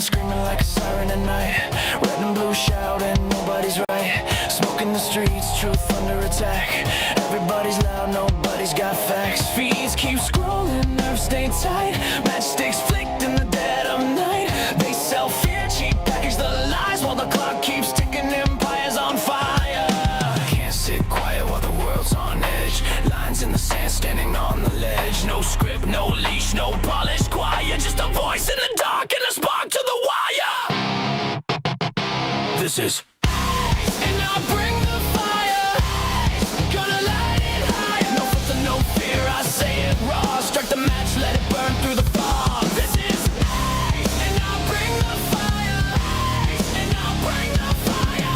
screaming like a siren at night. Red and blue shouting, nobody's right. Smoke in the streets, truth under attack. Everybody's loud, nobody's got facts. Feeds keep scrolling, nerves stay tight. Matchsticks flicked in the dead of night. They sell fear, cheap package the lies, while the clock keeps ticking, empires on fire. Can't sit quiet while the world's on edge. Lines in the sand, standing on the ledge. No script, no leash, no polished choir. Just a voice in the dark and a spark to the wire. This is and I'll bring the fire. Gonna light it higher. No filter, no fear, I say it raw. Strike the match, let it burn through the fog. This is and I'll bring the fire. And I'll bring the fire.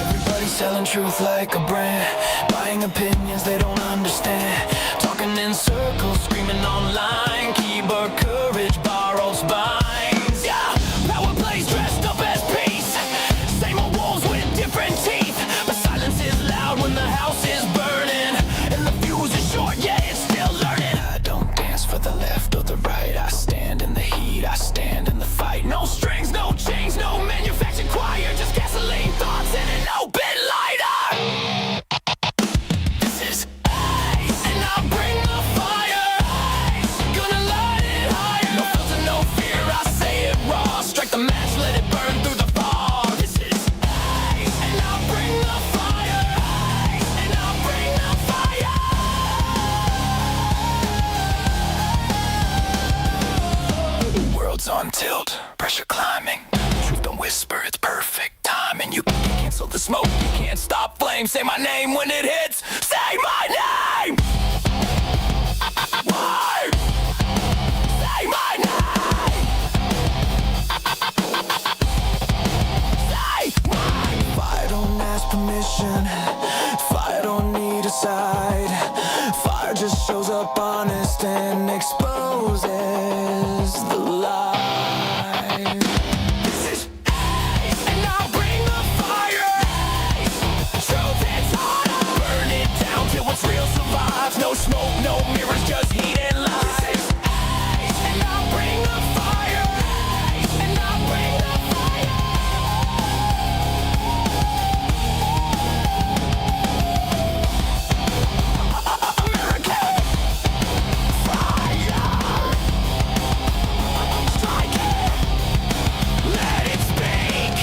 Everybody's selling truth like a brand, buying opinions they don't understand. Talking in circles, screaming online. Keyboard courage, borrowed spines. Yeah, power plays dressed up as peace. Same old wolves with different teeth. But silence is loud when the house is burning. And the fuse is short, yeah, it's still learning. I don't dance for the left or the right. I stand in the heat, I stand in the fight. No strings, no chains, no manufactured choir. Just gasoline thoughts and an open lighter. This is and I'll bring the fire. Gonna light it higher. No filter, no fear, I say it raw. Strike the match, let it burn through the fog. This is and I'll bring the fire. And I'll bring the fire. The world's on tilt, pressure climbing. Truth don't whisper, it's perfect timing. You can't cancel the smoke, you can't stop flame. Say my name when it hits, say my name. Why? Say my name. Say my. Fire don't ask permission. Fire don't need a side. Fire just shows up honest and exposes the lie. This is and I'll bring the fire. Truth is harder. Burn it down till what's real survives. No smoke, no mirrors, just heat and lies. And I'll bring the fire. And I'll bring the fire. American fire. Strike it. Let it speak.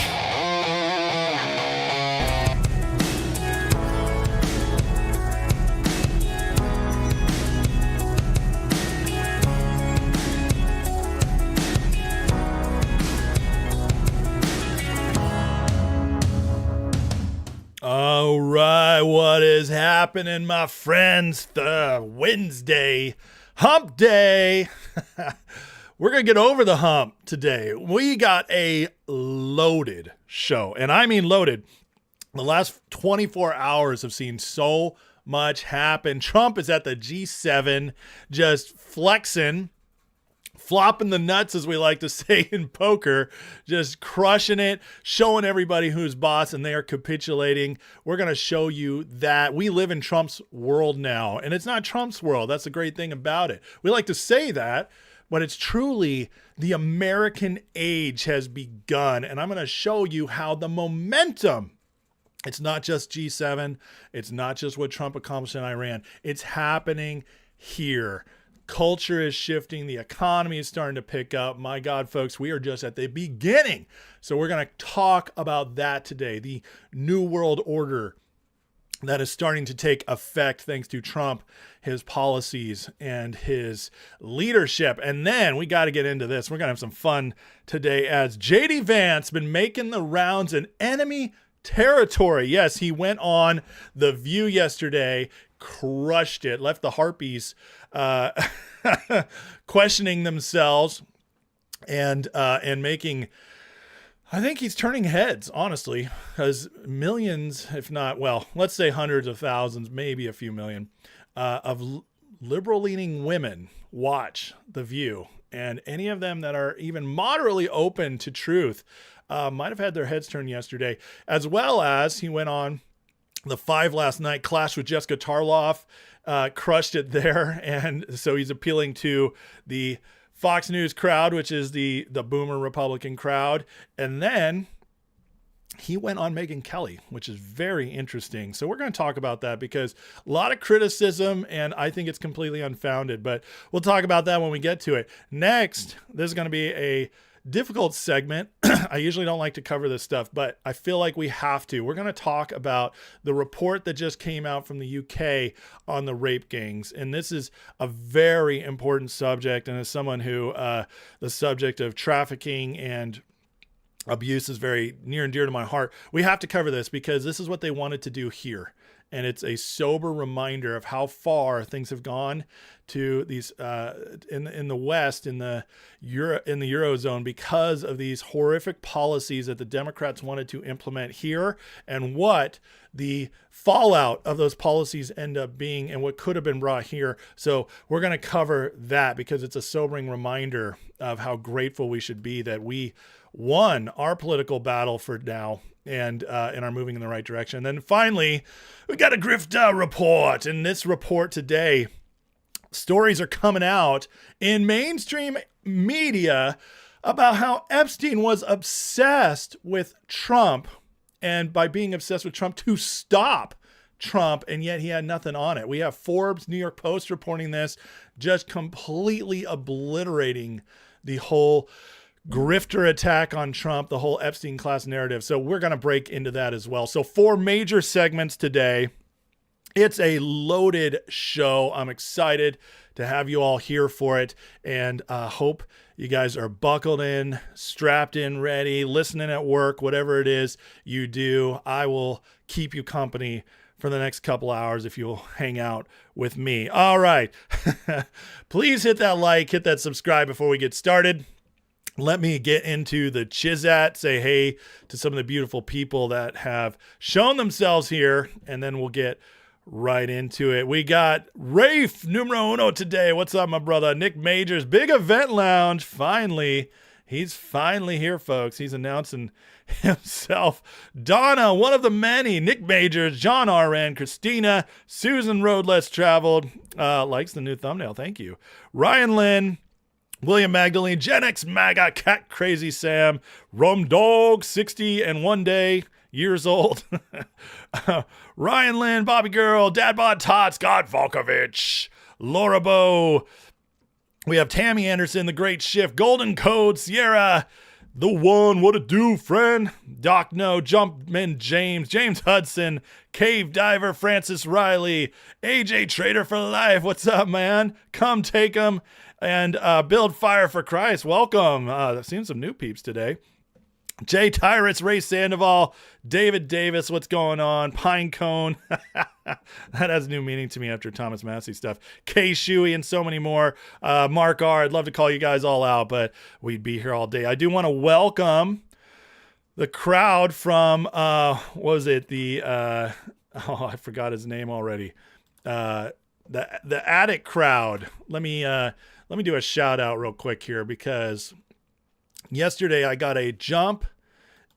All right, what is happening, my friends? The Wednesday hump day. We're going to get over the hump today. We got a loaded show, and I mean loaded. The last 24 hours have seen so much happen. Trump is at the G7 just flexing, flopping the nuts, as we like to say in poker, just crushing it, showing everybody who's boss, and they are capitulating. We're going to show you that we live in Trump's world now, and it's not Trump's world. That's the great thing about it. We like to say that, but it's truly the American age has begun, and I'm going to show you how the momentum, it's not just G7, it's not just what Trump accomplished in Iran, it's happening here. Culture is shifting. The economy is starting to pick up. My God, folks, we are just at the beginning. So we're going to talk about that today. The new world order that is starting to take effect thanks to Trump, his policies, and his leadership. And then we got to get into this. We're going to have some fun today as J.D. Vance been making the rounds in enemy territory. Yes, he went on The View yesterday, crushed it, left the harpies questioning themselves and making, I think he's turning heads, honestly, because millions, if not, well, let's say hundreds of thousands, maybe a few million of liberal-leaning women watch The View. And any of them that are even moderately open to truth might have had their heads turned yesterday, as well as he went on the Five last night, clashed with Jessica Tarloff, crushed it there. And so he's appealing to the Fox News crowd, which is the boomer Republican crowd. And then he went on Megyn Kelly, which is very interesting. So we're going to talk about that because a lot of criticism, and I think it's completely unfounded, but we'll talk about that when we get to it. Next, this is going to be a difficult segment. I usually don't like to cover this stuff, but I feel like we have to. We're going to talk about the report that just came out from the UK on the rape gangs. And this is a very important subject. And as someone who, the subject of trafficking and abuse is very near and dear to my heart, we have to cover this because this is what they wanted to do here. And it's a sober reminder of how far things have gone to these in the West, in the Eurozone, because of these horrific policies that the Democrats wanted to implement here, and what the fallout of those policies end up being, and what could have been brought here. So we're going to cover that because it's a sobering reminder of how grateful we should be that we won our political battle for now and are moving in the right direction. And then finally, we got a grifter report. In this report today, stories are coming out in mainstream media about how Epstein was obsessed with Trump, and by being obsessed with Trump to stop Trump, and yet he had nothing on it. We have Forbes, New York Post reporting this, just completely obliterating the whole grifter attack on Trump, the whole Epstein class narrative. So we're going to break into that as well. So 4 major segments today. It's a loaded show. I'm excited to have you all here for it, and hope you guys are buckled in, strapped in, ready, listening at work, whatever it is you do. I will keep you company for the next couple hours if you'll hang out with me. All right. Please hit that like, hit that subscribe before we get started. Let me get into the chizat, say hey to some of the beautiful people that have shown themselves here, and then we'll get right into it. We got Rafe numero uno today. What's up, my brother? Nick Majors, Big Event Lounge. Finally, he's finally here, folks. He's announcing himself. Donna, one of the many. Nick Majors, John RN, Christina, Susan Road Less Traveled. Likes the new thumbnail. Thank you. Ryan Lynn, William Magdalene, Gen X MAGA, Cat Crazy Sam, Rum Dog, 60 and 1 day years old. Ryan Lynn, Bobby Girl, Dad Bod Tots, Scott Volkovich, Laura Bow. We have Tammy Anderson, The Great Shift, Golden Code, Sierra, The One, What It Do, Friend, Doc No, Jumpman James, James Hudson, Cave Diver, Francis Riley, AJ Trader for Life. What's up, man? Come take 'em. And Build Fire for Christ. Welcome. I've seen some new peeps today. Jay Tyrus, Ray Sandoval, David Davis, what's going on? Pine Cone. That has new meaning to me after Thomas Massey stuff. Kay Shuey and so many more. Mark R. I'd love to call you guys all out, but we'd be here all day. I do want to welcome the crowd from, what was it? I forgot his name already. The Attic crowd. Let me do a shout out real quick here, because yesterday I got a jump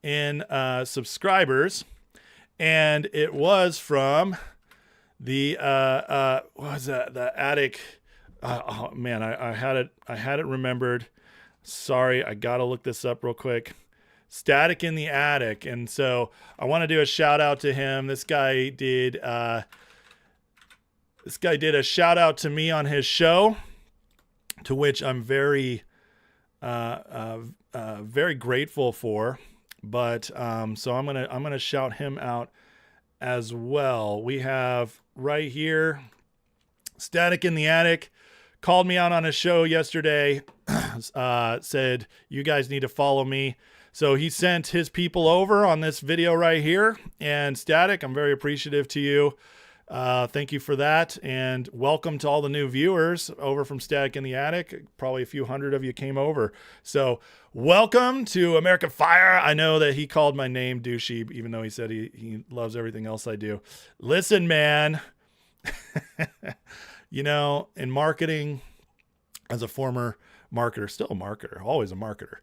in subscribers, and it was from the what was that? The Attic. Oh man, I had it remembered. Sorry, I gotta look this up real quick. Static in the Attic, and so I want to do a shout out to him. This guy did a shout out to me on his show, to which I'm very grateful for. But so I'm gonna shout him out as well. We have right here, Static in the Attic called me out on a show yesterday. Said you guys need to follow me. So he sent his people over on this video right here. And Static, I'm very appreciative to you. Thank you for that, and welcome to all the new viewers over from Static in the Attic. Probably a few hundred of you came over. So welcome to American Fire. I know that he called my name douchey, even though he said he loves everything else I do. Listen, man, you know, in marketing, as a former marketer, still a marketer, always a marketer,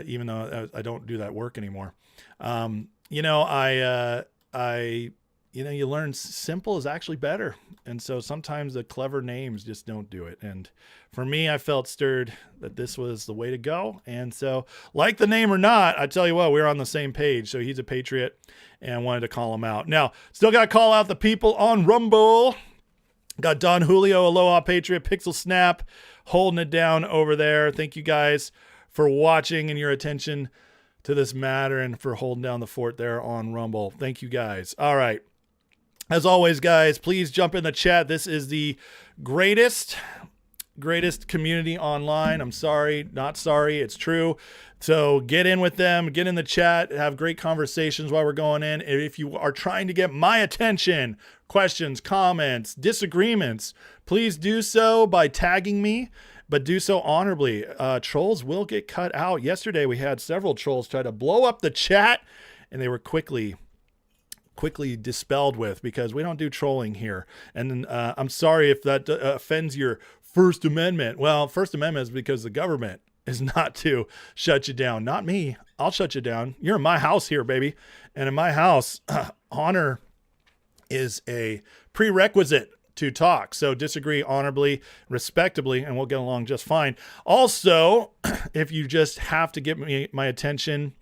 even though I don't do that work anymore. You know, I you learn simple is actually better. And so sometimes the clever names just don't do it. And for me, I felt stirred that this was the way to go. And so, like the name or not, I tell you what, we're on the same page. So he's a patriot and wanted to call him out. Now, still got to call out the people on Rumble. Got Don Julio, Aloha Patriot, Pixel Snap, holding it down over there. Thank you guys for watching and your attention to this matter and for holding down the fort there on Rumble. Thank you guys. All right. As always, guys, please jump in the chat. This is the greatest community online. I'm sorry, not sorry. It's true. So get in with them, get in the chat, have great conversations while we're going in. And if you are trying to get my attention, questions, comments, disagreements, please do so by tagging me, but do so honorably. Trolls will get cut out. Yesterday, we had several trolls try to blow up the chat, and they were quickly dispelled with, because we don't do trolling here. And I'm sorry if that offends your First Amendment. Well, First Amendment is because the government is not to shut you down. Not me. I'll shut you down. You're in my house here, baby. And in my house, honor is a prerequisite to talk. So disagree honorably, respectably, and we'll get along just fine. Also, if you just have to get me my attention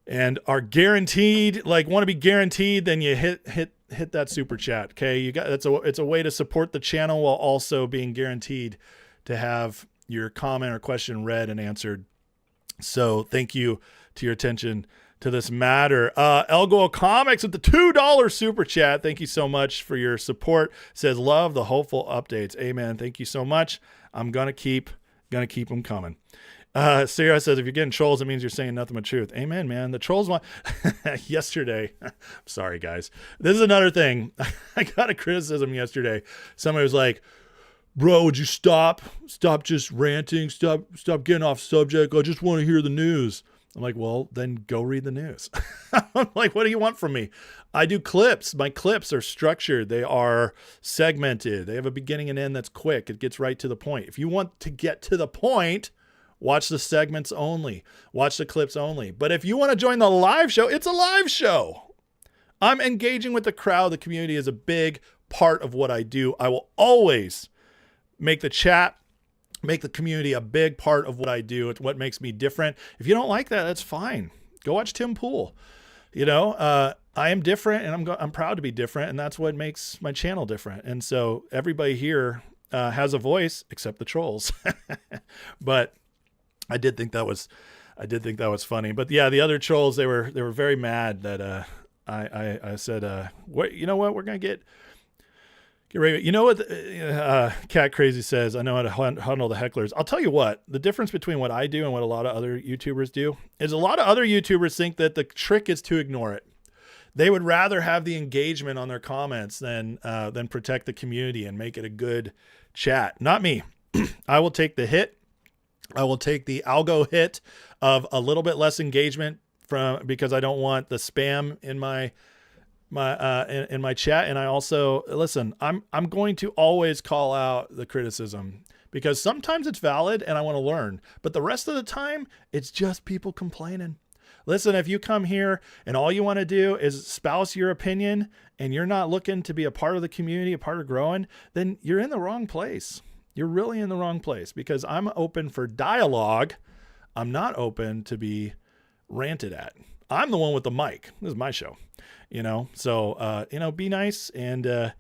and are guaranteed, like want to be guaranteed, then you hit that super chat. Okay. It's a way to support the channel while also being guaranteed to have your comment or question read and answered. So thank you to your attention to this matter. Elgo Comics with the $2 super chat. Thank you so much for your support. Says love the hopeful updates. Amen. Thank you so much. I'm going to keep them coming. Sarah says, if you're getting trolls, it means you're saying nothing but truth. Amen, man. The trolls want yesterday. Sorry, guys. This is another thing. I got a criticism yesterday. Somebody was like, bro, would you stop just ranting? Stop getting off subject. I just want to hear the news. I'm like, well, then go read the news. I'm like, what do you want from me? I do clips. My clips are structured. They are segmented. They have a beginning and end that's quick. It gets right to the point. If you want to get to the point, watch the segments only. Watch the clips only. But if you want to join the live show, it's a live show. I'm engaging with the crowd. The community is a big part of what I do. I will always make the chat, make the community a big part of what I do. It's what makes me different. If you don't like that, that's fine. Go watch Tim Pool. I am different, and I'm proud to be different, and that's what makes my channel different. And so everybody here has a voice, except the trolls. But I did think that was funny. But yeah, the other trolls, they were very mad that I said, what, you know what, we're gonna get ready. You know what Cat Crazy says, I know how to handle the hecklers. I'll tell you what, the difference between what I do and what a lot of other YouTubers do is a lot of other YouTubers think that the trick is to ignore it. They would rather have the engagement on their comments than protect the community and make it a good chat. Not me. I will take the hit. I will take the algo hit of a little bit less engagement because I don't want the spam in my chat. And I also, listen, I'm going to always call out the criticism because sometimes it's valid and I want to learn, but the rest of the time it's just people complaining. Listen, if you come here and all you want to do is espouse your opinion and you're not looking to be a part of the community, a part of growing, then you're in the wrong place. You're really in the wrong place because I'm open for dialogue. I'm not open to be ranted at. I'm the one with the mic. This is my show, So, be nice. And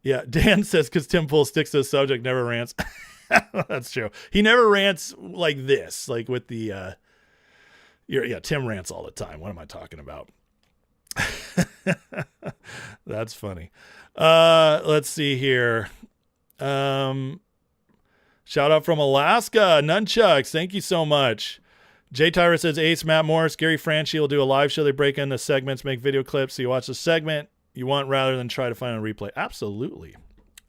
yeah, Dan says, because Tim Pool sticks to the subject, never rants. That's true. He never rants like this, like with the, Tim rants all the time. What am I talking about? That's funny. Let's see here. Shout out from Alaska, Nunchucks. Thank you so much. Jay Tyra says, Ace, Matt Morris, Gary Franchi will do a live show. They break into segments, make video clips. So you watch the segment you want rather than try to find a replay. Absolutely.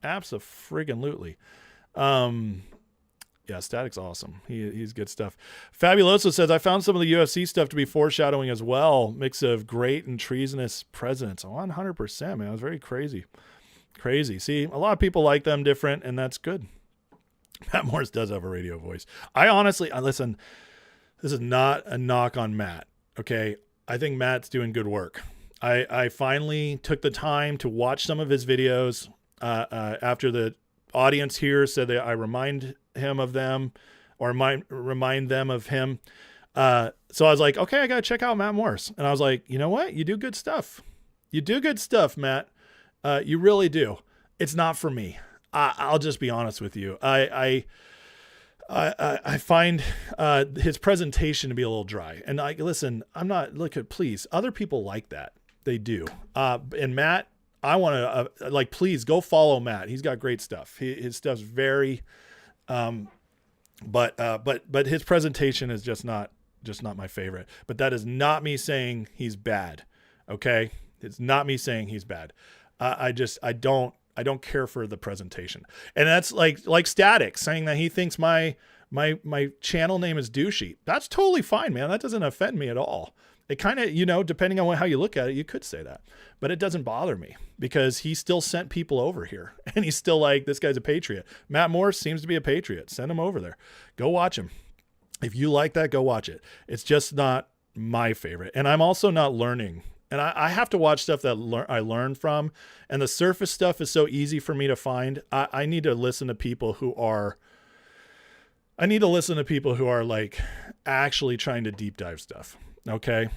Abso-friggin-lutely. Yeah, Static's awesome. He's good stuff. Fabuloso says, I found some of the UFC stuff to be foreshadowing as well. Mix of great and treasonous presidents. 100%, man. It was very crazy. Crazy. See, a lot of people like them different, and that's good. Matt Morris does have a radio voice. Listen, this is not a knock on Matt. Okay. I think Matt's doing good work. I finally took the time to watch some of his videos after the audience here said that I remind him of them or remind them of him. So I was like, okay, I got to check out Matt Morris. And I was like, you know what? You do good stuff. You do good stuff, Matt. You really do. It's not for me. I'll just be honest with you. I find his presentation to be a little dry. And listen, I'm not, please, other people like that. They do. And Matt, I want to please go follow Matt. He's got great stuff. His stuff's very, but his presentation is just not my favorite. But that is not me saying he's bad. Okay. It's not me saying he's bad. I don't care for the presentation. And that's like Static saying that he thinks my channel name is douchey. That's totally fine, man. That doesn't offend me at all. It kind of, depending on how you look at it, you could say that, but it doesn't bother me because he still sent people over here and he's still like, this guy's a patriot. Matt Morris seems to be a patriot. Send him over there. Go watch him. If you like that, go watch it. It's just not my favorite. And I'm also not learning. And I have to watch stuff that I learn from. And the surface stuff is so easy for me to find. I need to listen to people who are like actually trying to deep dive stuff. Okay.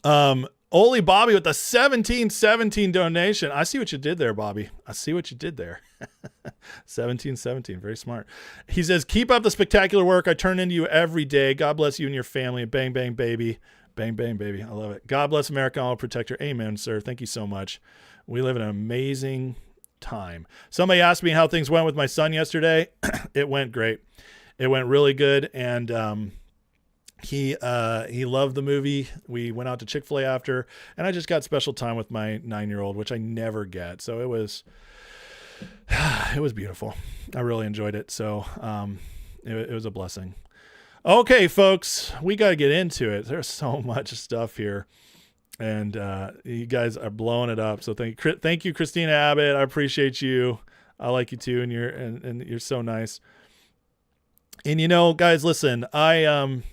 Oli Bobby with the 1717 donation. I see what you did there, Bobby. I see what you did there. 1717. Very smart. He says, keep up the spectacular work. I turn into you every day. God bless you and your family. Bang, bang, baby. Bang, bang, baby. I love it. God bless America. I'll protect her. Amen, sir. Thank you so much. We live in an amazing time. Somebody asked me how things went with my son yesterday. It went great. It went really good. And, he loved the movie. We went out to Chick-fil-A after, and I just got special time with my 9-year-old, which I never get. So it was beautiful. I really enjoyed it. So, it was a blessing. Okay, folks, we got to get into it. There's so much stuff here, and you guys are blowing it up. So thank you, Christina Abbott. I appreciate you. I like you too, and you're so nice. And guys, listen, I'm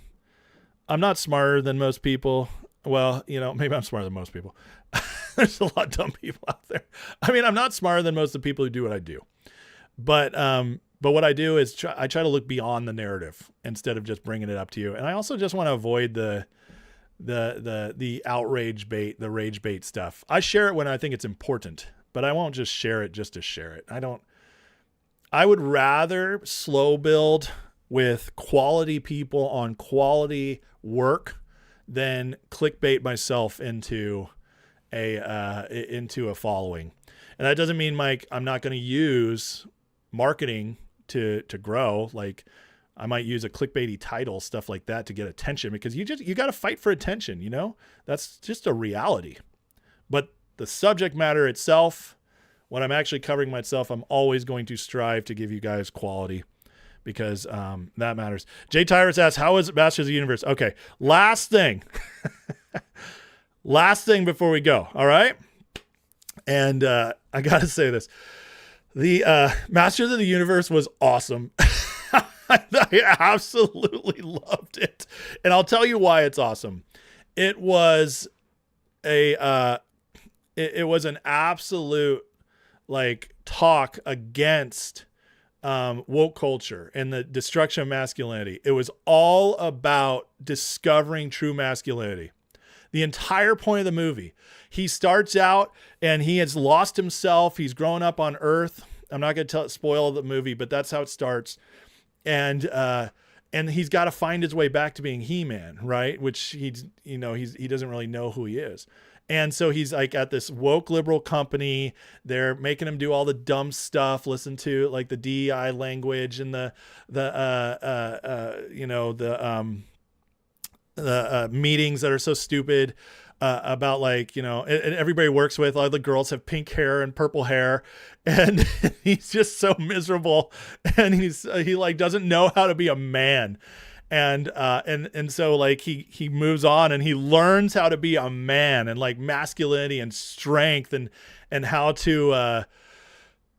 not smarter than most people. Well, maybe I'm smarter than most people. There's a lot of dumb people out there. I mean, I'm not smarter than most of the people who do what I do. But what I do is I try to look beyond the narrative instead of just bringing it up to you. And I also just want to avoid the outrage bait, the rage bait stuff. I share it when I think it's important, but I won't just share it just to share it. I would rather slow build with quality people on quality work than clickbait myself into a following. And that doesn't mean, Mike, I'm not going to use marketing to grow. Like, I might use a clickbaity title, stuff like that, to get attention, because you got to fight for attention. That's just a reality. But the subject matter itself, when I'm actually covering myself, I'm always going to strive to give you guys quality, because that matters. Jay Tyrus asks, how is Masters of the Universe? Okay, last thing. Last thing before we go, all right? And I got to say this. The Masters of the Universe was awesome. I absolutely loved it. And I'll tell you why it's awesome. It was it was an absolute talk against woke culture and the destruction of masculinity. It was all about discovering true masculinity. The entire point of the movie, he starts out and he has lost himself. He's grown up on Earth. I'm not going to spoil the movie, but that's how it starts. And he's got to find his way back to being He-Man, right? Which he doesn't really know who he is. And so he's at this woke liberal company. They're making him do all the dumb stuff, listen to the DEI language and the meetings that are so stupid about and everybody works with, all the girls have pink hair and purple hair, and he's just so miserable, and he doesn't know how to be a man. And so he moves on and he learns how to be a man and masculinity and strength and how to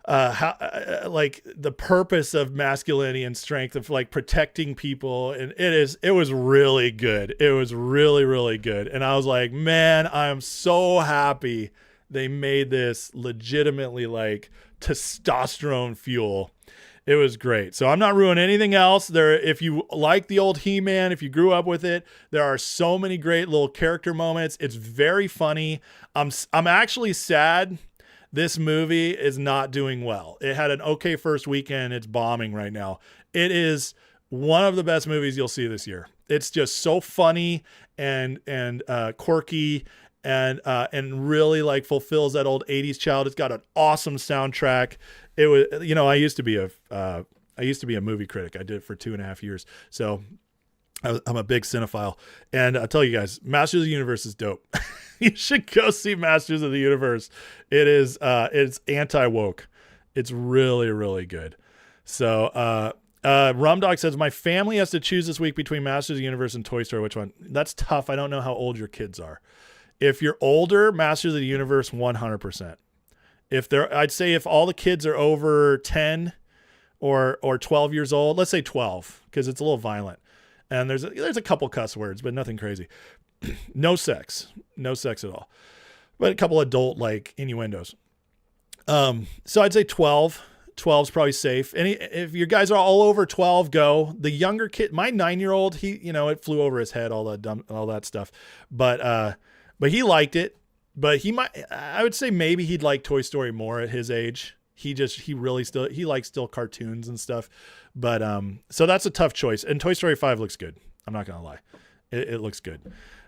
like the purpose of masculinity and strength, of like protecting people. And it was really good. It was really, really good. And I was like, man, I'm so happy they made this legitimately like testosterone fuel. It was great. So I'm not ruining anything else there. If you like the old He-Man, if you grew up with it, there are so many great little character moments. It's very funny. I'm actually sad this movie is not doing well. It had an okay first weekend. It's bombing right now. It is one of the best movies you'll see this year. It's just so funny and quirky and really like fulfills that old 80s child. It's got an awesome soundtrack. It was, I used to be a movie critic. I did it for 2.5 years. So I'm a big cinephile, and I'll tell you guys, Masters of the Universe is dope. You should go see Masters of the Universe. It's anti-woke. It's really, really good. So, Rumdog says, my family has to choose this week between Masters of the Universe and Toy Story. Which one? That's tough. I don't know how old your kids are. If you're older, Masters of the Universe, 100%. I'd say if all the kids are over 10 or 12 years old, let's say 12, because it's a little violent. And there's a couple cuss words, but nothing crazy. No sex at all, but a couple adult like innuendos. So I'd say 12. 12 is probably safe. And if your guys are all over 12, go. The younger kid, my 9-year-old, he, it flew over his head, all that stuff. But he liked it. But I would say maybe he'd like Toy Story more at his age. He likes still cartoons and stuff. But so that's a tough choice. And Toy Story 5 looks good. I'm not gonna lie, it looks good.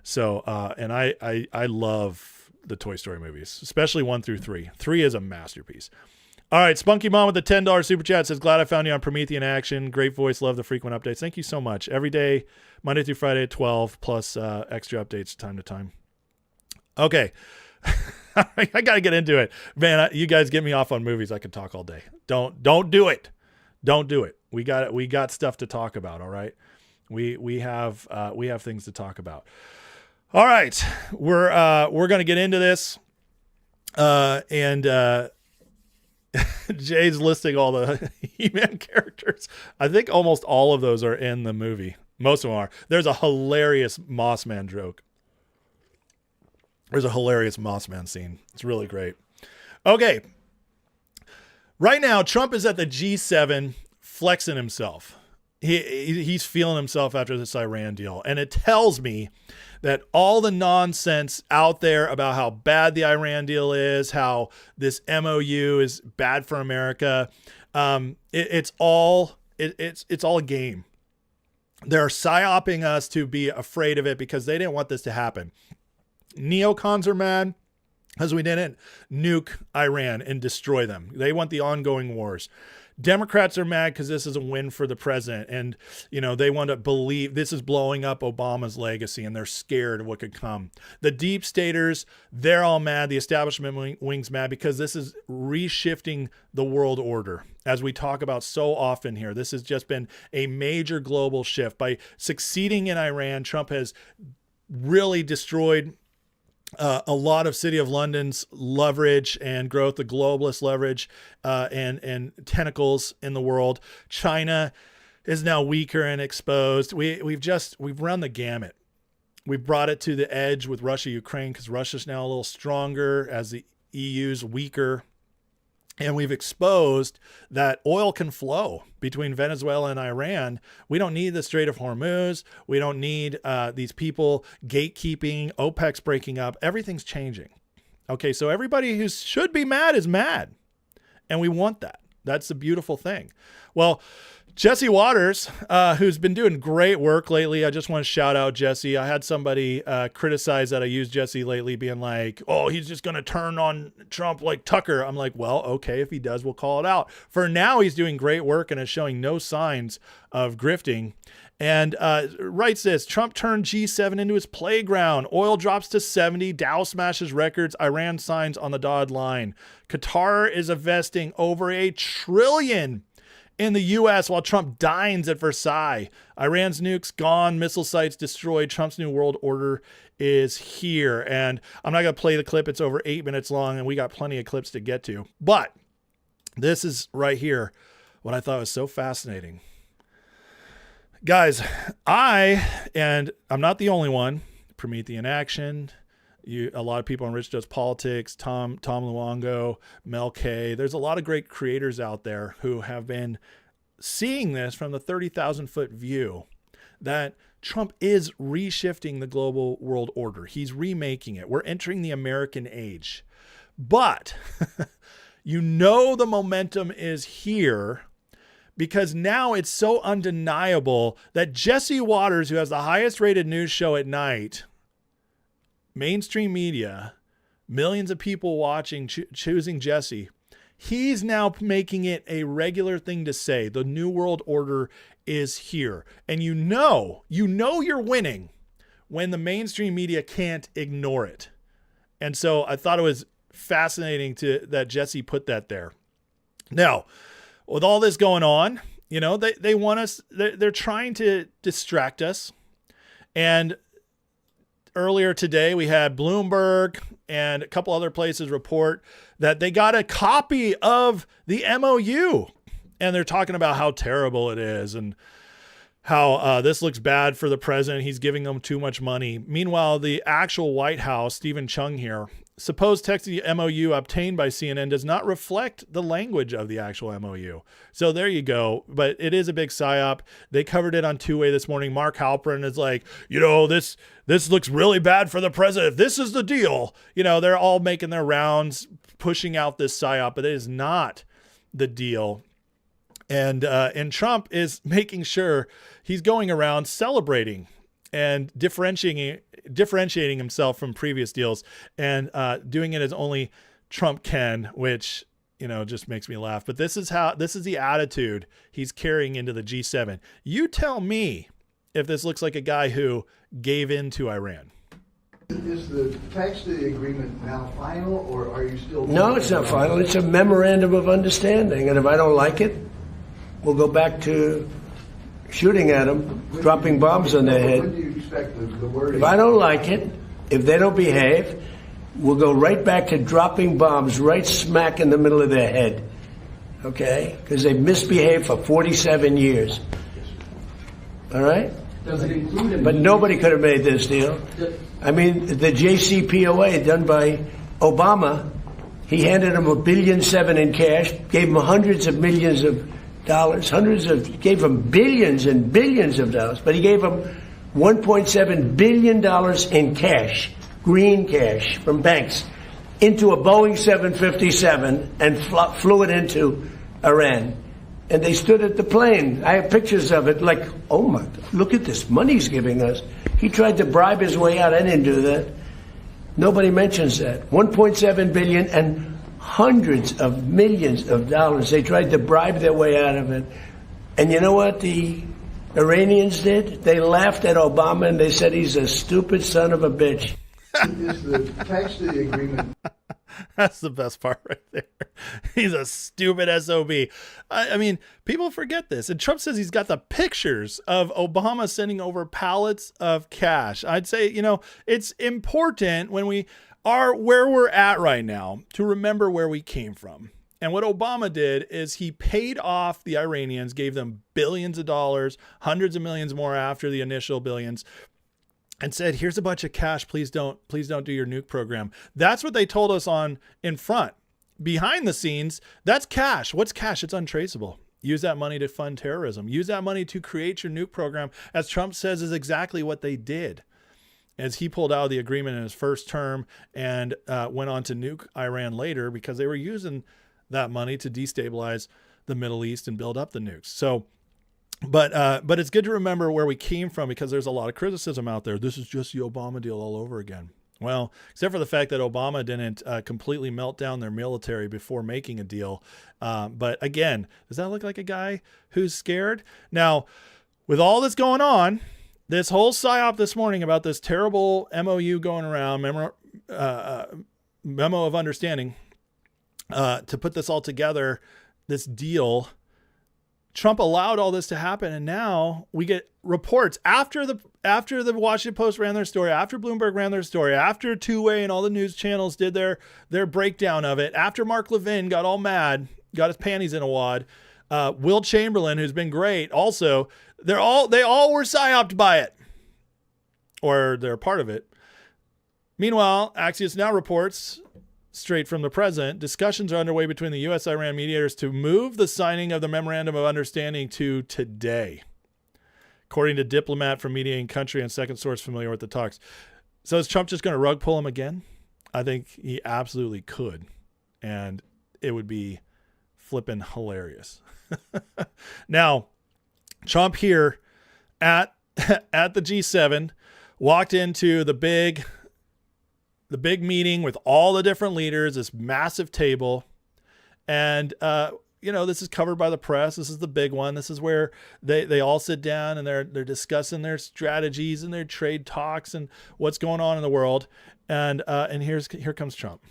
So and I love the Toy Story movies, especially 1 through 3. 3 is a masterpiece. All right, Spunky Mom with the $10 super chat says, glad I found you on Promethean Action. Great voice, love the frequent updates. Thank you so much. Every day, Monday through Friday at 12, plus extra updates time to time. Okay. I got to get into it. Man, you guys get me off on movies. I could talk all day. Don't do it. Don't do it. We got stuff to talk about, all right? We have things to talk about. All right. We're going to get into this. And Jay's listing all the He-Man characters. I think almost all of those are in the movie. Most of them are. There's a hilarious Mossman joke. There's a hilarious Mossman scene. It's really great. Okay. Right now, Trump is at the G7 flexing himself. He's feeling himself after this Iran deal. And it tells me that all the nonsense out there about how bad the Iran deal is, how this MOU is bad for America, it's all a game. They're psyoping us to be afraid of it because they didn't want this to happen. Neocons are mad because we didn't nuke Iran and destroy them. They want the ongoing wars. Democrats are mad because this is a win for the president. And, they want to believe this is blowing up Obama's legacy and they're scared of what could come. The deep staters, they're all mad. The establishment wing's mad because this is reshifting the world order. As we talk about so often here, this has just been a major global shift. By succeeding in Iran, Trump has really destroyed a lot of City of London's leverage and growth, the globalist leverage and tentacles in the world. China is now weaker and exposed. We've run the gamut. We've brought it to the edge with Russia, Ukraine, because Russia's now a little stronger as the EU's weaker. And we've exposed that oil can flow between Venezuela and Iran. We don't need the Strait of Hormuz. We don't need these people gatekeeping, OPEC's breaking up. Everything's changing. Okay, so everybody who should be mad is mad. And we want that. That's the beautiful thing. Well, Jesse Waters, who's been doing great work lately. I just want to shout out Jesse. I had somebody criticize that I used Jesse lately, being like, oh, he's just going to turn on Trump like Tucker. I'm like, well, okay, if he does, we'll call it out. For now, he's doing great work and is showing no signs of grifting. And writes this, Trump turned G7 into his playground. Oil drops to 70. Dow smashes records. Iran signs on the dotted line. Qatar is investing over $1 trillion in the U.S. while Trump dines at Versailles. Iran's nukes gone, missile sites destroyed. Trump's new world order is here. And I'm not going to play the clip. It's over 8 minutes long, and we got plenty of clips to get to. But This is right here what I thought was so fascinating. Guys, and I'm not the only one, Promethean Action, a lot of people on Rich Does Politics, Tom Luongo, Mel K. There's a lot of great creators out there who have been seeing this from the 30,000 foot view, that Trump is reshifting the global world order. He's remaking it. We're entering the American age. But the momentum is here, because now it's so undeniable that Jesse Waters, who has the highest rated news show at night, mainstream media, millions of people watching, choosing Jesse, he's now making it a regular thing to say the new world order is here. And you're winning when the mainstream media can't ignore it. And so I thought it was fascinating that Jesse put that there. Now, with all this going on, they want us, they're trying to distract us. And earlier today, we had Bloomberg and a couple other places report that they got a copy of the MOU, and they're talking about how terrible it is and how this looks bad for the president. He's giving them too much money. Meanwhile, the actual White House, Stephen Chung here, supposed text of the MOU obtained by CNN does not reflect the language of the actual MOU. So there you go. But it is a big psyop. They covered it on Two-Way this morning. Mark Halperin is like, this looks really bad for the president. If this is the deal, they're all making their rounds, pushing out this psyop, but it is not the deal. And Trump is making sure he's going around celebrating and differentiating himself from previous deals, and doing it as only Trump can, which, just makes me laugh. But this is the attitude he's carrying into the G7. You tell me if this looks like a guy who gave in to Iran. Is the text of the agreement now final, or are you still... No, it's not final. It's a memorandum of understanding. And if I don't like it, we'll go back to shooting at them, dropping bombs on their head. When do you expect the wording? If I don't like it, if they don't behave, we'll go right back to dropping bombs right smack in the middle of their head. Okay? Because they've misbehaved for 47 years. All right? Does it include... But nobody could have made this deal. I mean, the JCPOA done by Obama, he handed him $1.7 billion in cash, gave him hundreds of millions of dollars, gave him billions and billions of dollars, but he gave him $1.7 billion in cash, green cash from banks, into a Boeing 757 and flew it into Iran. And they stood at the plane. I have pictures of it, like, oh my, look at this money he's giving us. He tried to bribe his way out. I didn't do that. Nobody mentions that. $1.7 billion and hundreds of millions of dollars. They tried to bribe their way out of it. And you know what the Iranians did? They laughed at Obama and they said he's a stupid son of a bitch. Is the text of the agreement... That's the best part right there. He's a stupid SOB. I mean, people forget this. And Trump says he's got the pictures of Obama sending over pallets of cash. I'd say, it's important when we are where we're at right now to remember where we came from. And what Obama did is he paid off the Iranians, gave them billions of dollars, hundreds of millions more after the initial billions, and said, here's a bunch of cash. Please don't do your nuke program. That's what they told us in front. Behind the scenes, that's cash. What's cash? It's untraceable. Use that money to fund terrorism. Use that money to create your nuke program, as Trump says is exactly what they did. As he pulled out of the agreement in his first term and went on to nuke Iran later because they were using that money to destabilize the Middle East and build up the nukes. So, but it's good to remember where we came from, because there's a lot of criticism out there. This is just the Obama deal all over again. Well, except for the fact that Obama didn't completely melt down their military before making a deal. But again, does that look like a guy who's scared? Now, with all this going on, this whole psyop this morning about this terrible MOU going around, memo of understanding, to put this all together, this deal, Trump allowed all this to happen. And now we get reports after the Washington Post ran their story, after Bloomberg ran their story, after Two-Way and all the news channels did their breakdown of it, after Mark Levin got all mad got his panties in a wad. Will Chamberlain, who's been great, also, they all were psyoped by it, or they're a part of it. Meanwhile, Axios now reports, straight from the president, discussions are underway between the U.S.-Iran mediators to move the signing of the Memorandum of Understanding to today, according to diplomat from mediating country and second source familiar with the talks. So is Trump just going to rug pull him again? I think he absolutely could, and it would be flippin' hilarious. Now, Trump here at the G7 walked into the big meeting with all the different leaders, this massive table. And, this is covered by the press. This is the big one. This is where they all sit down and they're discussing their strategies and their trade talks and what's going on in the world. And here comes Trump.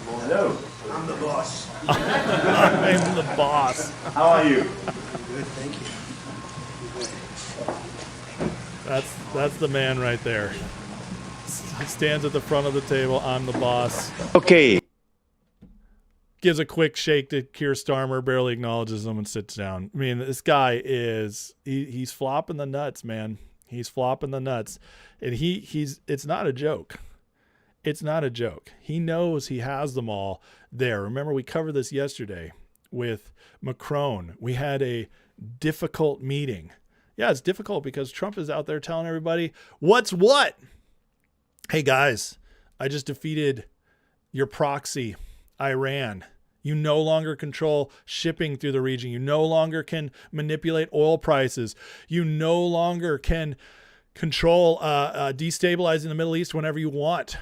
Hello, I'm the boss. I'm the boss. How are you? Good, thank you. That's the man right there. He stands at the front of the table. I'm the boss. Okay. Gives a quick shake to Keir Starmer, barely acknowledges him and sits down. I mean, this guy he's flopping the nuts, man. He's flopping the nuts. And it's not a joke. It's not a joke. He knows he has them all there. Remember, we covered this yesterday with Macron. We had a difficult meeting. Yeah, it's difficult because Trump is out there telling everybody what's what. Hey, guys, I just defeated your proxy, Iran. You no longer control shipping through the region. You no longer can manipulate oil prices. You no longer can control destabilizing the Middle East whenever you want.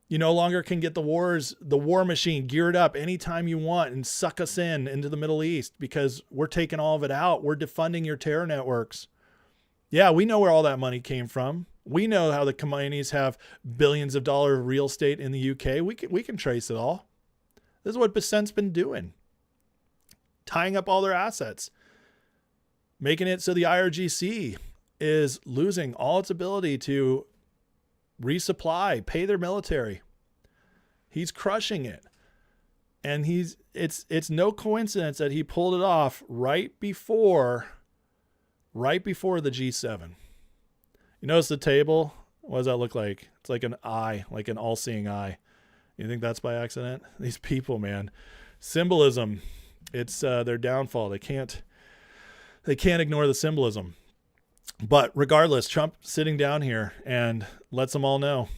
You no longer can get the war machine geared up anytime you want and suck us into the Middle East because we're taking all of it out. We're defunding your terror networks. Yeah, we know where all that money came from. We know how the Khomeinis have billions of dollars of real estate in the UK. We can trace it all. This is what Bessent's been doing. Tying up all their assets. Making it so the IRGC is losing all its ability to resupply, pay their military. He's crushing it. And it's no coincidence that he pulled it off right before the G7. You notice the table? What does that look like? It's like an eye, like an all-seeing eye. You think that's by accident? These people, man. Symbolism. It's their downfall. They can't ignore the symbolism. But regardless, Trump sitting down here and lets them all know,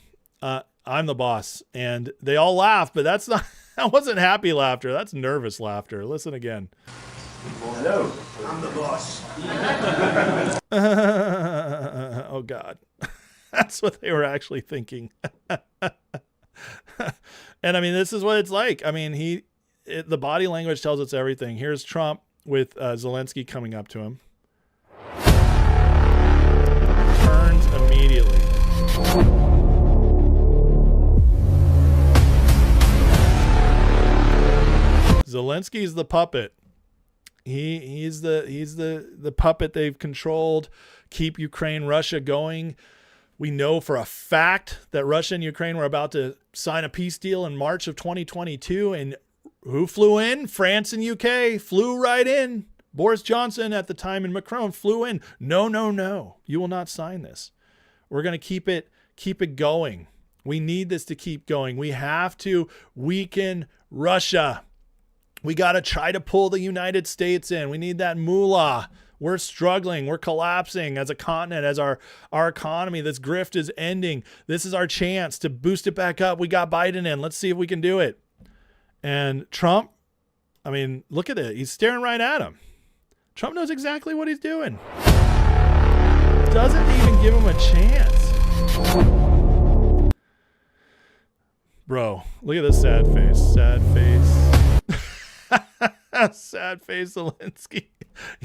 I'm the boss. And they all laugh, but that wasn't happy laughter. That's nervous laughter. Listen again. Hello, I'm the boss. Oh, God. That's what they were actually thinking. And I mean, this is what it's like. I mean, the body language tells us everything. Here's Trump with Zelensky coming up to him. Turns immediately. Zelensky's the puppet. He's the puppet they've controlled. Keep Ukraine, Russia going. We know for a fact that Russia and Ukraine were about to sign a peace deal in March of 2022. And who flew in? France and UK flew right in. Boris Johnson at the time and Macron flew in. No. You will not sign this. We're going to keep it going. We need this to keep going. We have to weaken Russia. We got to try to pull the United States in. We need that moolah. We're struggling. We're collapsing as a continent, as our economy. This grift is ending. This is our chance to boost it back up. We got Biden in. Let's see if we can do it. And Trump, I mean, look at it. He's staring right at him. Trump knows exactly what he's doing. Doesn't even give him a chance. Bro, look at this sad face. Sad face. Sad face Zelensky.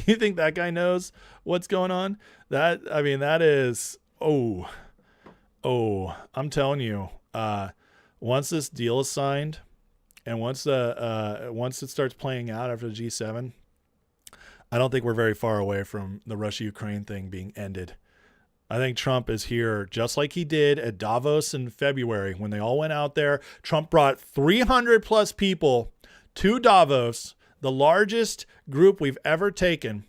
You think that guy knows what's going on? That is, I'm telling you, once this deal is signed and once it starts playing out after the G7, I don't think we're very far away from the Russia-Ukraine thing being ended. I think Trump is here just like he did at Davos in February when they all went out there. Trump brought 300 plus people to Davos, the largest group we've ever taken.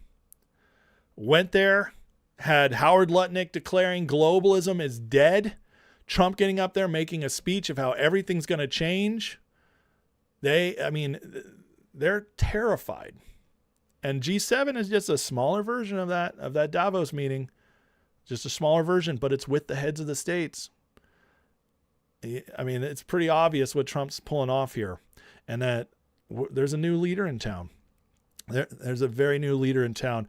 Went there, had Howard Lutnick declaring globalism is dead. Trump getting up there making a speech of how everything's going to change. They're terrified. And G7 is just a smaller version of that Davos meeting. Just a smaller version, but it's with the heads of the states. I mean, it's pretty obvious what Trump's pulling off here, and that there's a new leader in town. There's a very new leader in town.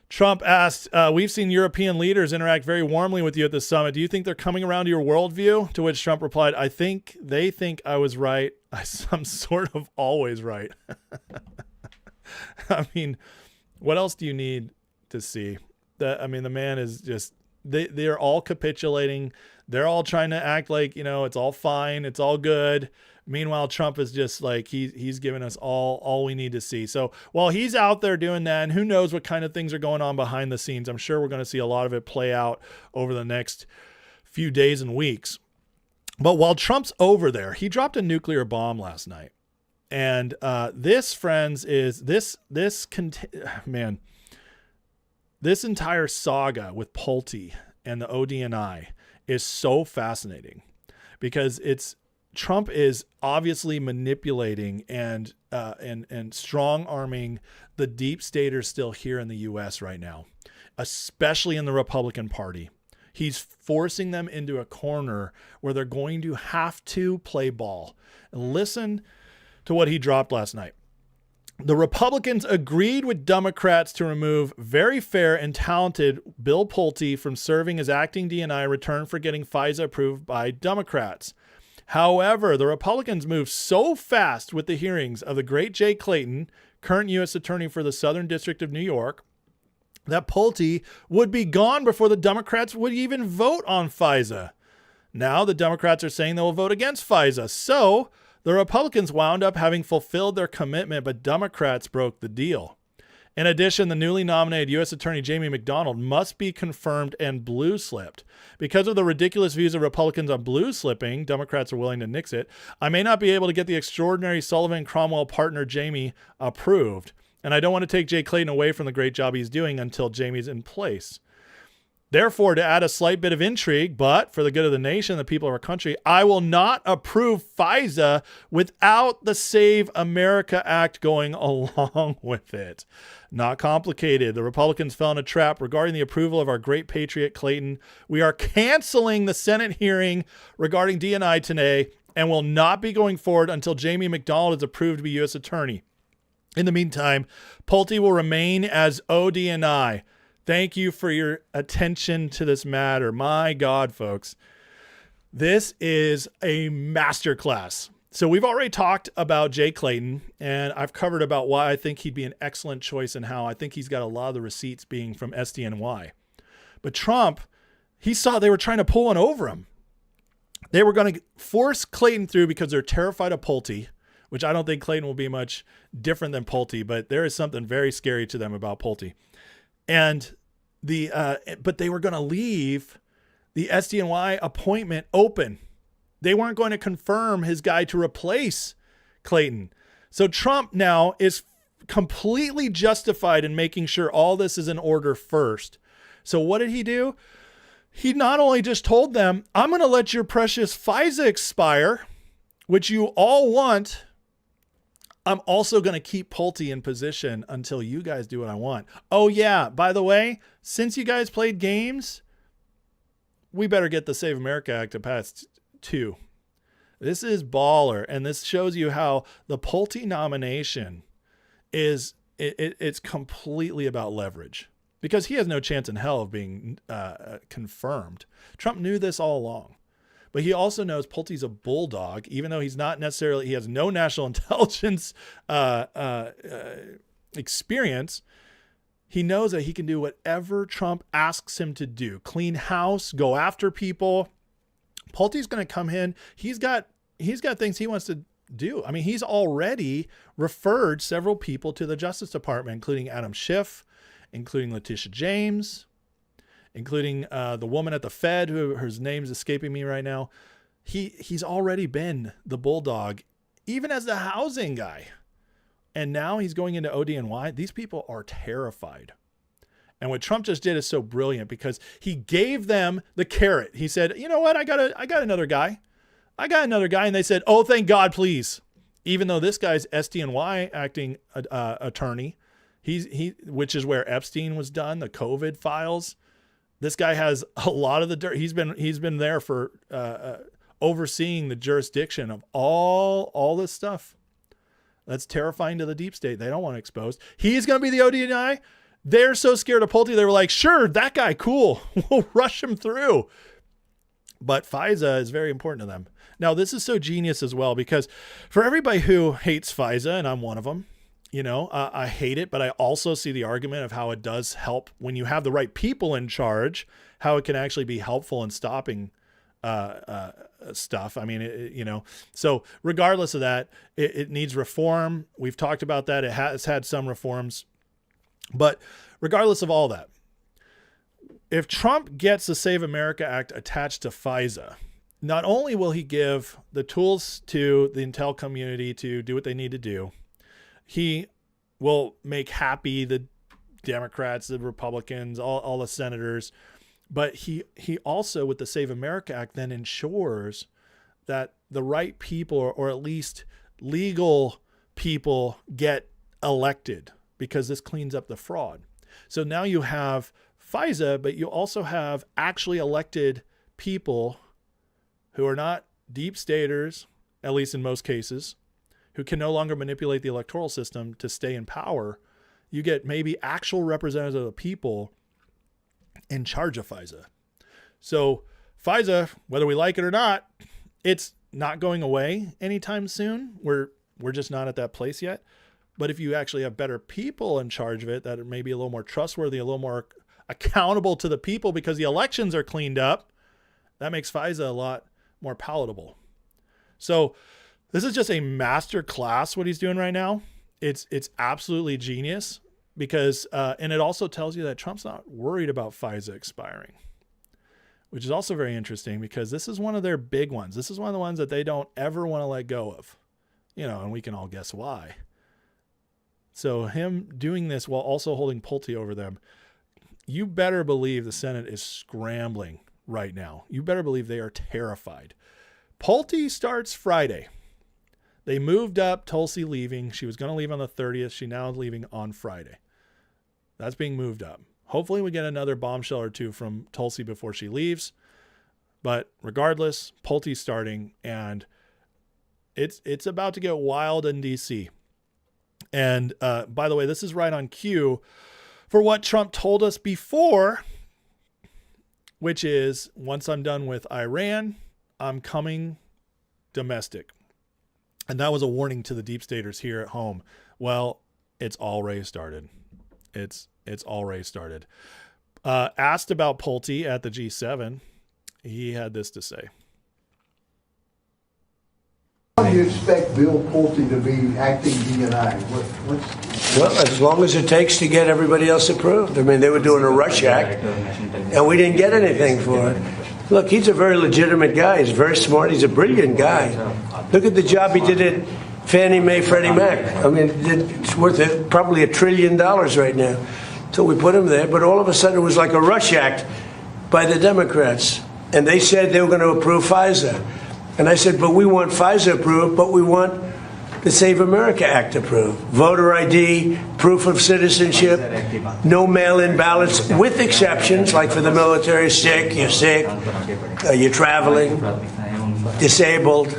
Trump asked, we've seen European leaders interact very warmly with you at the summit. Do you think they're coming around to your worldview? To which Trump replied, I think they think I was right. I'm sort of always right. I mean, what else do you need to see? The man is just, they're all capitulating. They're all trying to act like, it's all fine. It's all good. Meanwhile, Trump is just like, he's giving us all we need to see. So while he's out there doing that, and who knows what kind of things are going on behind the scenes, I'm sure we're going to see a lot of it play out over the next few days and weeks. But while Trump's over there, he dropped a nuclear bomb last night. And this, friends, is this entire saga with Pulte and the ODNI is so fascinating because Trump is obviously manipulating and strong arming the deep staters still here in the U.S. right now, especially in the Republican Party. He's forcing them into a corner where they're going to have to play ball. And listen to what he dropped last night. The Republicans agreed with Democrats to remove very fair and talented Bill Pulte from serving as acting DNI in return for getting FISA approved by Democrats. However, the Republicans moved so fast with the hearings of the great Jay Clayton, current U.S. Attorney for the Southern District of New York, that Pulte would be gone before the Democrats would even vote on FISA. Now the Democrats are saying they will vote against FISA. So the Republicans wound up having fulfilled their commitment, but Democrats broke the deal. In addition, the newly nominated U.S. Attorney Jamie McDonald must be confirmed and blue slipped. Because of the ridiculous views of Republicans on blue slipping, Democrats are willing to nix it. I may not be able to get the extraordinary Sullivan-Cromwell partner Jamie approved, and I don't want to take Jay Clayton away from the great job he's doing until Jamie's in place. Therefore, to add a slight bit of intrigue, but for the good of the nation, the people of our country, I will not approve FISA without the Save America Act going along with it. Not complicated. The Republicans fell in a trap regarding the approval of our great patriot Clayton. We are canceling the Senate hearing regarding DNI today and will not be going forward until Jamie McDonald is approved to be U.S. Attorney. In the meantime, Pulte will remain as ODNI. Thank you for your attention to this matter. My God, folks, this is a masterclass. So we've already talked about Jay Clayton, and I've covered about why I think he'd be an excellent choice and how I think he's got a lot of the receipts being from SDNY. But Trump, he saw they were trying to pull one over him. They were going to force Clayton through because they're terrified of Pulte, which I don't think Clayton will be much different than Pulte, but there is something very scary to them about Pulte. And but they were going to leave the SDNY appointment open. They weren't going to confirm his guy to replace Clayton. So Trump now is completely justified in making sure all this is in order first. So what did he do? He not only just told them, I'm going to let your precious FISA expire, which you all want. I'm also going to keep Pulte in position until you guys do what I want. Oh, yeah, by the way, since you guys played games, we better get the Save America Act to pass too. This is baller, and this shows you how the Pulte nomination is it's completely about leverage because he has no chance in hell of being confirmed. Trump knew this all along. But he also knows Pulte's a bulldog, even though he's not necessarily, he has no national intelligence experience. He knows that he can do whatever Trump asks him to do. Clean house, go after people. Pulte's going to come in. He's got things he wants to do. I mean, he's already referred several people to the Justice Department, including Adam Schiff, including Letitia James, including the woman at the Fed, whose name's escaping me right now. He's already been the bulldog, even as the housing guy. And now he's going into ODNY. These people are terrified. And what Trump just did is so brilliant because he gave them the carrot. He said, you know what? I got another guy. And they said, oh, thank God, please. Even though this guy's SDNY acting attorney, which is where Epstein was done, the COVID files. This guy has a lot of the dirt. He's been there for overseeing the jurisdiction of all this stuff. That's terrifying to the deep state. They don't want to expose. He's going to be the ODNI. They're so scared of Pulte. They were like, sure, that guy, cool. We'll rush him through. But FISA is very important to them. Now, this is so genius as well, because for everybody who hates FISA, and I'm one of them, I hate it, but I also see the argument of how it does help when you have the right people in charge, how it can actually be helpful in stopping stuff. I mean, so regardless of that, it needs reform. We've talked about that. It has had some reforms, but regardless of all that, if Trump gets the Save America Act attached to FISA, not only will he give the tools to the intel community to do what they need to do, he will make happy the Democrats, the Republicans, all the senators. But he also, with the Save America Act, then ensures that the right people, or at least legal people, get elected, because this cleans up the fraud. So now you have FISA, but you also have actually elected people who are not deep staters, at least in most cases, who can no longer manipulate the electoral system to stay in power. You get maybe actual representatives of the people in charge of FISA. So FISA, whether we like it or not, it's not going away anytime soon. We're just not at that place yet. But if you actually have better people in charge of it that are maybe a little more trustworthy, a little more accountable to the people because the elections are cleaned up, that makes FISA a lot more palatable. So this is just a master class, what he's doing right now. It's absolutely genius. Because, and it also tells you that Trump's not worried about FISA expiring, which is also very interesting because this is one of their big ones. This is one of the ones that they don't ever want to let go of, and we can all guess why. So him doing this while also holding Pulte over them, you better believe the Senate is scrambling right now. You better believe they are terrified. Pulte starts Friday. They moved up Tulsi leaving. She was going to leave on the 30th. She now is leaving on Friday. That's being moved up. Hopefully we get another bombshell or two from Tulsi before she leaves. But regardless, Pulte's starting, and it's about to get wild in D.C. And by the way, this is right on cue for what Trump told us before, which is, once I'm done with Iran, I'm coming domestic. And that was a warning to the deep staters here at home. Well, it's already started. It's already started. Asked about Pulte at the G7, he had this to say. How do you expect Bill Pulte to be acting DNI? Well, as long as it takes to get everybody else approved. I mean, they were doing a rush act, and we didn't get anything for it. Look, he's a very legitimate guy. He's very smart. He's a brilliant guy. Look at the job he did at Fannie Mae, Freddie Mac. I mean, it's worth probably $1 trillion right now. So we put him there, but all of a sudden it was like a rush act by the Democrats. And they said they were going to approve FISA. And I said, but we want FISA approved, but we want the Save America Act approved. Voter ID, proof of citizenship, no mail-in ballots, with exceptions, like for the military, you're sick, you're traveling, disabled.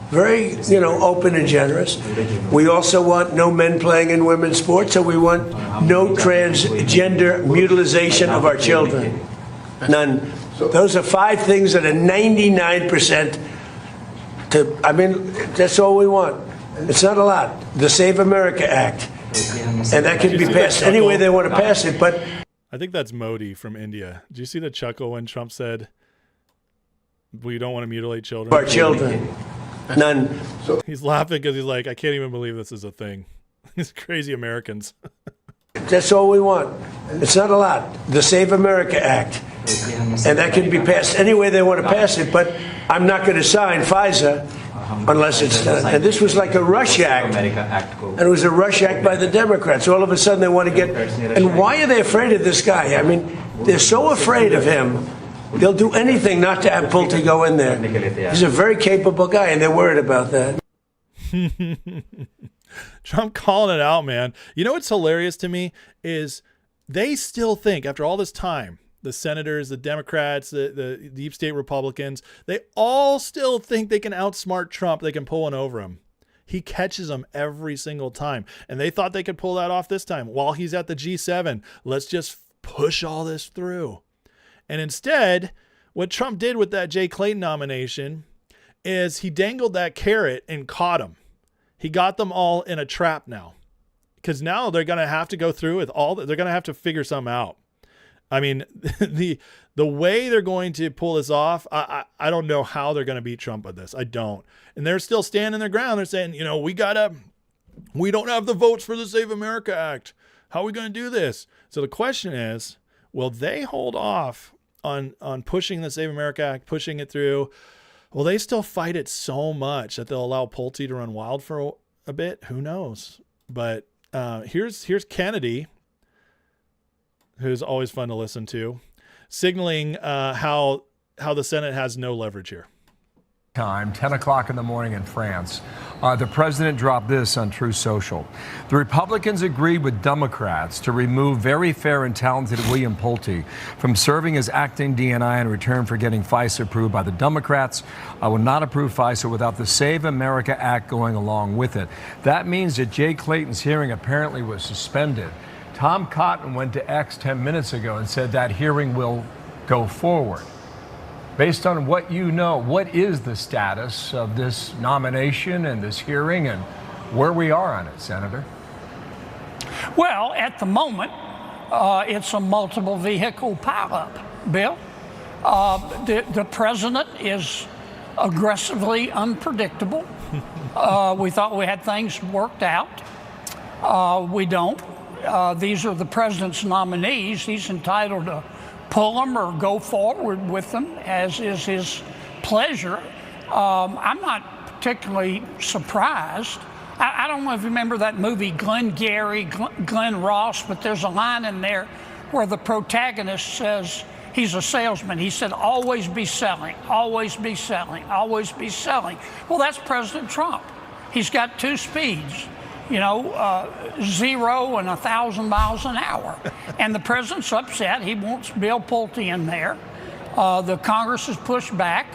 Very, open and generous. We also want no men playing in women's sports, so we want no transgender mutilization of our children. None. Those are 5 things that are 99% that's all we want. It's not a lot. The Save America Act. And that can be passed any way they want to pass it, but... I think that's Modi from India. Did you see the chuckle when Trump said, we don't want to mutilate children? Our children. None. He's laughing because he's like, I can't even believe this is a thing. These crazy Americans. That's all we want. It's not a lot. The Save America Act. And that can be passed any way they want to pass it, but I'm not going to sign FISA unless it's done. And this was like a rush act. And it was a rush act by the Democrats. All of a sudden they want to get... And why are they afraid of this guy? I mean, they're so afraid of him, they'll do anything not to have Pulte go in there. He's a very capable guy, and they're worried about that. Trump calling it out, man. You know what's hilarious to me is they still think, after all this time, the senators, the Democrats, the deep state Republicans, they all still think they can outsmart Trump. They can pull one over him. He catches them every single time. And they thought they could pull that off this time. While he's at the G7, let's just push all this through. And instead, what Trump did with that Jay Clayton nomination is he dangled that carrot and caught him. He got them all in a trap now. Because now they're going to have to go through with all that. They're going to have to figure something out. I mean, the way they're going to pull this off, I don't know how they're going to beat Trump with this. I don't. And they're still standing their ground. They're saying, you know, we don't have the votes for the Save America Act. How are we going to do this? So the question is, will they hold off on pushing the Save America Act, pushing it through? Will they still fight it so much that they'll allow Pulte to run wild for a bit? Who knows? But here's Kennedy, who's always fun to listen to, signaling how the Senate has no leverage here. Time, 10 o'clock in the morning in France. The president dropped this on Truth Social. The Republicans agreed with Democrats to remove very fair and talented William Pulte from serving as acting DNI in return for getting FISA approved by the Democrats. I will not approve FISA without the Save America Act going along with it. That means that Jay Clayton's hearing apparently was suspended. Tom Cotton went to X 10 minutes ago and said that hearing will go forward. Based on what you know, what is the status of this nomination and this hearing and where we are on it, Senator? Well, at the moment, it's a multiple vehicle pileup, Bill. The president is aggressively unpredictable. We thought we had things worked out. We don't. These are the president's nominees. He's entitled to pull them or go forward with them, as is his pleasure. I'm not particularly surprised. I don't know if you remember that movie Glengarry, Glenn Ross, but there's a line in there where the protagonist says, he's a salesman. He said, always be selling, always be selling, always be selling. Well, that's President Trump. He's got two speeds. 0 and 1,000 miles an hour. And the president's upset. He wants Bill Pulte in there. The Congress has pushed back,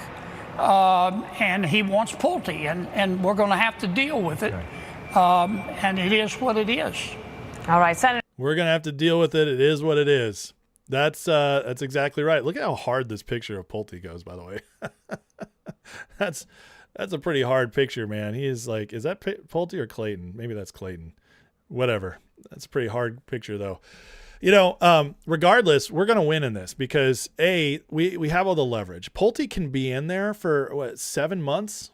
and he wants Pulte, and we're going to have to deal with it. And it is what it is. All right, Senator. We're going to have to deal with it. It is what it is. That's exactly right. Look at how hard this picture of Pulte goes, by the way. That's a pretty hard picture, man. He is like, is that Pulte or Clayton? Maybe that's Clayton. Whatever. That's a pretty hard picture, though. Regardless, we're going to win in this because, we have all the leverage. Pulte can be in there for, 7 months,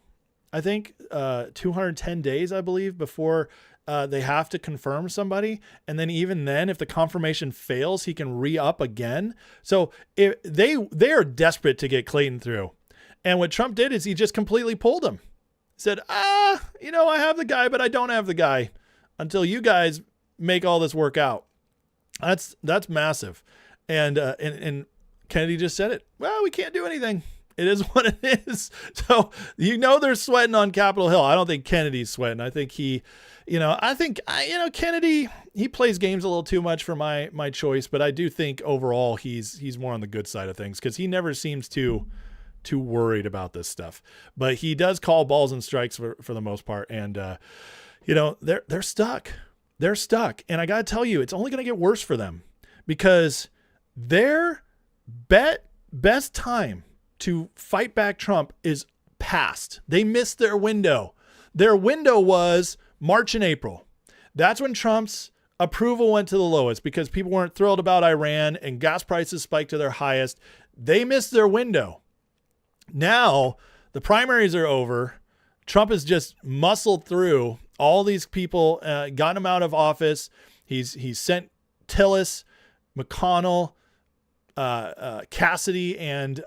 I think, 210 days, I believe, before they have to confirm somebody. And then even then, if the confirmation fails, he can re-up again. So if they are desperate to get Clayton through. And what Trump did is he just completely pulled him. He said, I have the guy, but I don't have the guy until you guys make all this work out. That's massive. And Kennedy just said it. Well, we can't do anything. It is what it is. So, they're sweating on Capitol Hill. I don't think Kennedy's sweating. I think Kennedy, he plays games a little too much for my choice, but I do think overall he's more on the good side of things because he never seems too worried about this stuff, but he does call balls and strikes for the most part. And, they're stuck. They're stuck. And I got to tell you, it's only going to get worse for them because their best time to fight back Trump is past. They missed their window. Their window was March and April. That's when Trump's approval went to the lowest because people weren't thrilled about Iran and gas prices spiked to their highest. They missed their window. Now the primaries are over. Trump has just muscled through all these people, gotten them out of office. He's sent Tillis, McConnell, Cassidy, and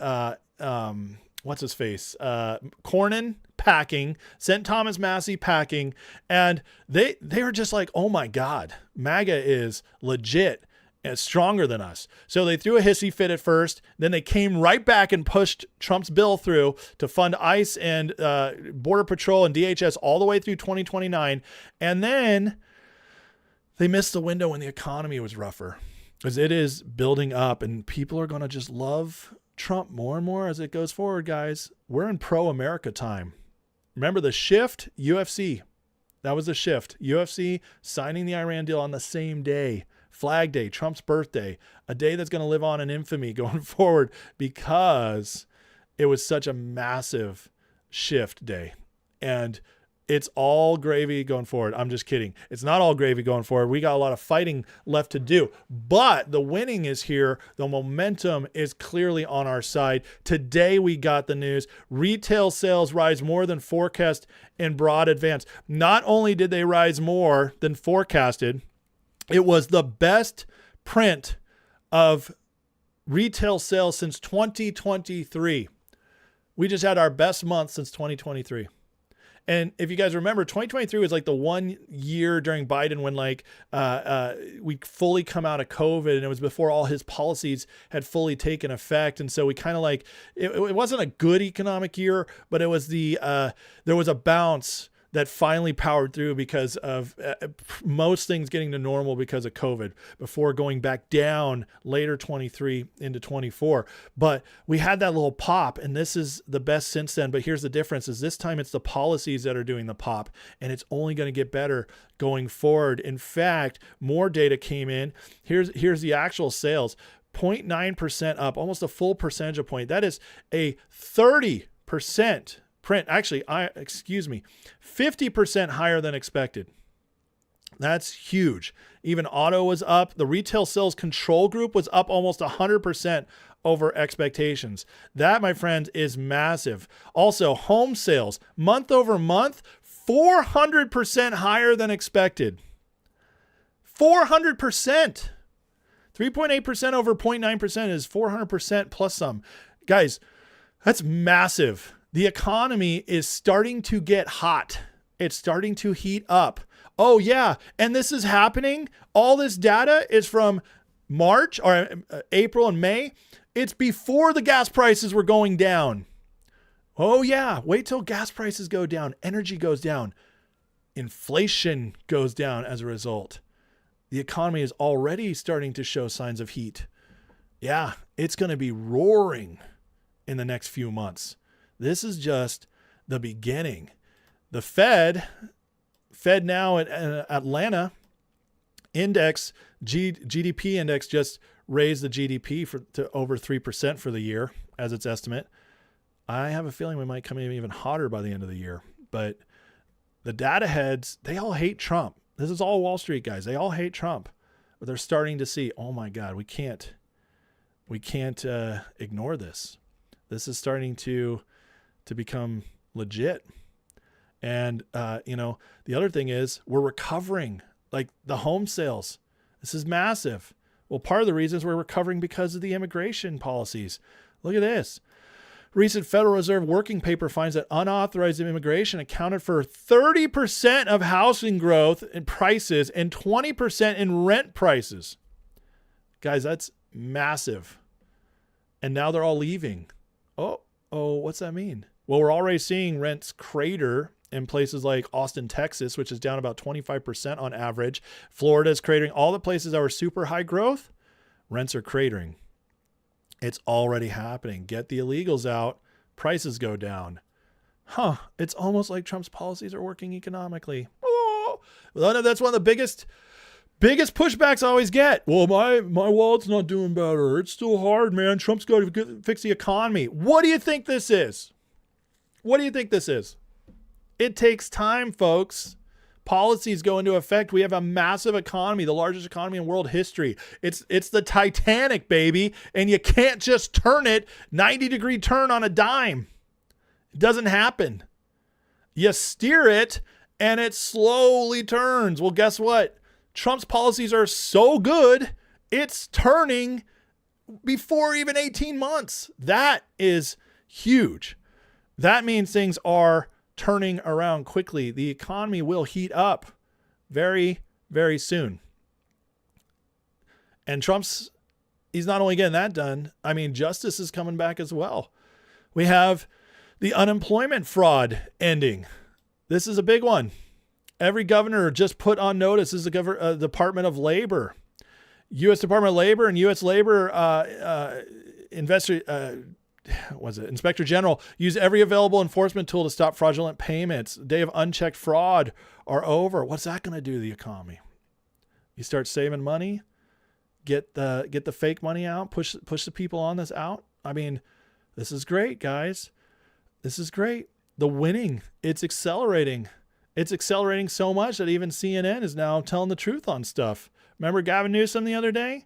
what's his face? Cornyn packing, sent Thomas Massey packing, and they were just like, oh my God, MAGA is legit and stronger than us. So they threw a hissy fit at first, then they came right back and pushed Trump's bill through to fund ICE and Border Patrol and DHS all the way through 2029. And then they missed the window when the economy was rougher, because it is building up and people are going to just love Trump more and more as it goes forward, guys. We're in pro-America time. Remember the shift? UFC. That was the shift. UFC signing the Iran deal on the same day. Flag Day, Trump's birthday, a day that's going to live on in infamy going forward because it was such a massive shift day. And it's all gravy going forward. I'm just kidding. It's not all gravy going forward. We got a lot of fighting left to do, but the winning is here. The momentum is clearly on our side. Today we got the news. Retail sales rise more than forecast in broad advance. Not only did they rise more than forecasted, it was the best print of retail sales since 2023. We just had our best month since 2023. And if you guys remember, 2023 was like the 1 year during Biden when we fully come out of COVID, and it was before all his policies had fully taken effect. And so we kind of it wasn't a good economic year, but it was there was a bounce that finally powered through because of most things getting to normal because of COVID before going back down later 23 into 24. But we had that little pop, and this is the best since then. But here's the difference is this time it's the policies that are doing the pop, and it's only going to get better going forward. In fact, more data came in. Here's the actual sales, 0.9% up, almost a full percentage point. That is a 30% print. Actually, 50% higher than expected. That's huge. Even auto was up. The retail sales control group was up almost 100% over expectations. That, my friends, is massive. Also, home sales month over month, 400% higher than expected. 400%. 3.8% over 0.9% is 400% plus some. Guys, that's massive. The economy is starting to get hot. It's starting to heat up. Oh yeah. And this is happening. All this data is from March or April and May. It's before the gas prices were going down. Oh yeah. Wait till gas prices go down. Energy goes down. Inflation goes down as a result. The economy is already starting to show signs of heat. Yeah. It's going to be roaring in the next few months. This is just the beginning. The Fed now at Atlanta index, GDP index just raised the GDP to over 3% for the year as its estimate. I have a feeling we might come in even hotter by the end of the year. But the data heads, they all hate Trump. This is all Wall Street guys. They all hate Trump. But they're starting to see, oh my God, we can't ignore this. This is starting to become legit. And, the other thing is we're recovering, like the home sales. This is massive. Well, part of the reason is we're recovering because of the immigration policies. Look at this. Recent Federal Reserve working paper finds that unauthorized immigration accounted for 30% of housing growth in prices and 20% in rent prices. Guys, that's massive. And now they're all leaving. Oh, what's that mean? Well, we're already seeing rents crater in places like Austin, Texas, which is down about 25% on average. Florida is cratering. All the places that were super high growth, rents are cratering. It's already happening. Get the illegals out. Prices go down. It's almost like Trump's policies are working economically. Oh, that's one of the biggest pushbacks I always get. Well, my wallet's not doing better. It's still hard, man. Trump's got to fix the economy. What do you think this is? What do you think this is? It takes time, folks. Policies go into effect. We have a massive economy, the largest economy in world history. It's the Titanic, baby, and you can't just turn it 90-degree turn on a dime. It doesn't happen. You steer it, and it slowly turns. Well, guess what? Trump's policies are so good, it's turning before even 18 months. That is huge. That means things are turning around quickly. The economy will heat up very, very soon. And he's not only getting that done, I mean, justice is coming back as well. We have the unemployment fraud ending. This is a big one. Every governor just put on notice. This is the Department of Labor. U.S. Department of Labor and U.S. Labor Inspector General use every available enforcement tool to stop fraudulent payments. The day of unchecked fraud are over. What's that going to do to the economy? You start saving money, get the fake money out, push the people on this out. I mean, this is great, guys. This is great. The winning, it's accelerating. It's accelerating so much that even CNN is now telling the truth on stuff. Remember Gavin Newsom the other day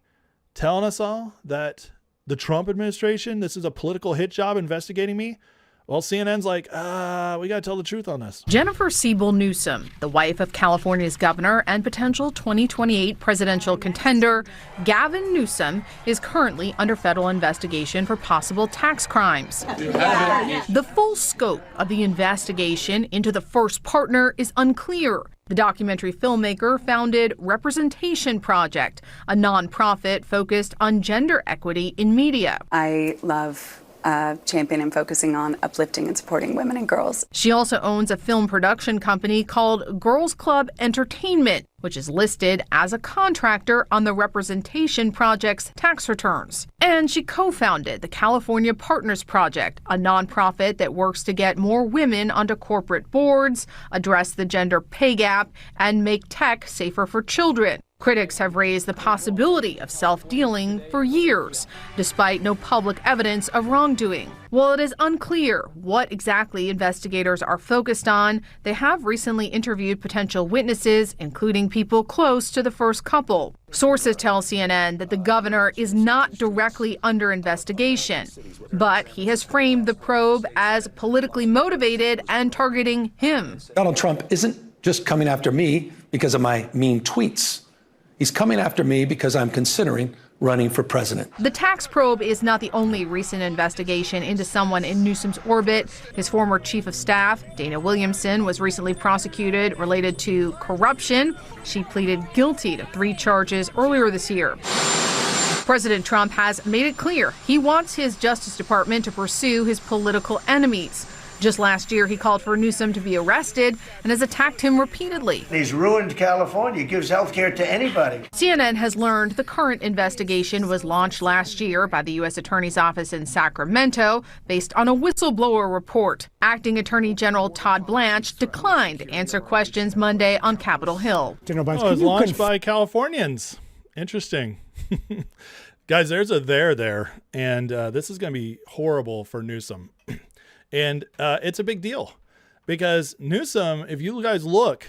telling us all that the Trump administration, this is a political hit job investigating me? Well, CNN's like, we got to tell the truth on this. Jennifer Siebel Newsom, the wife of California's governor and potential 2028 presidential contender, Gavin Newsom, is currently under federal investigation for possible tax crimes. The full scope of the investigation into the first partner is unclear. The documentary filmmaker founded Representation Project, a nonprofit focused on gender equity in media. I love championing and focusing on uplifting and supporting women and girls. She also owns a film production company called Girls Club Entertainment, which is listed as a contractor on the Representation Project's tax returns. And she co-founded the California Partners Project, a nonprofit that works to get more women onto corporate boards, address the gender pay gap, and make tech safer for children. Critics have raised the possibility of self-dealing for years, despite no public evidence of wrongdoing. While it is unclear what exactly investigators are focused on, they have recently interviewed potential witnesses, including people close to the first couple. Sources tell CNN that the governor is not directly under investigation, but he has framed the probe as politically motivated and targeting him. Donald Trump isn't just coming after me because of my mean tweets. He's coming after me because I'm considering running for president. The tax probe is not the only recent investigation into someone in Newsom's orbit. His former chief of staff, Dana Williamson, was recently prosecuted related to corruption. She pleaded guilty to 3 charges earlier this year. President Trump has made it clear he wants his Justice Department to pursue his political enemies. Just last year, he called for Newsom to be arrested and has attacked him repeatedly. He's ruined California. He gives health care to anybody. CNN has learned the current investigation was launched last year by the U.S. Attorney's Office in Sacramento based on a whistleblower report. Acting Attorney General Todd Blanche declined to answer questions Monday on Capitol Hill. It was launched by Californians. Interesting. Guys, there's a there, and this is going to be horrible for Newsom. And it's a big deal because Newsom, if you guys look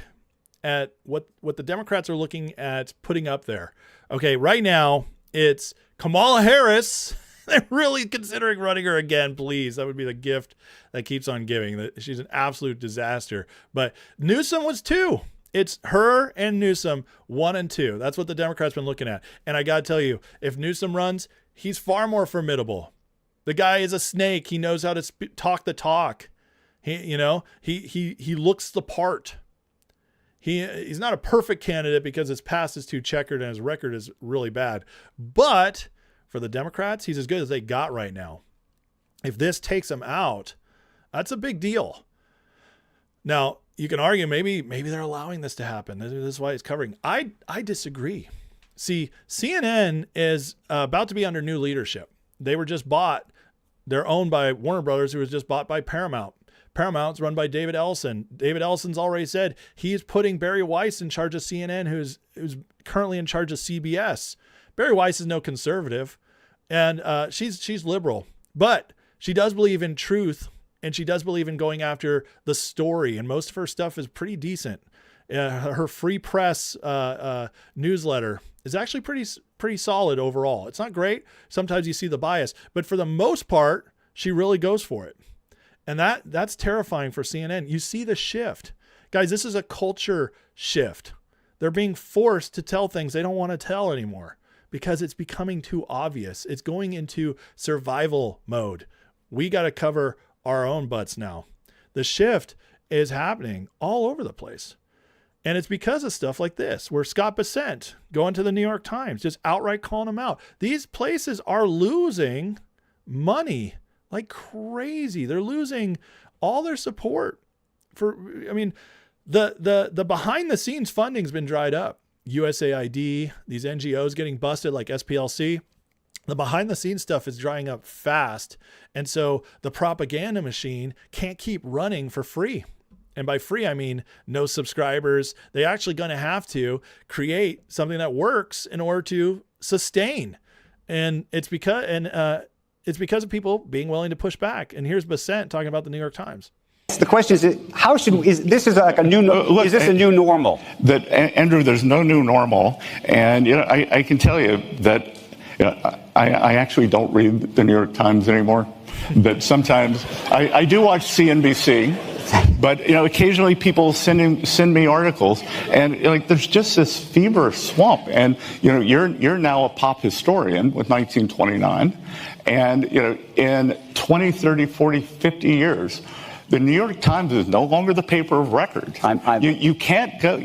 at what the Democrats are looking at putting up there, okay, right now it's Kamala Harris. They're really considering running her again, please. That would be the gift that keeps on giving. She's an absolute disaster. But Newsom was 2. It's her and Newsom 1 and 2. That's what the Democrats been looking at. And I got to tell you, if Newsom runs, he's far more formidable. The guy is a snake. He knows how to talk the talk. He looks the part. He's not a perfect candidate because his past is too checkered and his record is really bad. But for the Democrats, he's as good as they got right now. If this takes him out, that's a big deal. Now, you can argue maybe they're allowing this to happen. This is why it's covering. I disagree. See, CNN is about to be under new leadership. They were just bought. They're owned by Warner Brothers, who was just bought by Paramount. Paramount's run by David Ellison. David Ellison's already said he's putting Barry Weiss in charge of CNN, who's currently in charge of CBS. Barry Weiss is no conservative, and she's liberal, but she does believe in truth, and she does believe in going after the story, and most of her stuff is pretty decent. Her free press newsletter is actually pretty solid overall. It's not great. Sometimes you see the bias, but for the most part, she really goes for it. And that's terrifying for CNN. You see the shift. Guys, this is a culture shift. They're being forced to tell things they don't want to tell anymore because it's becoming too obvious. It's going into survival mode. We got to cover our own butts now. The shift is happening all over the place. And it's because of stuff like this, where Scott Bessent going to the New York Times, just outright calling them out. These places are losing money like crazy. They're losing all their support the behind the scenes funding's been dried up. USAID, these NGOs getting busted like SPLC. The behind the scenes stuff is drying up fast. And so the propaganda machine can't keep running for free. And by free, I mean no subscribers. They're actually going to have to create something that works in order to sustain. And it's because of people being willing to push back. And here's Bessent talking about the New York Times. The question is, how should is this is like a new? Is this a new normal? That Andrew, there's no new normal, and I can tell you that I actually don't read the New York Times anymore. That sometimes I do watch CNBC. But occasionally people send me articles, and there's just this fever swamp. And you're now a pop historian with 1929, and in 20, 30, 40, 50 years, the New York Times is no longer the paper of record. You can't go.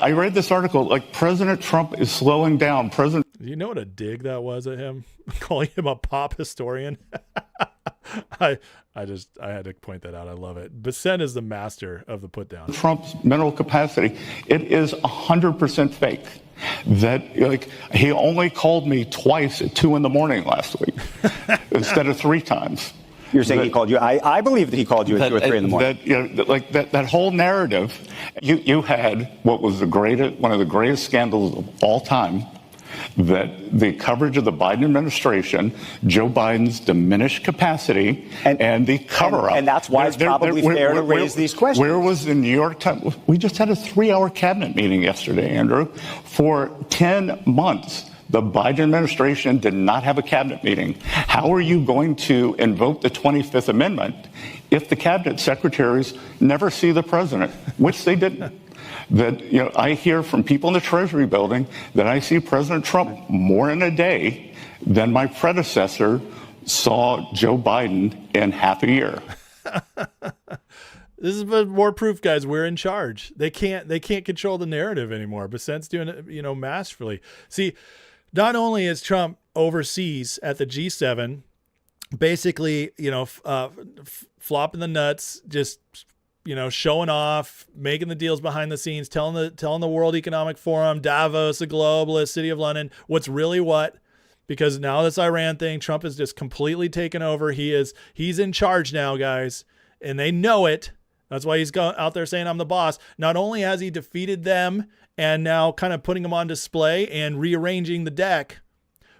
I read this article. President Trump is slowing down. You know what a dig that was at him, calling him a pop historian. I had to point that out. I love it. Bessent is the master of the put down. Trump's mental capacity, it is 100% fake. That he only called me twice at 2 a.m. last week instead of 3 times. You're saying he called you? I believe that he called you at 2 or 3 in the morning. That whole narrative, you had what was one of the greatest scandals of all time. That the coverage of the Biden administration, Joe Biden's diminished capacity, and the cover-up. And that's why it's probably fair to raise these questions. Where was the New York Times? We just had a 3-hour cabinet meeting yesterday, Andrew. For 10 months, the Biden administration did not have a cabinet meeting. How are you going to invoke the 25th Amendment if the cabinet secretaries never see the president, which they didn't? That I hear from people in the Treasury building that I see President Trump more in a day than my predecessor saw Joe Biden in half a year. This is more proof, guys. We're in charge. They can't control the narrative anymore. Bessent's doing it, masterfully. See, not only is Trump overseas at the G7, basically, flopping the nuts, just showing off, making the deals behind the scenes, telling the World Economic Forum, Davos, the globalist, City of London, what's really what, because now this Iran thing, Trump is just completely taken over. He's in charge now, guys, and they know it. That's why he's out there saying I'm the boss. Not only has he defeated them and now kind of putting them on display and rearranging the deck,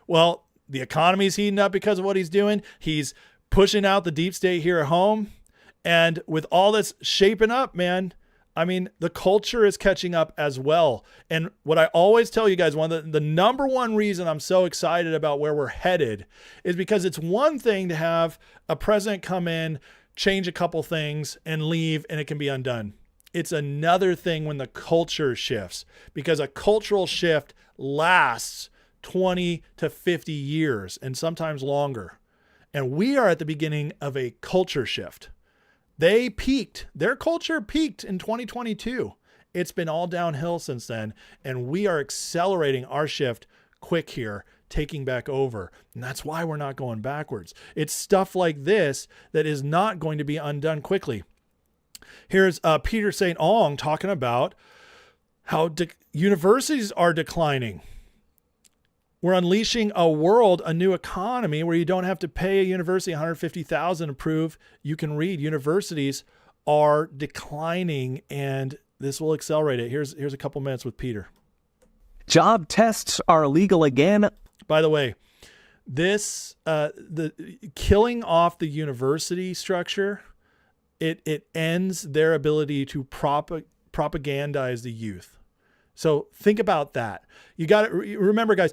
well, the economy's heating up because of what he's doing. He's pushing out the deep state here at home. And with all this shaping up, man, I mean, the culture is catching up as well. And what I always tell you guys, one of the number one reason I'm so excited about where we're headed is because it's one thing to have a president come in, change a couple things and leave, and it can be undone. It's another thing when the culture shifts, because a cultural shift lasts 20 to 50 years and sometimes longer. And we are at the beginning of a culture shift. They peaked. Their culture peaked in 2022. It's been all downhill since then, and we are accelerating our shift quick here, taking back over. And that's why we're not going backwards. It's stuff like this that is not going to be undone quickly. Here's Peter St. Ong talking about how universities are declining. We're unleashing a new economy where you don't have to pay a university $150,000 to prove you can read. Universities are declining, and this will accelerate it. Here's a couple minutes with Peter. Job tests are illegal again. By the way, this the killing off the university structure, it ends their ability to propagandize the youth. So think about that. You got to remember, guys.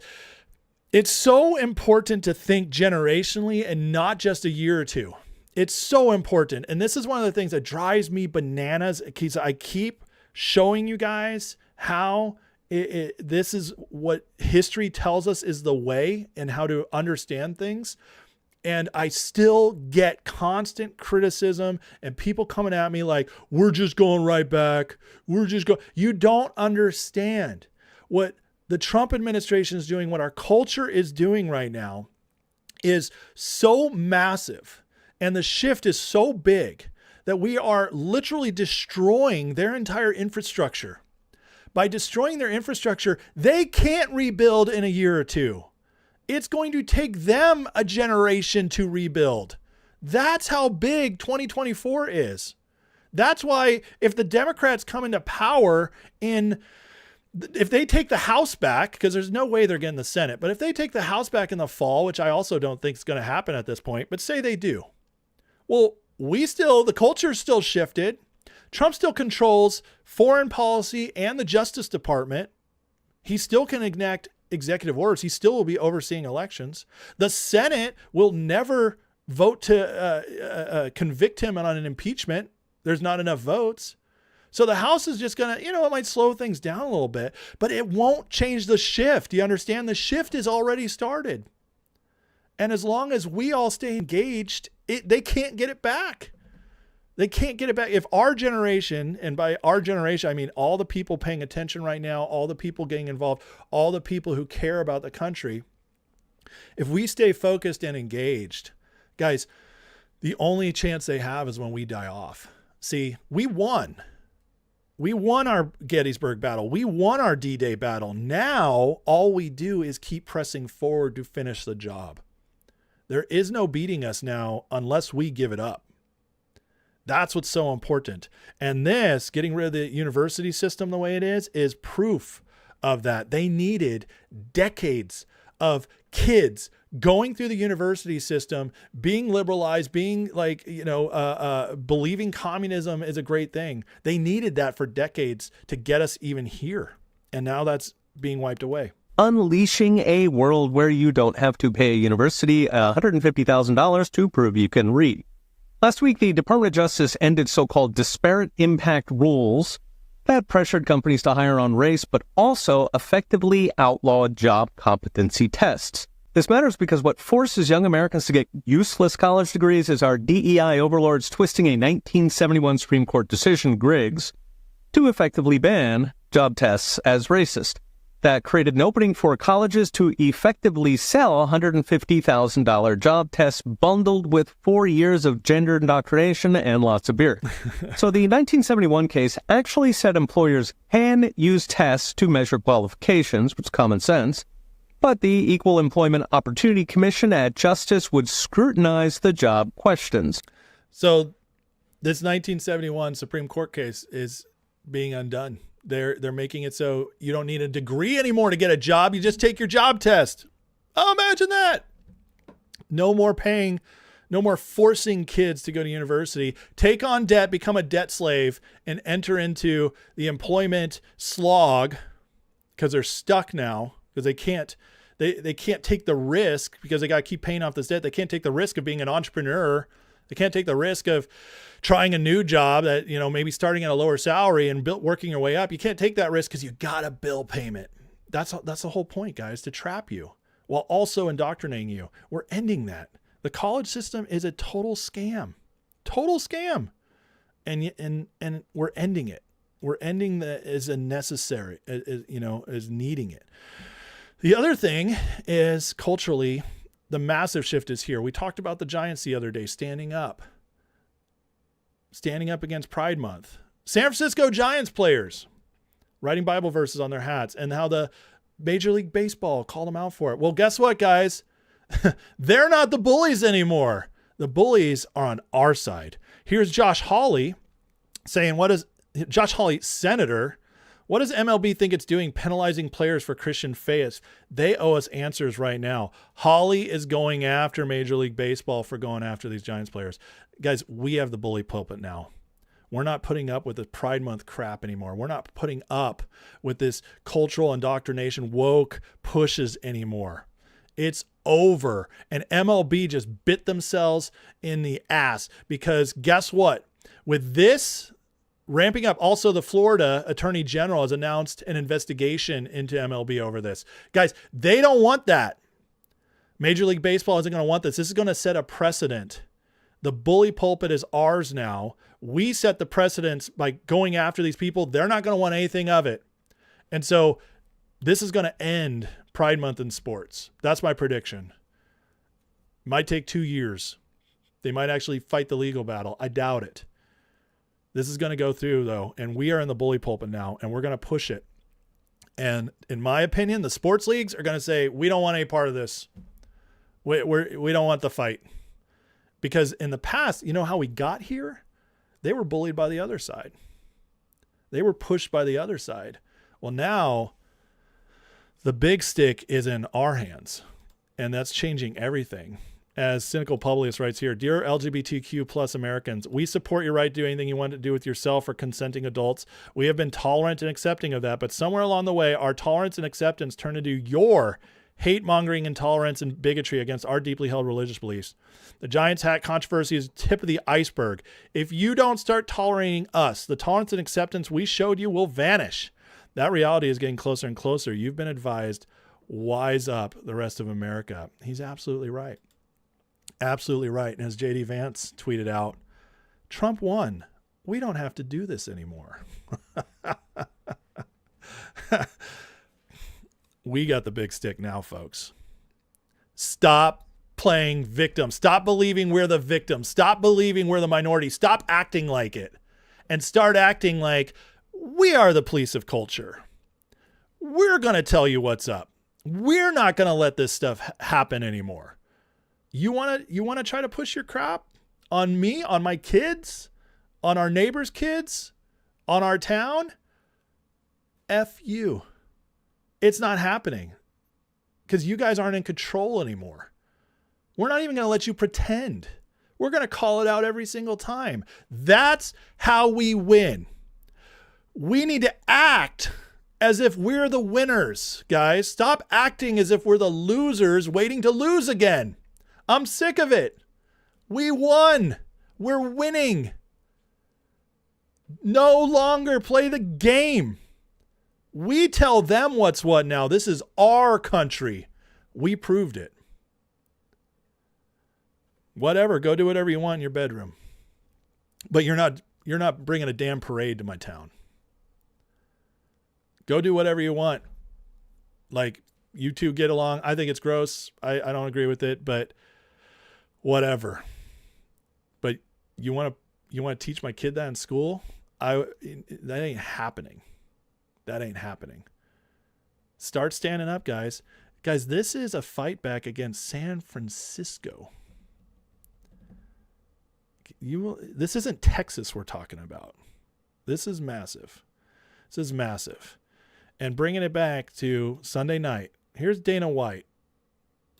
It's so important to think generationally and not just a year or two. It's so important. And this is one of the things that drives me bananas, because I keep showing you guys how this is what history tells us is the way and how to understand things. And I still get constant criticism and people coming at me like, we're just going right back. You don't understand what the Trump administration is doing, what our culture is doing right now is so massive. And the shift is so big that we are literally destroying their entire infrastructure. By destroying their infrastructure, they can't rebuild in a year or two. It's going to take them a generation to rebuild. That's how big 2024 is. That's why if the Democrats come into power if they take the House back, because there's no way they're getting the Senate, but if they take the House back in the fall, which I also don't think is going to happen at this point, but say they do. Well, the culture's still shifted. Trump still controls foreign policy and the Justice Department. He still can enact executive orders. He still will be overseeing elections. The Senate will never vote to convict him on an impeachment. There's not enough votes. So the House is just going to, it might slow things down a little bit, but it won't change the shift. You understand? The shift is already started. And as long as we all stay engaged, they can't get it back. They can't get it back. If our generation, and by our generation, I mean all the people paying attention right now, all the people getting involved, all the people who care about the country, if we stay focused and engaged, guys, the only chance they have is when we die off. See, we won. We won our Gettysburg battle. We won our D-Day battle. Now, all we do is keep pressing forward to finish the job. There is no beating us now unless we give it up. That's what's so important. And this, getting rid of the university system the way it is proof of that. They needed decades of kids going through the university system, being liberalized, being like, believing communism is a great thing. They needed that for decades to get us even here. And now that's being wiped away. Unleashing a world where you don't have to pay a university $150,000 to prove you can read. Last week, the Department of Justice ended so-called disparate impact rules that pressured companies to hire on race, but also effectively outlawed job competency tests. This matters because what forces young Americans to get useless college degrees is our DEI overlords twisting a 1971 Supreme Court decision, Griggs, to effectively ban job tests as racist. That created an opening for colleges to effectively sell $150,000 job tests bundled with 4 years of gender indoctrination and lots of beer. So the 1971 case actually said employers can use tests to measure qualifications, which is common sense, but the Equal Employment Opportunity Commission at Justice would scrutinize the job questions. So this 1971 Supreme Court case is being undone. They're making it so you don't need a degree anymore to get a job. You just take your job test. Oh, imagine that. No more paying, no more forcing kids to go to university, take on debt, become a debt slave, and enter into the employment slog because they're stuck now because they can't take the risk because they got to keep paying off this debt. They can't take the risk of being an entrepreneur. They can't take the risk of trying a new job that, maybe starting at a lower salary and working your way up. You can't take that risk because you got a bill payment. That's the whole point, guys, to trap you while also indoctrinating you. We're ending that. The college system is a total scam, and we're ending it. We're ending that as a necessary, as needing it. The other thing is culturally, the massive shift is here. We talked about the Giants the other day, standing up against Pride Month. San Francisco Giants players writing Bible verses on their hats and how the Major League Baseball called them out for it. Well, guess what, guys? They're not the bullies anymore. The bullies are on our side. Here's Josh Hawley saying, Josh Hawley, senator, what does MLB think it's doing penalizing players for Christian faith? They owe us answers right now. Hawley is going after Major League Baseball for going after these Giants players. Guys, we have the bully pulpit now. We're not putting up with the Pride Month crap anymore. We're not putting up with this cultural indoctrination woke pushes anymore. It's over. And MLB just bit themselves in the ass because guess what? With this Ramping up. Also, the Florida Attorney General has announced an investigation into MLB over this. Guys, they don't want that. Major League Baseball isn't going to want this. This is going to set a precedent. The bully pulpit is ours now. We set the precedents by going after these people. They're not going to want anything of it. And so this is going to end Pride Month in sports. That's my prediction. Might take 2 years. They might actually fight the legal battle. I doubt it. This is going to go through, though, and we are in the bully pulpit now, and we're going to push it. And in my opinion, the sports leagues are going to say, we don't want any part of this. We don't want the fight. Because in the past, you know how we got here? They were bullied by the other side. They were pushed by the other side. Well, now the big stick is in our hands, and that's changing everything. As Cynical Publius writes here, dear LGBTQ plus Americans, we support your right to do anything you want to do with yourself or consenting adults. We have been tolerant and accepting of that, but somewhere along the way, our tolerance and acceptance turned into your hate-mongering, intolerance, and bigotry against our deeply held religious beliefs. The Giants hat controversy is the tip of the iceberg. If you don't start tolerating us, the tolerance and acceptance we showed you will vanish. That reality is getting closer and closer. You've been advised, wise up, the rest of America. He's absolutely right. Absolutely right. And as JD Vance tweeted out, Trump won. We don't have to do this anymore. We got the big stick now, folks. Stop playing victim. Stop believing we're the victim. Stop believing we're the minority. Stop acting like it. And start acting like we are the police of culture. We're going to tell you what's up. We're not going to let this stuff happen anymore. You want to try to push your crap on me, on my kids, on our neighbors' kids, on our town? F you. It's not happening because you guys aren't in control anymore. We're not even going to let you pretend. We're going to call it out every single time. That's how we win. We need to act as if we're the winners, guys. Stop acting as if we're the losers waiting to lose again. I'm sick of it. We won. We're winning. No longer play the game. We tell them what's what now. This is our country. We proved it. Whatever, go do whatever you want in your bedroom. But you're not bringing a damn parade to my town. Go do whatever you want. Like, you two get along. I think it's gross. I don't agree with it, but whatever. But you want to teach my kid that in school? That ain't happening. That ain't happening. Start standing up, guys. Guys, this is a fight back against San Francisco. This isn't Texas we're talking about. This is massive. This is massive. And bringing it back to Sunday night, here's Dana White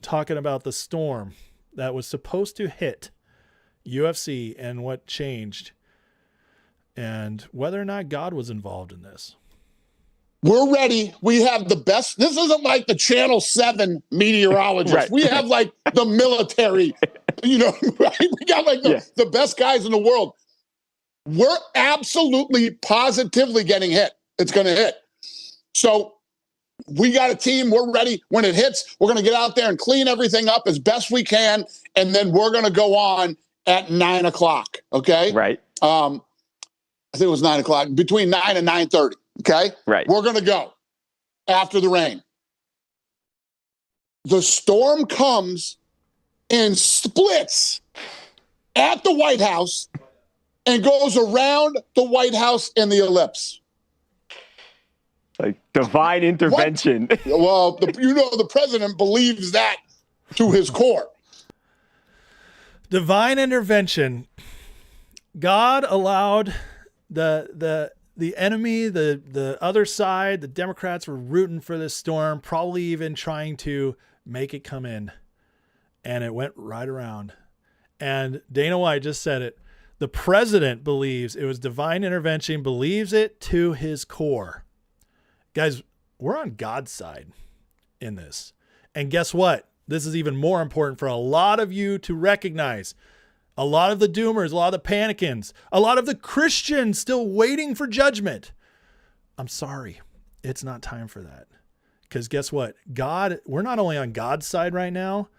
talking about the storm that was supposed to hit UFC and what changed and whether or not God was involved in this. We're ready. We have the best. This isn't like the Channel 7 meteorologist. Right. We have like the military, right? We got like the best guys in the world. We're absolutely positively getting hit. It's going to hit. So we got a team. We're ready. When it hits, we're going to get out there and clean everything up as best we can. And then we're going to go on at 9:00. Okay. Right. I think it was 9:00, between 9 and 9:30. Okay. Right. We're going to go after the rain. The storm comes and splits at the White House and goes around the White House in the ellipse. Like divine intervention. Well, the president believes that to his core. Divine intervention. God allowed the enemy, the other side, the Democrats were rooting for this storm, probably even trying to make it come in. And it went right around. And Dana White just said it. The president believes it was divine intervention, believes it to his core. Guys, we're on God's side in this. And guess what? This is even more important for a lot of you to recognize. A lot of the doomers, a lot of the panicans, a lot of the Christians still waiting for judgment. I'm sorry. It's not time for that. Because guess what? God, we're not only on God's side right now,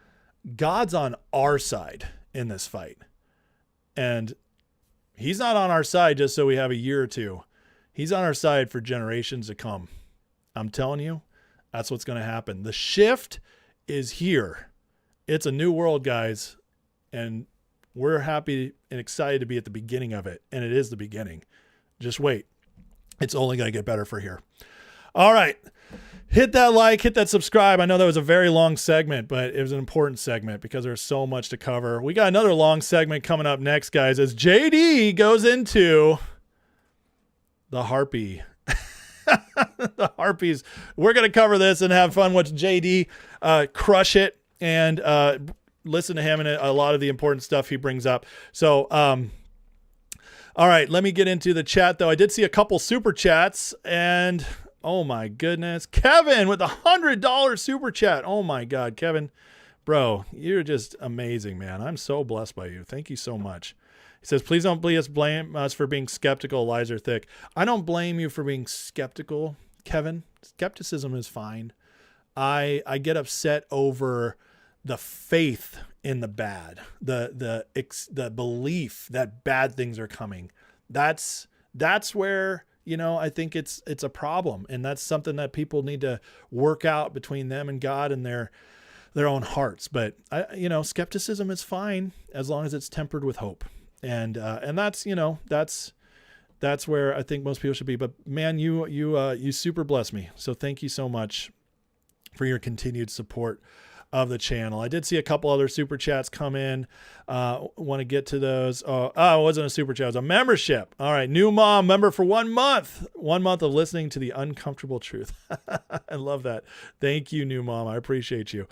God's on our side in this fight. And he's not on our side just so we have a year or two. He's on our side for generations to come. I'm telling you, that's what's going to happen. The shift is here. It's a new world, guys. And we're happy and excited to be at the beginning of it. And it is the beginning. Just wait. It's only going to get better for here. All right. Hit that like, hit that subscribe. I know that was a very long segment, but it was an important segment because there's so much to cover. We got another long segment coming up next, guys, as JD goes into the harpy. The harpies. We're going to cover this and have fun with JD, crush it, and listen to him and a lot of the important stuff he brings up. So, all right, let me get into the chat, though. I did see a couple super chats, and oh my goodness. Kevin with $100 super chat. Oh my God, Kevin. Bro, you're just amazing, man. I'm so blessed by you. Thank you so much. He says, please don't blame us for being skeptical. Lies are thick. I don't blame you for being skeptical, Kevin. Skepticism is fine. I get upset over the faith in the bad, the belief that bad things are coming. That's where, I think it's a problem. And that's something that people need to work out between them and God and their own hearts. But skepticism is fine as long as it's tempered with hope. And that's where I think most people should be. But man, you super bless me. So thank you so much for your continued support of the channel. I did see a couple other super chats come in. Want to get to those. Oh, it wasn't a super chat. It was a membership. All right. New mom member for 1 month. 1 month of listening to the uncomfortable truth. I love that. Thank you, new mom. I appreciate you.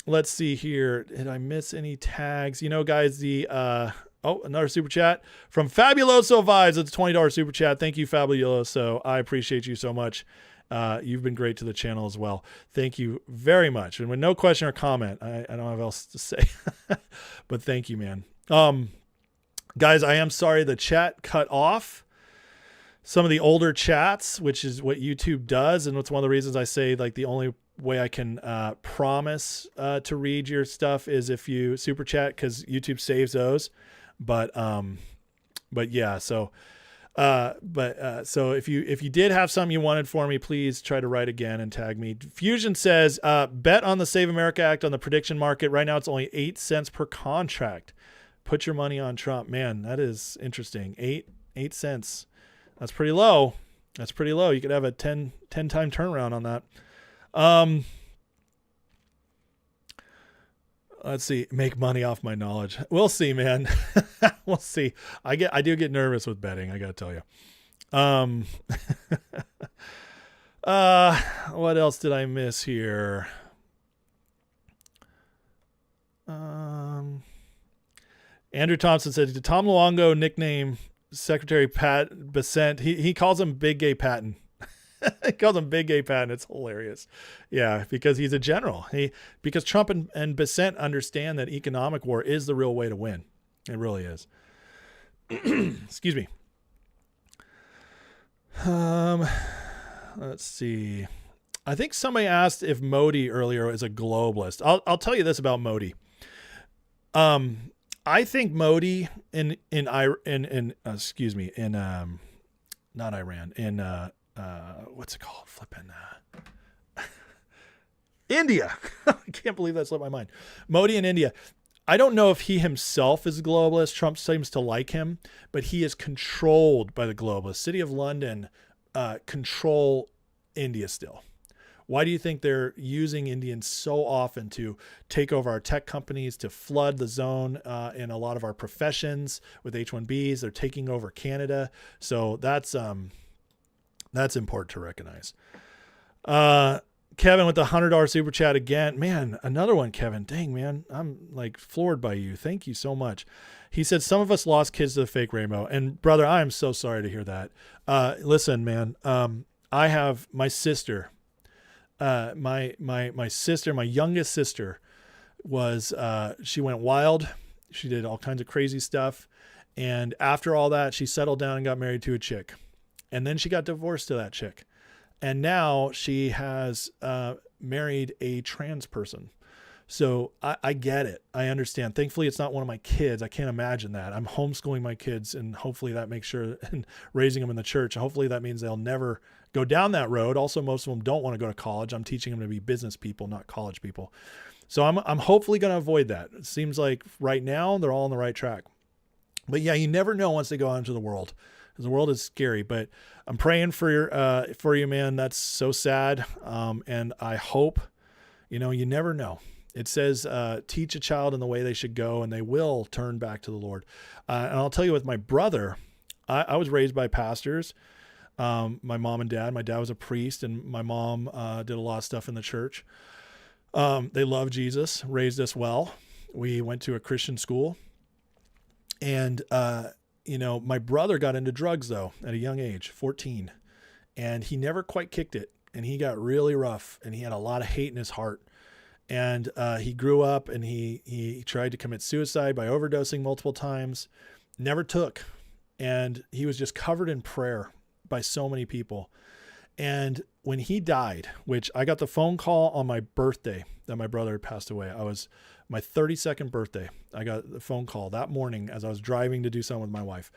Let's see here. Did I miss any tags? Guys, another super chat from Fabuloso Vibes. It's a $20 super chat. Thank you, Fabuloso. I appreciate you so much. You've been great to the channel as well. Thank you very much. And with no question or comment, I don't have else to say, but thank you, man. Guys, I am sorry the chat cut off some of the older chats, which is what YouTube does. And it's one of the reasons I say like the only way I can promise to read your stuff is if you super chat, because YouTube saves those. But yeah, so if you did have something you wanted for me, please try to write again and tag me. Fusion says, bet on the Save America Act on the prediction market. Right now it's only 8 cents per contract. Put your money on Trump. Man, that is interesting. 8 cents. That's pretty low. That's pretty low. You could have a 10 time turnaround on that. Let's see. Make money off my knowledge. We'll see, man. We'll see. I do get nervous with betting. I got to tell you. What else did I miss here? Andrew Thompson said, did Tom Luongo nickname Secretary Pat Bessent? He calls him Big Gay Patton. He calls him Big Gay Patton. It's hilarious. Yeah, because he's a general. Because Trump and Bessent understand that economic war is the real way to win. It really is. Excuse me. Let's see. I think somebody asked if Modi earlier is a globalist. I'll tell you this about Modi. I think Modi not Iran, what's it called? India. I can't believe that slipped my mind. Modi in India. I don't know if he himself is a globalist. Trump seems to like him, but he is controlled by the globalists. City of London control India still. Why do you think they're using Indians so often to take over our tech companies, to flood the zone in a lot of our professions with H-1Bs? They're taking over Canada. So that's important to recognize. Kevin with the $100 super chat again. Man, another one, Kevin. Dang, man. I'm like floored by you. Thank you so much. He said, some of us lost kids to the fake rainbow. And brother, I am so sorry to hear that. Listen, man, I have my sister, my sister, my youngest sister was, she went wild She did all kinds of crazy stuff. And after all that, she settled down and got married to a chick. And then she got divorced to that chick. And now she has married a trans person. So I get it. I understand. Thankfully, it's not one of my kids. I can't imagine that. I'm homeschooling my kids, and hopefully that makes sure, and raising them in the church. Hopefully that means they'll never go down that road. Also, most of them don't want to go to college. I'm teaching them to be business people, not college people. So I'm hopefully going to avoid that. It seems like right now they're all on the right track. But yeah, you never know once they go out into the world, because the world is scary. But I'm praying for you, man. That's so sad. And I hope, you never know. It says, teach a child in the way they should go, and they will turn back to the Lord. And I'll tell you, with my brother, I was raised by pastors, my mom and dad. My dad was a priest, and my mom did a lot of stuff in the church. They loved Jesus, raised us well. We went to a Christian school. And, my brother got into drugs, though, at a young age, 14. And he never quite kicked it. And he got really rough, and he had a lot of hate in his heart. And he grew up, and he tried to commit suicide by overdosing multiple times. Never took. And he was just covered in prayer by so many people. And when he died, which I got the phone call on my birthday that my brother had passed away. I was my 32nd birthday. I got the phone call that morning as I was driving to do something with my wife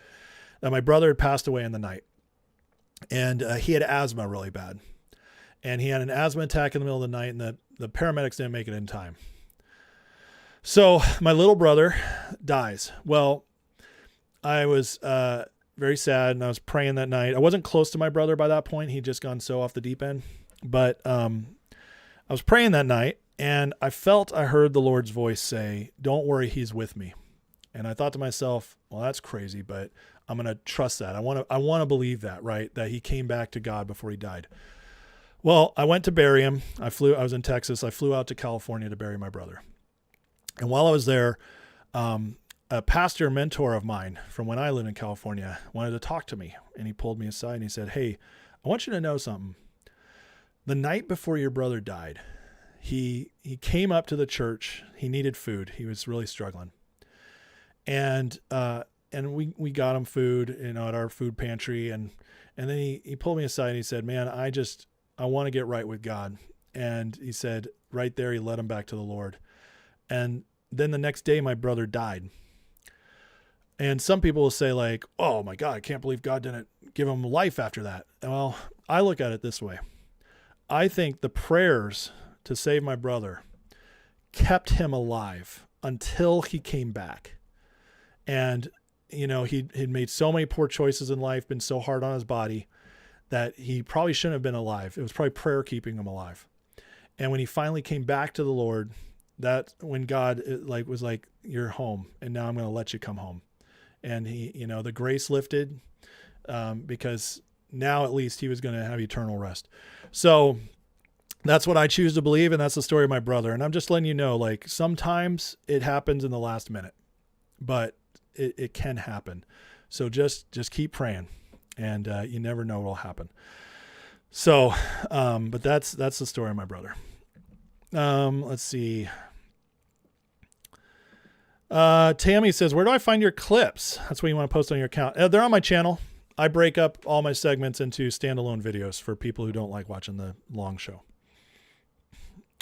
that my brother had passed away in the night. And he had asthma really bad. And he had an asthma attack in the middle of the night, and the paramedics didn't make it in time. So my little brother dies. Well, I was very sad, and I was praying that night. I wasn't close to my brother by that point. He'd just gone so off the deep end. But I was praying that night, and I heard the Lord's voice say, "Don't worry, he's with me." And I thought to myself, well, that's crazy, but I'm going to trust that. I want to believe that, right? That he came back to God before he died. Well, I went to bury him. I was in Texas. I flew out to California to bury my brother. And while I was there, a pastor mentor of mine from when I lived in California wanted to talk to me. And he pulled me aside and he said, "Hey, I want you to know something. The night before your brother died, he came up to the church. He needed food. He was really struggling. And we got him food, at our food pantry. And then he pulled me aside and he said, "Man, I want to get right with God." And he said right there, he led him back to the Lord. And then the next day, my brother died. And some people will say like, "Oh my God, I can't believe God didn't give him life after that." Well, I look at it this way. I think the prayers to save my brother kept him alive until he came back. And, he'd made so many poor choices in life, been so hard on his body, that he probably shouldn't have been alive. It was probably prayer keeping him alive. And when he finally came back to the Lord, that's when God was like, "You're home, and now I'm going to let you come home." And he, the grace lifted because now at least he was going to have eternal rest. So that's what I choose to believe, and that's the story of my brother. And I'm just letting you know, like, sometimes it happens in the last minute, but it can happen. So just keep praying. And you never know what will happen. So, but that's the story of my brother. Let's see. Tammy says, "Where do I find your clips?" That's what you want to post on your account. They're on my channel. I break up all my segments into standalone videos for people who don't like watching the long show.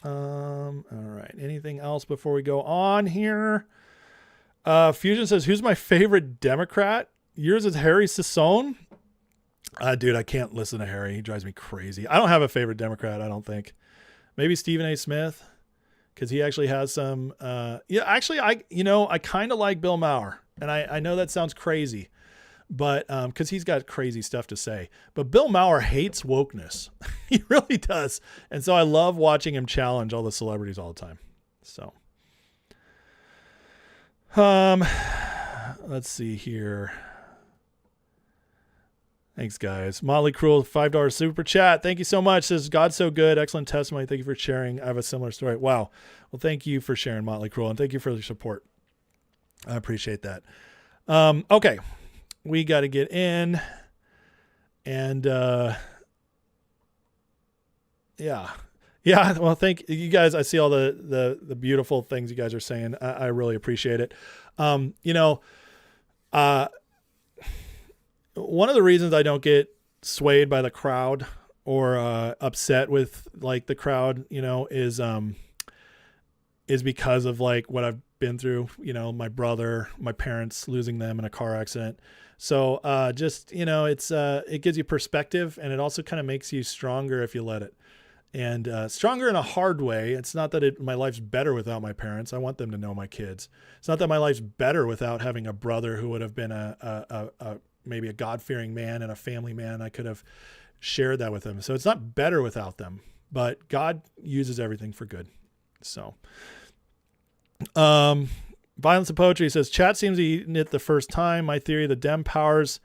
All right. Anything else before we go on here? Fusion says, "Who's my favorite Democrat?" Yours is Harry Sassone. Dude, I can't listen to Harry. He drives me crazy. I don't have a favorite Democrat, I don't think. Maybe Stephen A. Smith, because he actually has some. Actually, I kind of like Bill Maher, and I know that sounds crazy, but because he's got crazy stuff to say. But Bill Maher hates wokeness. He really does, and so I love watching him challenge all the celebrities all the time. So, let's see here. Thanks, guys. Motley Cruel, $5 super chat. Thank you so much. Says, "God's so good. Excellent testimony. Thank you for sharing. I have a similar story." Wow. Well, thank you for sharing, Motley Cruel, and thank you for your support. I appreciate that. Okay. We got to get in. And, yeah. Yeah, well, thank you guys. I see all the beautiful things you guys are saying. I really appreciate it. One of the reasons I don't get swayed by the crowd or upset with like the crowd, is because of like what I've been through. My brother, my parents losing them in a car accident. So it gives you perspective, and it also kind of makes you stronger if you let it. And stronger in a hard way. It's not that my life's better without my parents. I want them to know my kids. It's not that my life's better without having a brother who would have been maybe a God-fearing man and a family man. I could have shared that with him. So it's not better without them, but God uses everything for good. So, Violence of Poetry says, chat seems to eat it the first time. My theory, the Dem powers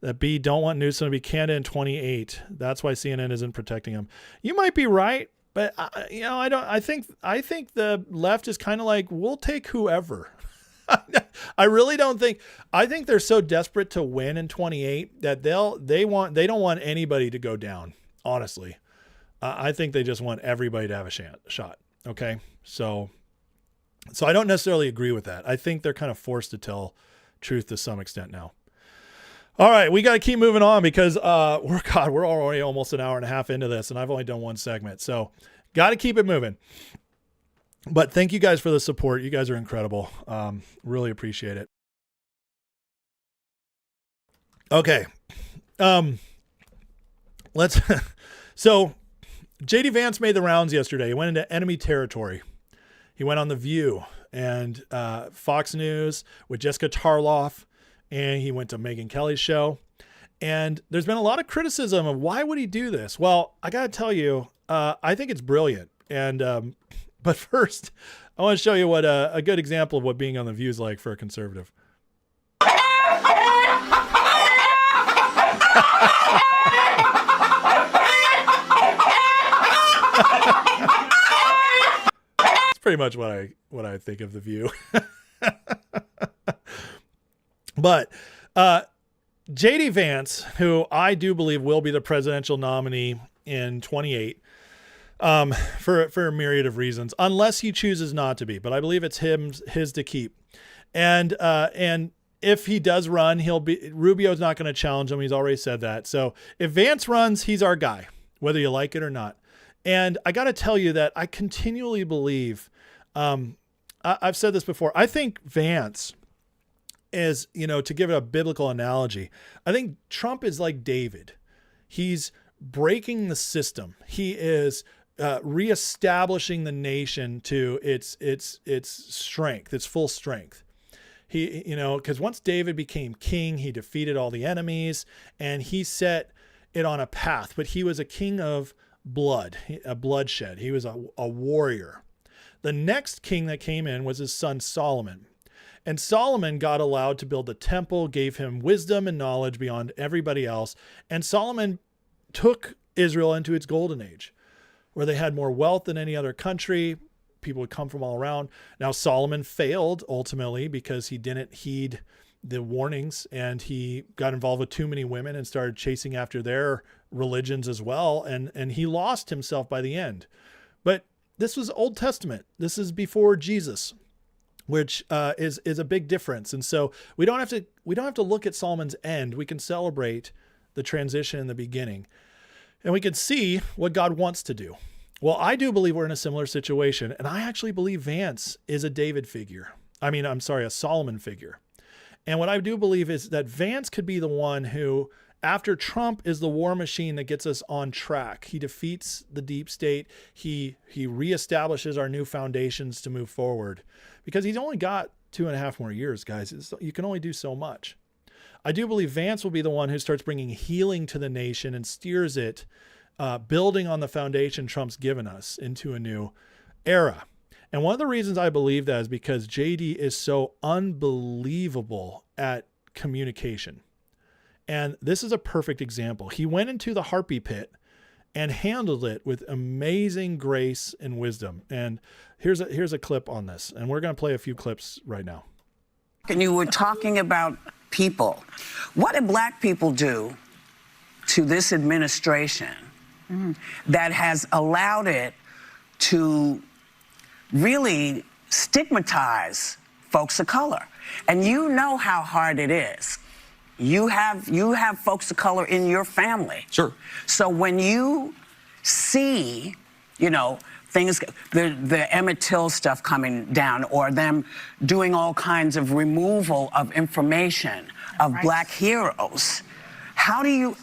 that be don't want Newsom to be candidate in 28. That's why CNN isn't protecting him. You might be right, but I don't. I think the left is kind of like, we'll take whoever. I really don't think. I think they're so desperate to win in 28 that they don't want anybody to go down. Honestly, I think they just want everybody to have a shot. Okay, so I don't necessarily agree with that. I think they're kind of forced to tell truth to some extent now. All right, we got to keep moving on because we're already almost an hour and a half into this, and I've only done one segment, so got to keep it moving. But thank you guys for the support. You guys are incredible. Really appreciate it. Okay, So, JD Vance made the rounds yesterday. He went into enemy territory. He went on The View and Fox News with Jessica Tarloff. And he went to Megyn Kelly's show. And there's been a lot of criticism of why would he do this? Well, I got to tell you, I think it's brilliant. And but first, I want to show you what a good example of what being on The View is like for a conservative. It's pretty much what I think of The View. But JD Vance, who I do believe will be the presidential nominee in 28, for a myriad of reasons, unless he chooses not to be. But I believe it's his to keep. And if he does run, Rubio's not going to challenge him. He's already said that. So if Vance runs, he's our guy, whether you like it or not. And I got to tell you that I continually believe, I've said this before, I think Vance is, to give it a biblical analogy, I think Trump is like David. He's breaking the system. He is reestablishing the nation to its strength, its full strength. He, because once David became king, he defeated all the enemies and he set it on a path, but he was a king of blood, a bloodshed. He was a warrior. The next king that came in was his son Solomon. And Solomon got allowed to build the temple, gave him wisdom and knowledge beyond everybody else. And Solomon took Israel into its golden age, where they had more wealth than any other country. People would come from all around. Now, Solomon failed ultimately because he didn't heed the warnings and he got involved with too many women and started chasing after their religions as well. And he lost himself by the end. But this was Old Testament. This is before Jesus, which is a big difference. And so we don't have to look at Solomon's end. We can celebrate the transition in the beginning. And we can see what God wants to do. Well, I do believe we're in a similar situation. And I actually believe Vance is a David figure. A Solomon figure. And what I do believe is that Vance could be the one who, after Trump, is the war machine that gets us on track. He defeats the deep state. He reestablishes our new foundations to move forward. Because he's only got 2.5 more years, guys. You can only do so much. I do believe Vance will be the one who starts bringing healing to the nation and steers it, building on the foundation Trump's given us into a new era. And one of the reasons I believe that is because JD is so unbelievable at communication. And this is a perfect example. He went into the harpy pit and handled it with amazing grace and wisdom. And here's a clip on this. And we're going to play a few clips right now. And you were talking about people. What did black people do to this administration that has allowed it to really stigmatize folks of color. And you know how hard it is. You have folks of color in your family. Sure. So when you see, you know, things, the Emmett Till stuff coming down, or them doing all kinds of removal of information of black heroes, how does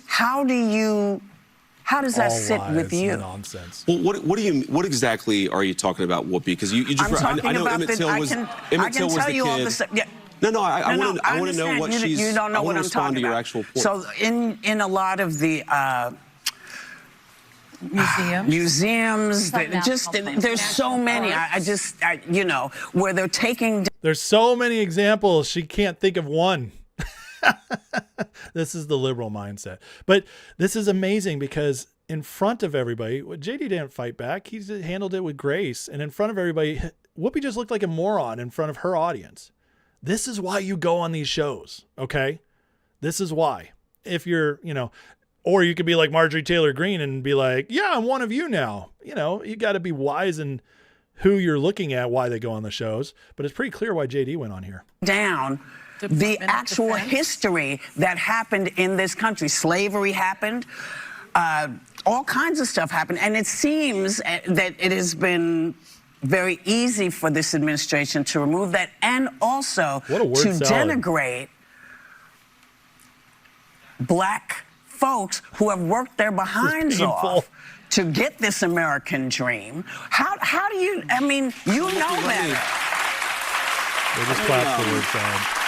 that sit with you? Nonsense. Well, what exactly are you talking about, Whoopi? Because you just I know Emmett Till was the kid. No, I want to know what she's. You don't know what I'm talking to about. Your actual point. So in a lot of the museums, there's so many. You know, where they're taking. There's so many examples. She can't think of one. This is the liberal mindset. But this is amazing because in front of everybody, JD didn't fight back. He handled it with grace. And in front of everybody, Whoopi just looked like a moron in front of her audience. This is why you go on these shows, okay? This is why. If you're, you know, or you could be like Marjorie Taylor Greene and be like, yeah, I'm one of you now. You know, you got to be wise in who you're looking at, why they go on the shows. But it's pretty clear why JD went on here. Down the actual history that happened in this country. Slavery happened. All kinds of stuff happened. And it seems that it has been very easy for this administration to remove that and also to denigrate black folks who have worked their behinds off to get this American dream. How do you, I mean, you know better. They just clapped the word side.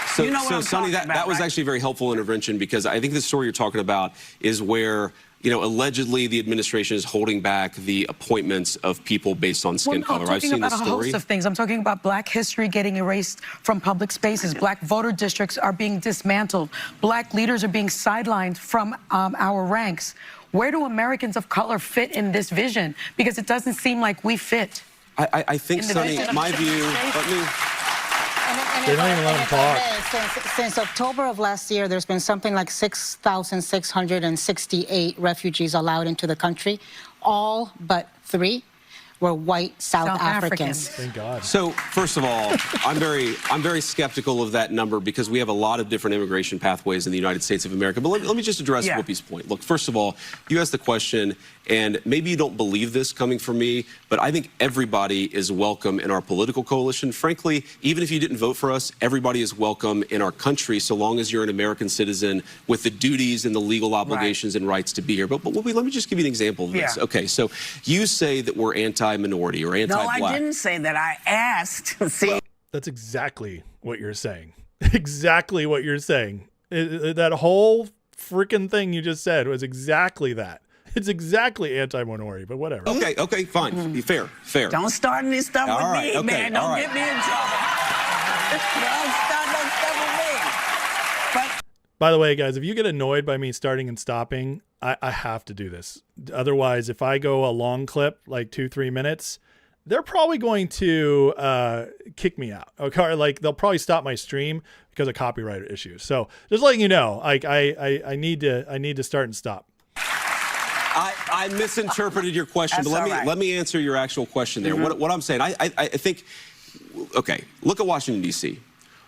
So, you know what I'm Sonny, talking that about, was right? actually a very helpful intervention because I think the story you're talking about is where, you know, allegedly the administration is holding back the appointments of people based on skin color. I've seen the story. I'm talking about a host of things. I'm talking about black history getting erased from public spaces. Black voter districts are being dismantled. Black leaders are being sidelined from our ranks. Where do Americans of color fit in this vision? Because it doesn't seem like we fit. I think, Sonny, my view, They don't even let them talk. Since October of last year, there's been something like 6,668 refugees allowed into the country. All but 3 were white South Africans. Thank God. So, first of all, I'm very skeptical of that number because we have a lot of different immigration pathways in the United States of America. But let me just address Whoopi's point. Look, first of all, you asked the question, and maybe you don't believe this coming from me, but I think everybody is welcome in our political coalition. Frankly, even if you didn't vote for us, everybody is welcome in our country so long as you're an American citizen with the duties and the legal obligations and rights to be here. But Whoopi, let me just give you an example of this. Okay, so you say that we're anti-minority or anti-black. No, I didn't say that. I asked. See, well, that's exactly what you're saying. Exactly what you're saying. That whole freaking thing you just said was exactly that. It's exactly anti-minority, but whatever. Okay, fine. Fair. Don't start any stuff with me, man. Don't get me in trouble. Don't start no stuff with me. But by the way, guys, if you get annoyed by me starting and stopping, I have to do this. Otherwise, if I go a long clip, like 2-3 minutes, they're probably going to kick me out. Okay, like they'll probably stop my stream because of copyright issues. So just letting you know, like I need to start and stop. I misinterpreted your question, but let me answer your actual question there. What I'm saying, I think, okay, look at Washington, D.C.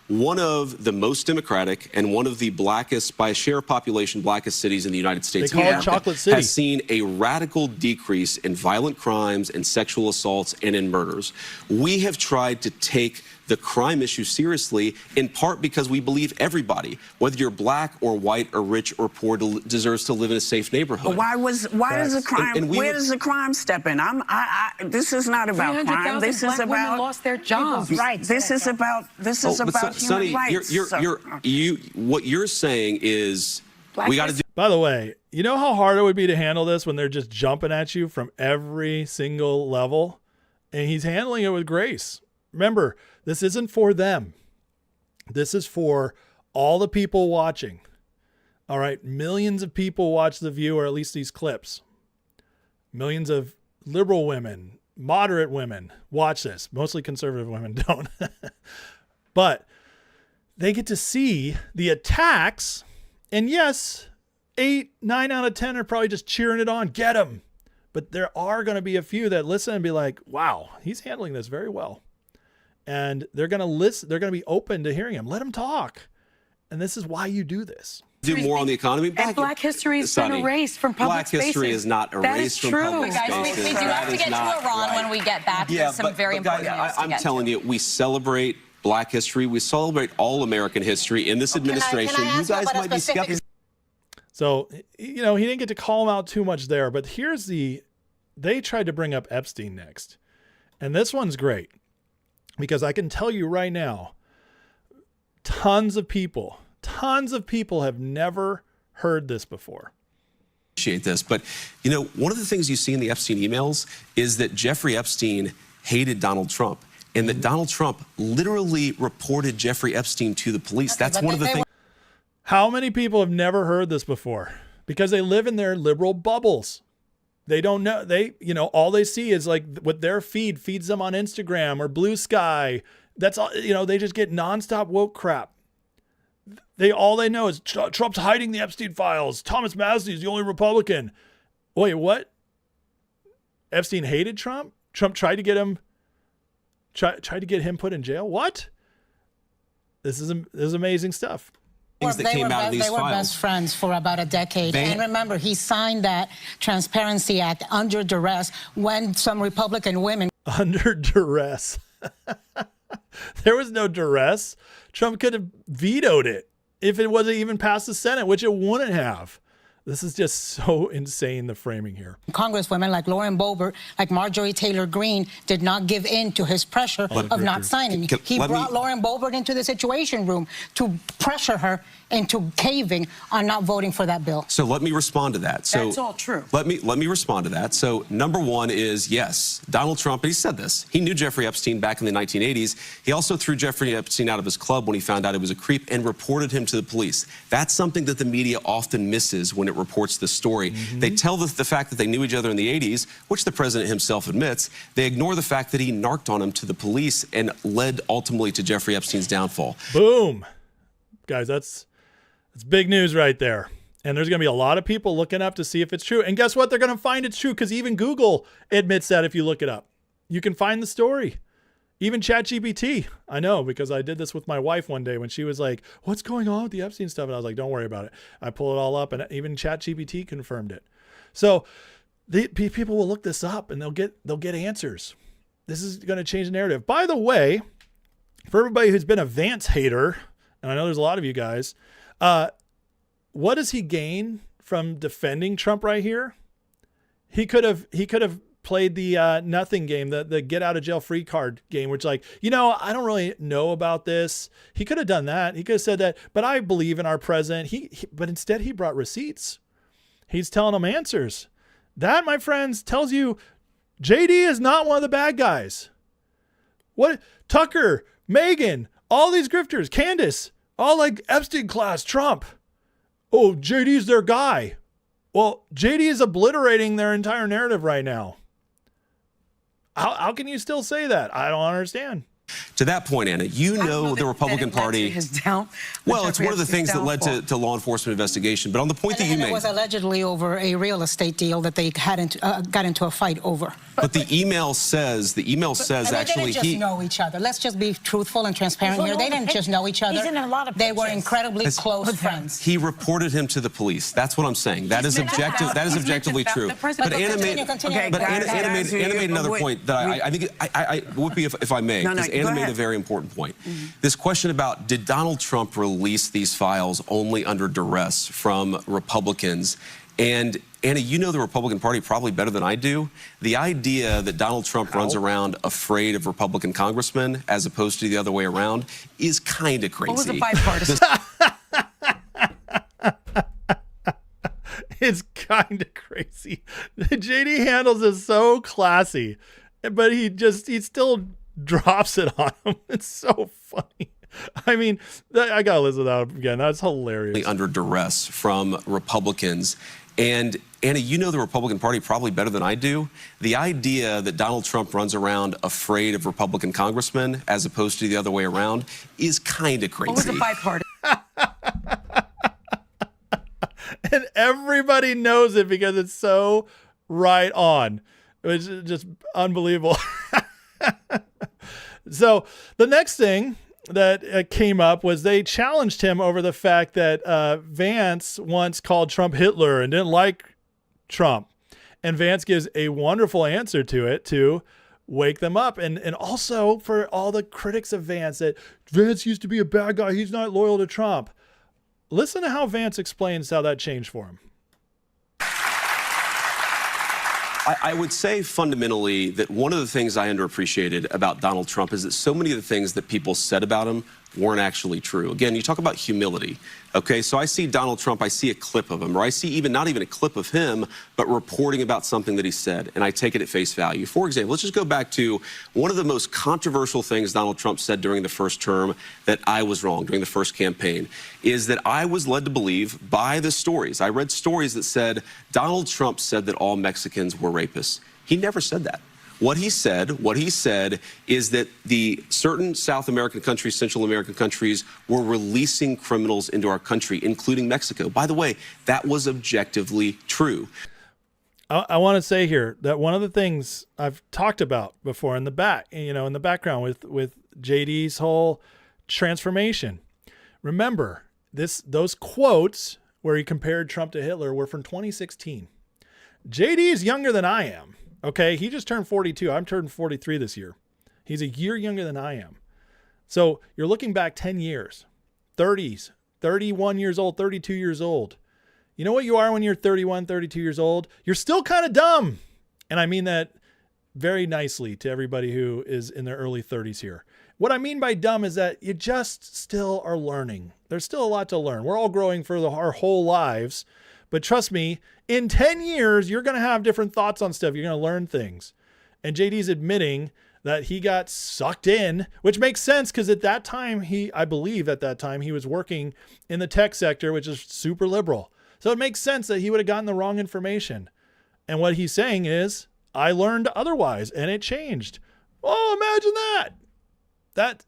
One of the most democratic and one of the blackest, by share of population, blackest cities in the United States. They call it Chocolate City. Has seen a radical decrease in violent crimes and sexual assaults and in murders. We have tried to take the crime issue seriously, in part because we believe everybody, whether you're black or white or rich or poor, deserves to live in a safe neighborhood. why does the crime? Where does the crime step in? This is not about crime. This is about women lost their jobs. Right. This is about human Sonny, rights. What you're saying is we got to do. By the way, you know how hard it would be to handle this when they're just jumping at you from every single level, and he's handling it with grace. Remember, this isn't for them. This is for all the people watching. All right. Millions of people watch The View, or at least these clips. Millions of liberal women, moderate women watch this. Mostly conservative women don't. But they get to see the attacks. And yes, 8, 9 out of 10 are probably just cheering it on. Get them. But there are going to be a few that listen and be like, wow, he's handling this very well. And they're going to listen. They're going to be open to hearing him. Let him talk. And this is why you do this. Do more on the economy. And Black history has been erased from public spaces. Black history is not erased from public spaces. Guys, we do have to get to Iran when we get back. There's some very important news to I'm get telling to. you, we celebrate Black history. We celebrate all American history. In this administration, you guys might be skeptical. So, you know, he didn't get to call him out too much there. But here's they tried to bring up Epstein next. And this one's great. Because I can tell you right now, tons of people have never heard this before. Appreciate this, but you know, one of the things you see in the Epstein emails is that Jeffrey Epstein hated Donald Trump, and that Donald Trump literally reported Jeffrey Epstein to the police. That's one of the things. How many people have never heard this before? Because they live in their liberal bubbles. They don't know. All they see is like what their feed feeds them on Instagram or Blue Sky. That's all. They just get nonstop woke crap. All they know is Trump's hiding the Epstein files. Thomas Massie is the only Republican. Wait, what? Epstein hated Trump? Trump tried to get him put in jail? What? This is amazing stuff. They were best friends for about a decade. And remember, he signed that Transparency Act under duress when some Republican women... Under duress. There was no duress. Trump could have vetoed it if it wasn't even past the Senate, which it wouldn't have. This is just so insane, the framing here. Congresswomen like Lauren Boebert, like Marjorie Taylor Greene, did not give in to his pressure of not signing. He brought Lauren Boebert into the Situation Room to pressure her into caving on not voting for that bill. So let me respond to that. So that's all true. Let me respond to that. So number one is, yes, Donald Trump, and he said this, he knew Jeffrey Epstein back in the 1980s. He also threw Jeffrey Epstein out of his club when he found out he was a creep and reported him to the police. That's something that the media often misses when it reports the story. They tell the fact that they knew each other in the 80s, which the president himself admits. They ignore the fact that he narked on him to the police and led ultimately to Jeffrey Epstein's downfall. Boom. Guys, that's big news right there. And there's going to be a lot of people looking up to see if it's true. And guess what? They're going to find it's true because even Google admits that if you look it up. You can find the story. Even ChatGPT. I know, because I did this with my wife one day when she was like, what's going on with the Epstein stuff? And I was like, don't worry about it. I pull it all up, and even ChatGPT confirmed it. So people will look this up and they'll get answers. This is going to change the narrative. By the way, for everybody who's been a Vance hater, and I know there's a lot of you guys, what does he gain from defending Trump right here? He could have played the nothing game, the get out of jail free card game, which I don't really know about this. He could have done that. He could have said that, but I believe in our president. But instead he brought receipts. He's telling them answers. That, my friends, tells you JD is not one of the bad guys. What? Tucker, Megan, all these grifters, Candace, all like Epstein class Trump. Oh, JD's their guy. Well, JD is obliterating their entire narrative right now. How can you still say that? I don't understand. To that point, Anna, the Republican Party. Well, it's one of the things that led to law enforcement investigation. But on the point that you made, it was allegedly over a real estate deal that they got into a fight over. But the email says actually they didn't just know each other. Let's just be truthful and transparent here. They didn't just know each other. He's in a lot of they were incredibly close friends. He reported him to the police. That's what I'm saying. That is objective. That is objectively true. But Anna made another point that I think I would be if I may. Anna made a very important point. This question about, did Donald Trump release these files only under duress from Republicans? And Anna, you know the Republican Party probably better than I do. The idea that Donald Trump runs around afraid of Republican congressmen as opposed to the other way around is kind of crazy. What was the bipartisan? It's kind of crazy. JD handles it so classy, but he still drops it on him. It's so funny. I mean, I gotta listen to that again. That's hilarious. Under duress from Republicans. And Anna, you know the Republican Party probably better than I do. The idea that Donald Trump runs around afraid of Republican congressmen as opposed to the other way around is kind of crazy. What was the bipartisan? And everybody knows it because it's so right on. It's just unbelievable. So the next thing that came up was they challenged him over the fact that Vance once called Trump Hitler and didn't like Trump. And Vance gives a wonderful answer to it to wake them up. And also for all the critics of Vance, that Vance used to be a bad guy. He's not loyal to Trump. Listen to how Vance explains how that changed for him. I would say fundamentally that one of the things I underappreciated about Donald Trump is that so many of the things that people said about him weren't actually true. Again, you talk about humility. Okay, so I see Donald Trump, I see a clip of him, or I see not even a clip of him, but reporting about something that he said, and I take it at face value. For example, let's just go back to one of the most controversial things Donald Trump said during the first term that I was wrong during the first campaign, is that I was led to believe by the stories. I read stories that said Donald Trump said that all Mexicans were rapists. He never said that. What he said is that the certain South American countries, Central American countries, were releasing criminals into our country, including Mexico. By the way, that was objectively true. I want to say here that one of the things I've talked about before in the background with JD's whole transformation. Remember, those quotes where he compared Trump to Hitler were from 2016. JD is younger than I am. Okay, he just turned 42. I'm turning 43 this year. He's a year younger than I am. So you're looking back 10 years, 30s, 31 years old, 32 years old. You know what you are when you're 31, 32 years old? You're still kind of dumb. And I mean that very nicely to everybody who is in their early 30s here. What I mean by dumb is that you just still are learning. There's still a lot to learn. We're all growing for our whole lives. But trust me, in 10 years, you're going to have different thoughts on stuff. You're going to learn things. And JD's admitting that he got sucked in, which makes sense because at that time, I believe at that time, he was working in the tech sector, which is super liberal. So it makes sense that he would have gotten the wrong information. And what he's saying is, I learned otherwise and it changed. Oh, imagine that.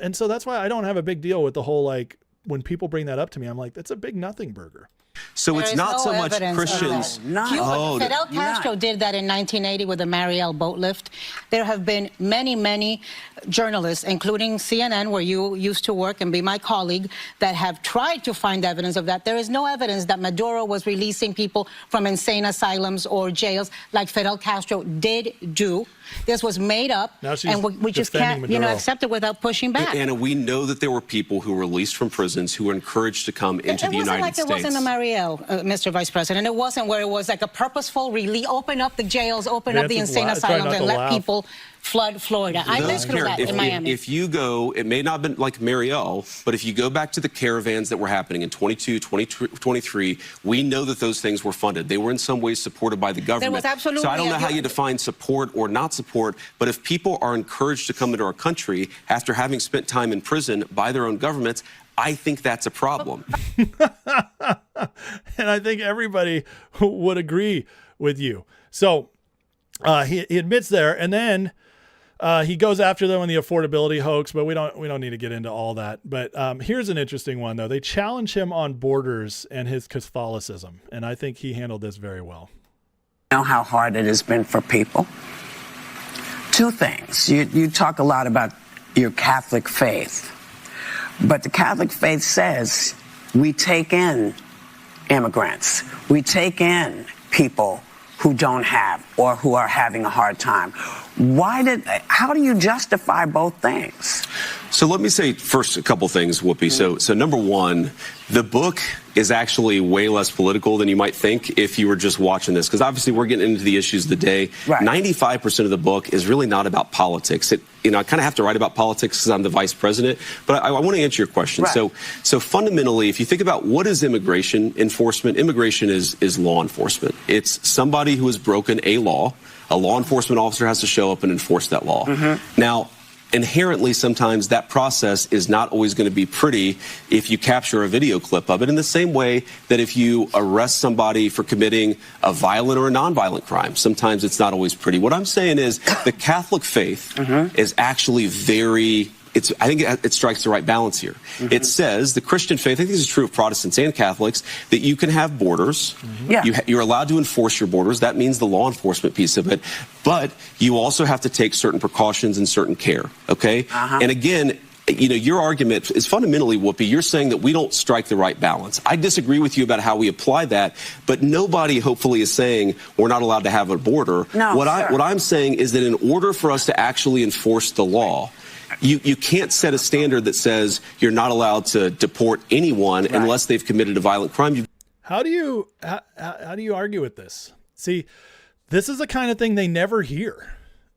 And so that's why I don't have a big deal with the whole, like, when people bring that up to me, I'm like, that's a big nothing burger. So it's not so much Christians. Fidel Castro did that in 1980 with the Mariel boat lift. There have been many, many journalists, including CNN, where you used to work and be my colleague, that have tried to find evidence of that. There is no evidence that Maduro was releasing people from insane asylums or jails like Fidel Castro did do. This was made up, and we just can't, accept it without pushing back. Anna, we know that there were people who were released from prisons who were encouraged to come into the United States. It wasn't the Mariel, Mr. Vice President. It wasn't where it was like a purposeful release, open up the jails, open up the insane asylums, and let people flood Florida. I've been through that in Miami. If you go, it may not have been like Mariel, but if you go back to the caravans that were happening in 22, 23, we know that those things were funded. They were in some ways supported by the government. There was absolutely so I don't know how you define support or not support, but if people are encouraged to come into our country after having spent time in prison by their own governments, I think that's a problem. And I think everybody would agree with you. So he admits there, and then he goes after them on the affordability hoax, but we don't need to get into all that. But here's an interesting one, though. They challenge him on borders and his Catholicism, and I think he handled this very well. You know how hard it has been for people? Two things. You talk a lot about your Catholic faith, but the Catholic faith says we take in immigrants. We take in people who don't have or who are having a hard time. How do you justify both things? So let me say first a couple things, Whoopi. So number one, the book is actually way less political than you might think if you were just watching this, because obviously we're getting into the issues of the day. Right. 95% of the book is really not about politics. I kind of have to write about politics because I'm the vice president, but I want to answer your question. Right. So fundamentally, if you think about what is immigration enforcement, immigration is law enforcement. It's somebody who has broken a law. A law enforcement officer has to show up and enforce that law. Mm-hmm. Now, inherently, sometimes that process is not always going to be pretty if you capture a video clip of it, in the same way that if you arrest somebody for committing a violent or a nonviolent crime, sometimes it's not always pretty. What I'm saying is the Catholic faith is actually very I think it strikes the right balance here. Mm-hmm. It says the Christian faith, I think this is true of Protestants and Catholics, that you can have borders. Yeah. You're allowed to enforce your borders. That means the law enforcement piece of it. But you also have to take certain precautions and certain care, okay? And again, you know, your argument is fundamentally, Whoopi, you're saying that we don't strike the right balance. I disagree with you about how we apply that, but nobody hopefully is saying we're not allowed to have a border. No, what I'm saying is that in order for us to actually enforce the law, you can't set a standard that says you're not allowed to deport anyone unless they've committed a violent crime. How do you argue with this? See, this is the kind of thing they never hear.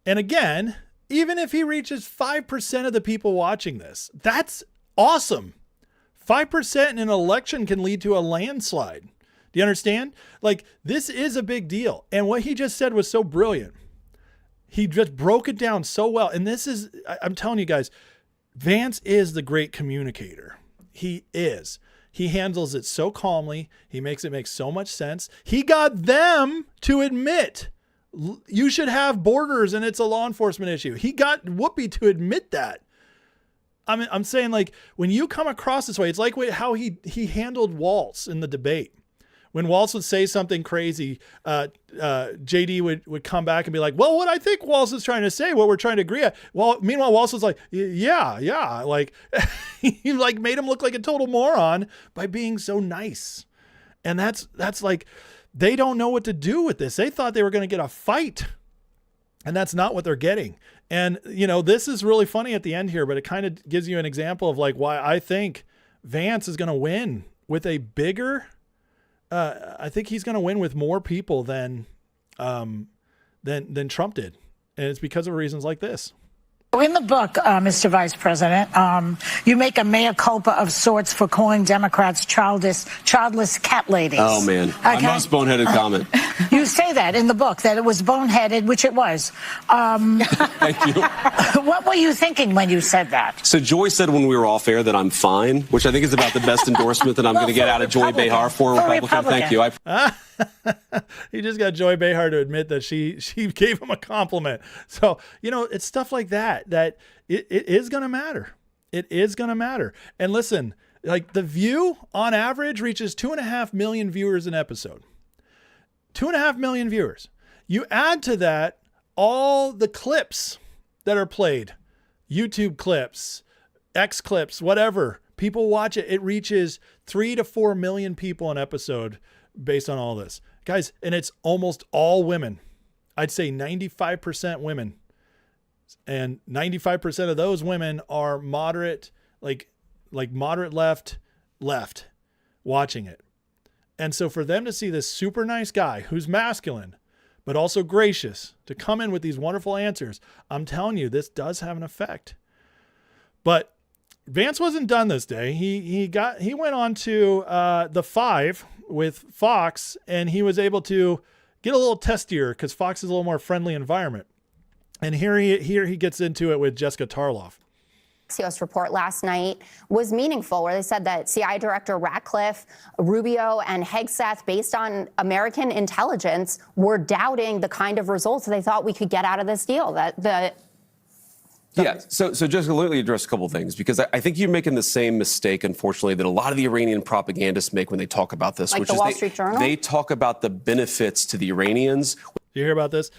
And again, even if he reaches 5% of the people watching this, that's awesome. 5% in an election can lead to a landslide. Do you understand? Like, this is a big deal. And what he just said was so brilliant. He just broke it down so well. And this is, I'm telling you guys, Vance is the great communicator. He is. He handles it so calmly. He makes it make so much sense. He got them to admit you should have borders and it's a law enforcement issue. He got Whoopi to admit that. I mean, I'm saying, like, when you come across this way, it's like how he handled Waltz in the debate. When Waltz would say something crazy, JD would come back and be like, well, what I think Waltz is trying to say, what we're trying to agree on. Well, meanwhile, Waltz was like, yeah. Like, he like made him look like a total moron by being so nice. And that's like, they don't know what to do with this. They thought they were going to get a fight, and that's not what they're getting. And, you know, this is really funny at the end here, but it kind of gives you an example of like why I think Vance is going to win with a bigger, I think he's going to win with more people than Trump did. And it's because of reasons like this. In the book, Mr. Vice President, you make a mea culpa of sorts for calling Democrats childless cat ladies. Oh, man. My most boneheaded comment. You say that in the book, that it was boneheaded, which it was. Thank you. What were you thinking when you said that? So Joy said when we were off air that I'm fine, which I think is about the best endorsement that I'm going to get out of Joy Behar for Republican. Thank you. He just got Joy Behar to admit that she gave him a compliment. So, you know, it's stuff like that it is going to matter. It is going to matter. And listen, like, The View on average reaches 2.5 million viewers an episode. 2.5 million viewers. You add to that all the clips that are played, YouTube clips, X clips, whatever. People watch it. It reaches 3 to 4 million people an episode based on all this. Guys, and it's almost all women. I'd say 95% women. And 95% of those women are moderate, like moderate left watching it. And so for them to see this super nice guy who's masculine, but also gracious, to come in with these wonderful answers, I'm telling you, this does have an effect. But Vance wasn't done this day. He went on to the 5 with Fox, and he was able to get a little testier because Fox is a little more friendly environment. And here he gets into it with Jessica Tarloff. Axios report last night was meaningful, where they said that CIA Director Ratcliffe, Rubio, and Hegseth, based on American intelligence, were doubting the kind of results they thought we could get out of this deal. Yeah, so Jessica, let me address a couple of things, because I think you're making the same mistake, unfortunately, that a lot of the Iranian propagandists make when they talk about this, Like which the is Wall Street Journal? they talk about the benefits to the Iranians. You hear about this?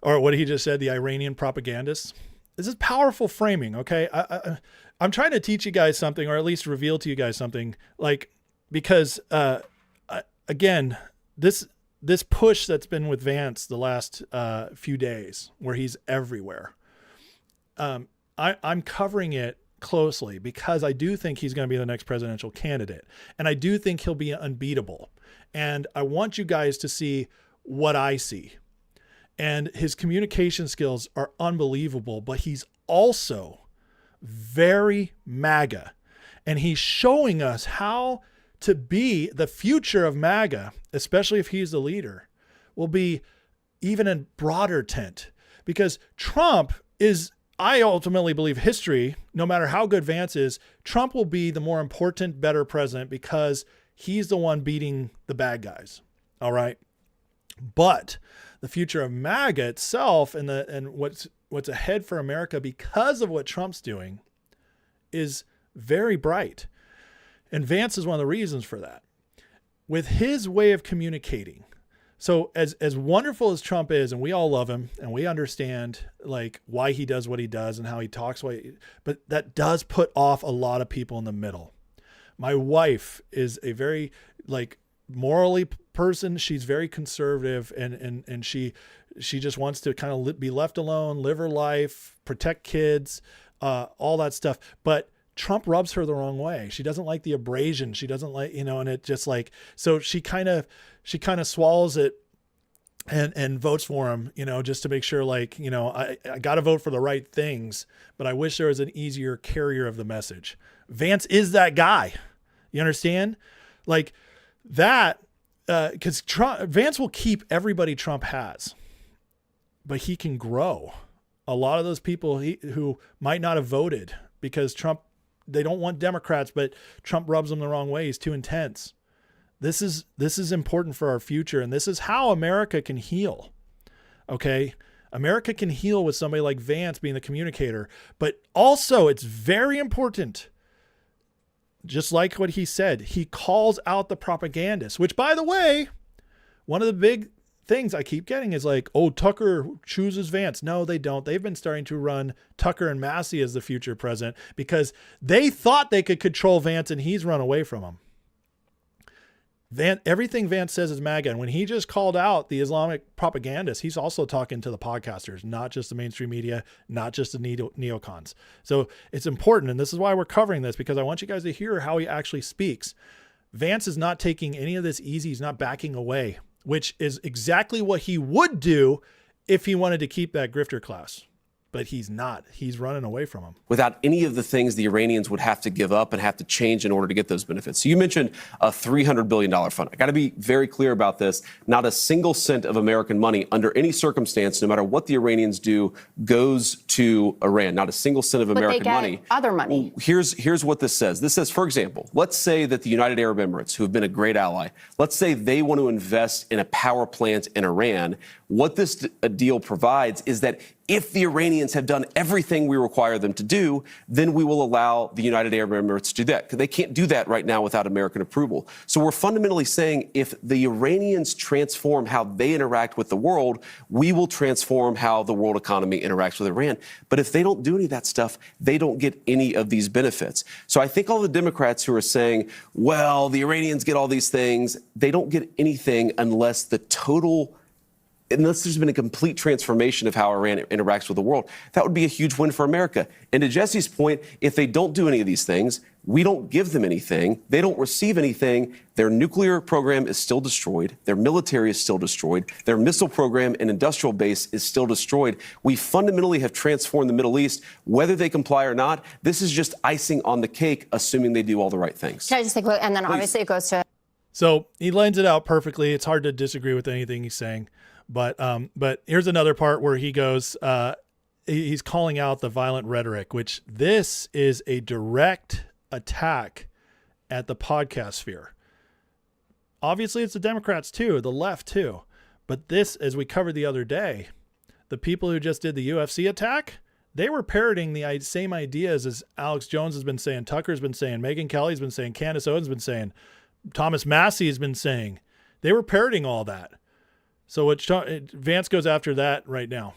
Or what he just said, the Iranian propagandists? This is powerful framing, okay? I'm trying to teach you guys something, or at least reveal to you guys something, like, because, again, this push that's been with Vance the last few days, where he's everywhere, I'm covering it closely because I do think he's going to be the next presidential candidate. And I do think he'll be unbeatable. And I want you guys to see what I see. And his communication skills are unbelievable, but he's also very MAGA. And he's showing us how to be the future of MAGA, especially if he's the leader, will be even a broader tent. Because Trump is, I ultimately believe, history, no matter how good Vance is, Trump will be the more important, better president because he's the one beating the bad guys. All right. But the future of MAGA itself and what's ahead for America because of what Trump's doing is very bright. And Vance is one of the reasons for that. With his way of communicating, so as wonderful as Trump is, and we all love him, and we understand like why he does what he does and how he talks, but that does put off a lot of people in the middle. My wife is a very like morally person. She's very conservative, and she just wants to kind of be left alone, live her life, protect kids, all that stuff. But Trump rubs her the wrong way. She doesn't like the abrasion. She doesn't like, and it just like, so she kind of swallows it and votes for him, just to make sure like, I got to vote for the right things, but I wish there was an easier carrier of the message. Vance is that guy. You understand? Like that, because Vance will keep everybody Trump has, but he can grow a lot of those people who might not have voted because Trump, they don't want Democrats, but Trump rubs them the wrong way. He's too intense. This is important for our future. And this is how America can heal. Okay. America can heal with somebody like Vance being the communicator, but also it's very important. Just like what he said, he calls out the propagandists, which by the way, one of the big things I keep getting is like, oh, Tucker chooses Vance. No, they don't. They've been starting to run Tucker and Massey as the future president because they thought they could control Vance and he's run away from them. Everything Vance says is MAGA. And when he just called out the Islamic propagandists, he's also talking to the podcasters, not just the mainstream media, not just the neocons. So it's important. And this is why we're covering this, because I want you guys to hear how he actually speaks. Vance is not taking any of this easy. He's not backing away, which is exactly what he would do if he wanted to keep that grifter class. But he's not. He's running away from them. Without any of the things the Iranians would have to give up and have to change in order to get those benefits. So you mentioned a $300 billion fund. I got to be very clear about this. Not a single cent of American money under any circumstance, no matter what the Iranians do, goes to Iran. Not a single cent of American money. Other money. Here's what this says. This says, for example, let's say that the United Arab Emirates, who have been a great ally, let's say they want to invest in a power plant in Iran. What this deal provides is that if the Iranians have done everything we require them to do, then we will allow the United Arab Emirates to do that. Because they can't do that right now without American approval. So we're fundamentally saying if the Iranians transform how they interact with the world, we will transform how the world economy interacts with Iran. But if they don't do any of that stuff, they don't get any of these benefits. So I think all the Democrats who are saying, well, the Iranians get all these things, they don't get anything unless there's been a complete transformation of how Iran interacts with the world. That would be a huge win for America. And to Jesse's point, if they don't do any of these things, we don't give them anything, they don't receive anything, their nuclear program is still destroyed, their military is still destroyed, their missile program and industrial base is still destroyed. We fundamentally have transformed the Middle East. Whether they comply or not, this is just icing on the cake, assuming they do all the right things. Can I just take a look? And then obviously it goes to... So he lines it out perfectly. It's hard to disagree with anything he's saying. But here's another part where he goes, he's calling out the violent rhetoric, which this is a direct attack at the podcast sphere. Obviously, it's the Democrats too, the left too. But this, as we covered the other day, the people who just did the UFC attack, they were parroting the same ideas as Alex Jones has been saying, Tucker's been saying, Megyn Kelly's been saying, Candace Owens has been saying, Thomas Massey has been saying. They were parroting all that. So Vance goes after that right now.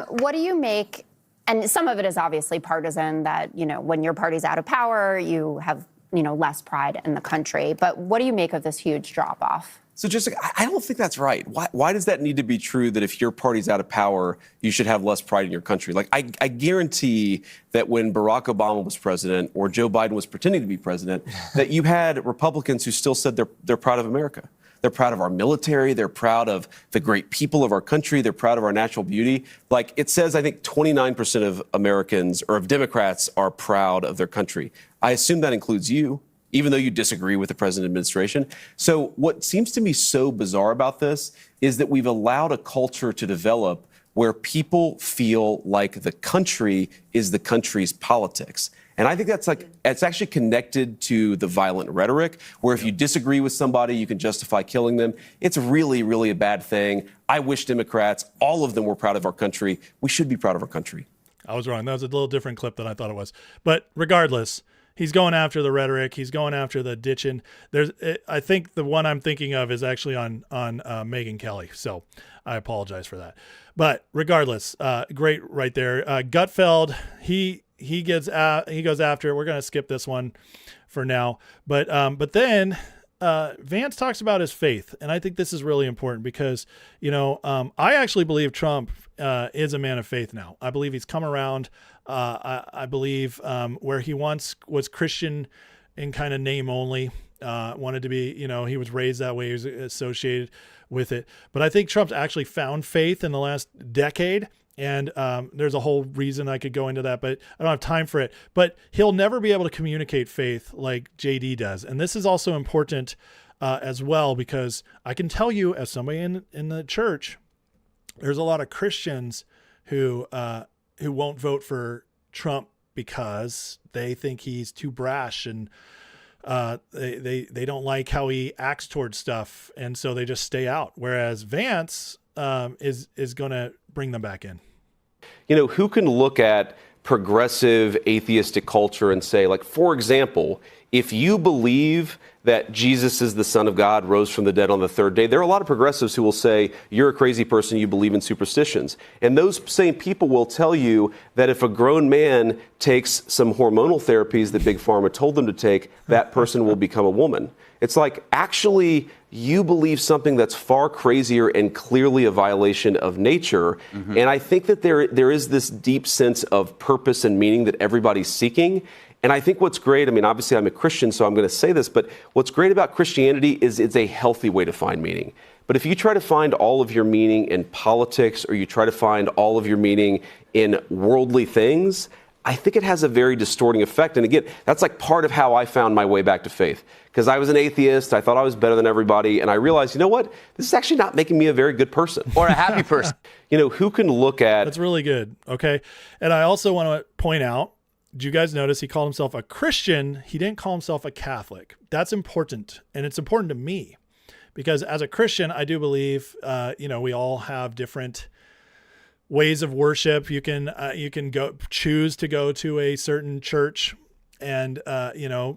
What do you make, and some of it is obviously partisan, that, when your party's out of power, you have, less pride in the country. But what do you make of this huge drop-off? So Jessica, I don't think that's right. Why does that need to be true that if your party's out of power, you should have less pride in your country? Like, I guarantee that when Barack Obama was president or Joe Biden was pretending to be president, that you had Republicans who still said they're proud of America. They're proud of our military. They're proud of the great people of our country. They're proud of our natural beauty. Like it says, I think 29% of Americans or of Democrats are proud of their country. I assume that includes you, even though you disagree with the president administration. So what seems to me so bizarre about this is that we've allowed a culture to develop where people feel like the country is the country's politics. And I think it's actually connected to the violent rhetoric, where if you disagree with somebody, you can justify killing them. It's really, really a bad thing. I wish Democrats, all of them, were proud of our country. We should be proud of our country. I was wrong. That was a little different clip than I thought it was. But regardless, he's going after the rhetoric. He's going after the ditching. I think the one I'm thinking of is actually on Megyn Kelly. So I apologize for that. But regardless, great right there. Gutfeld, he goes after it. We're going to skip this one for now. But then Vance talks about his faith. And I think this is really important because, I actually believe Trump is a man of faith now. I believe he's come around. I believe where he once was Christian in kind of name only, wanted to be, he was raised that way. He was associated with it. But I think Trump's actually found faith in the last decade. And there's a whole reason I could go into that, but I don't have time for it. But he'll never be able to communicate faith like JD does. And this is also important as well, because I can tell you as somebody in the church, there's a lot of Christians who won't vote for Trump because they think he's too brash and they don't like how he acts towards stuff. And so they just stay out. Whereas Vance is going to bring them back in. Who can look at progressive atheistic culture and say, like, for example, if you believe that Jesus is the Son of God, rose from the dead on the third day, there are a lot of progressives who will say, you're a crazy person, you believe in superstitions. And those same people will tell you that if a grown man takes some hormonal therapies that Big Pharma told them to take, that person will become a woman. It's like, actually, you believe something that's far crazier and clearly a violation of nature. Mm-hmm. And I think that there is this deep sense of purpose and meaning that everybody's seeking. And I think what's great, obviously I'm a Christian, so I'm going to say this, but what's great about Christianity is it's a healthy way to find meaning. But if you try to find all of your meaning in politics, or you try to find all of your meaning in worldly things, I think it has a very distorting effect. And again, that's like part of how I found my way back to faith. Because I was an atheist, I thought I was better than everybody, and I realized, you know what? This is actually not making me a very good person. Or a happy person. Who can look at... That's really good, okay? And I also want to point out, did you guys notice he called himself a Christian? He didn't call himself a Catholic. That's important, and it's important to me. Because as a Christian, I do believe, we all have different ways of worship. You can choose to go to a certain church and,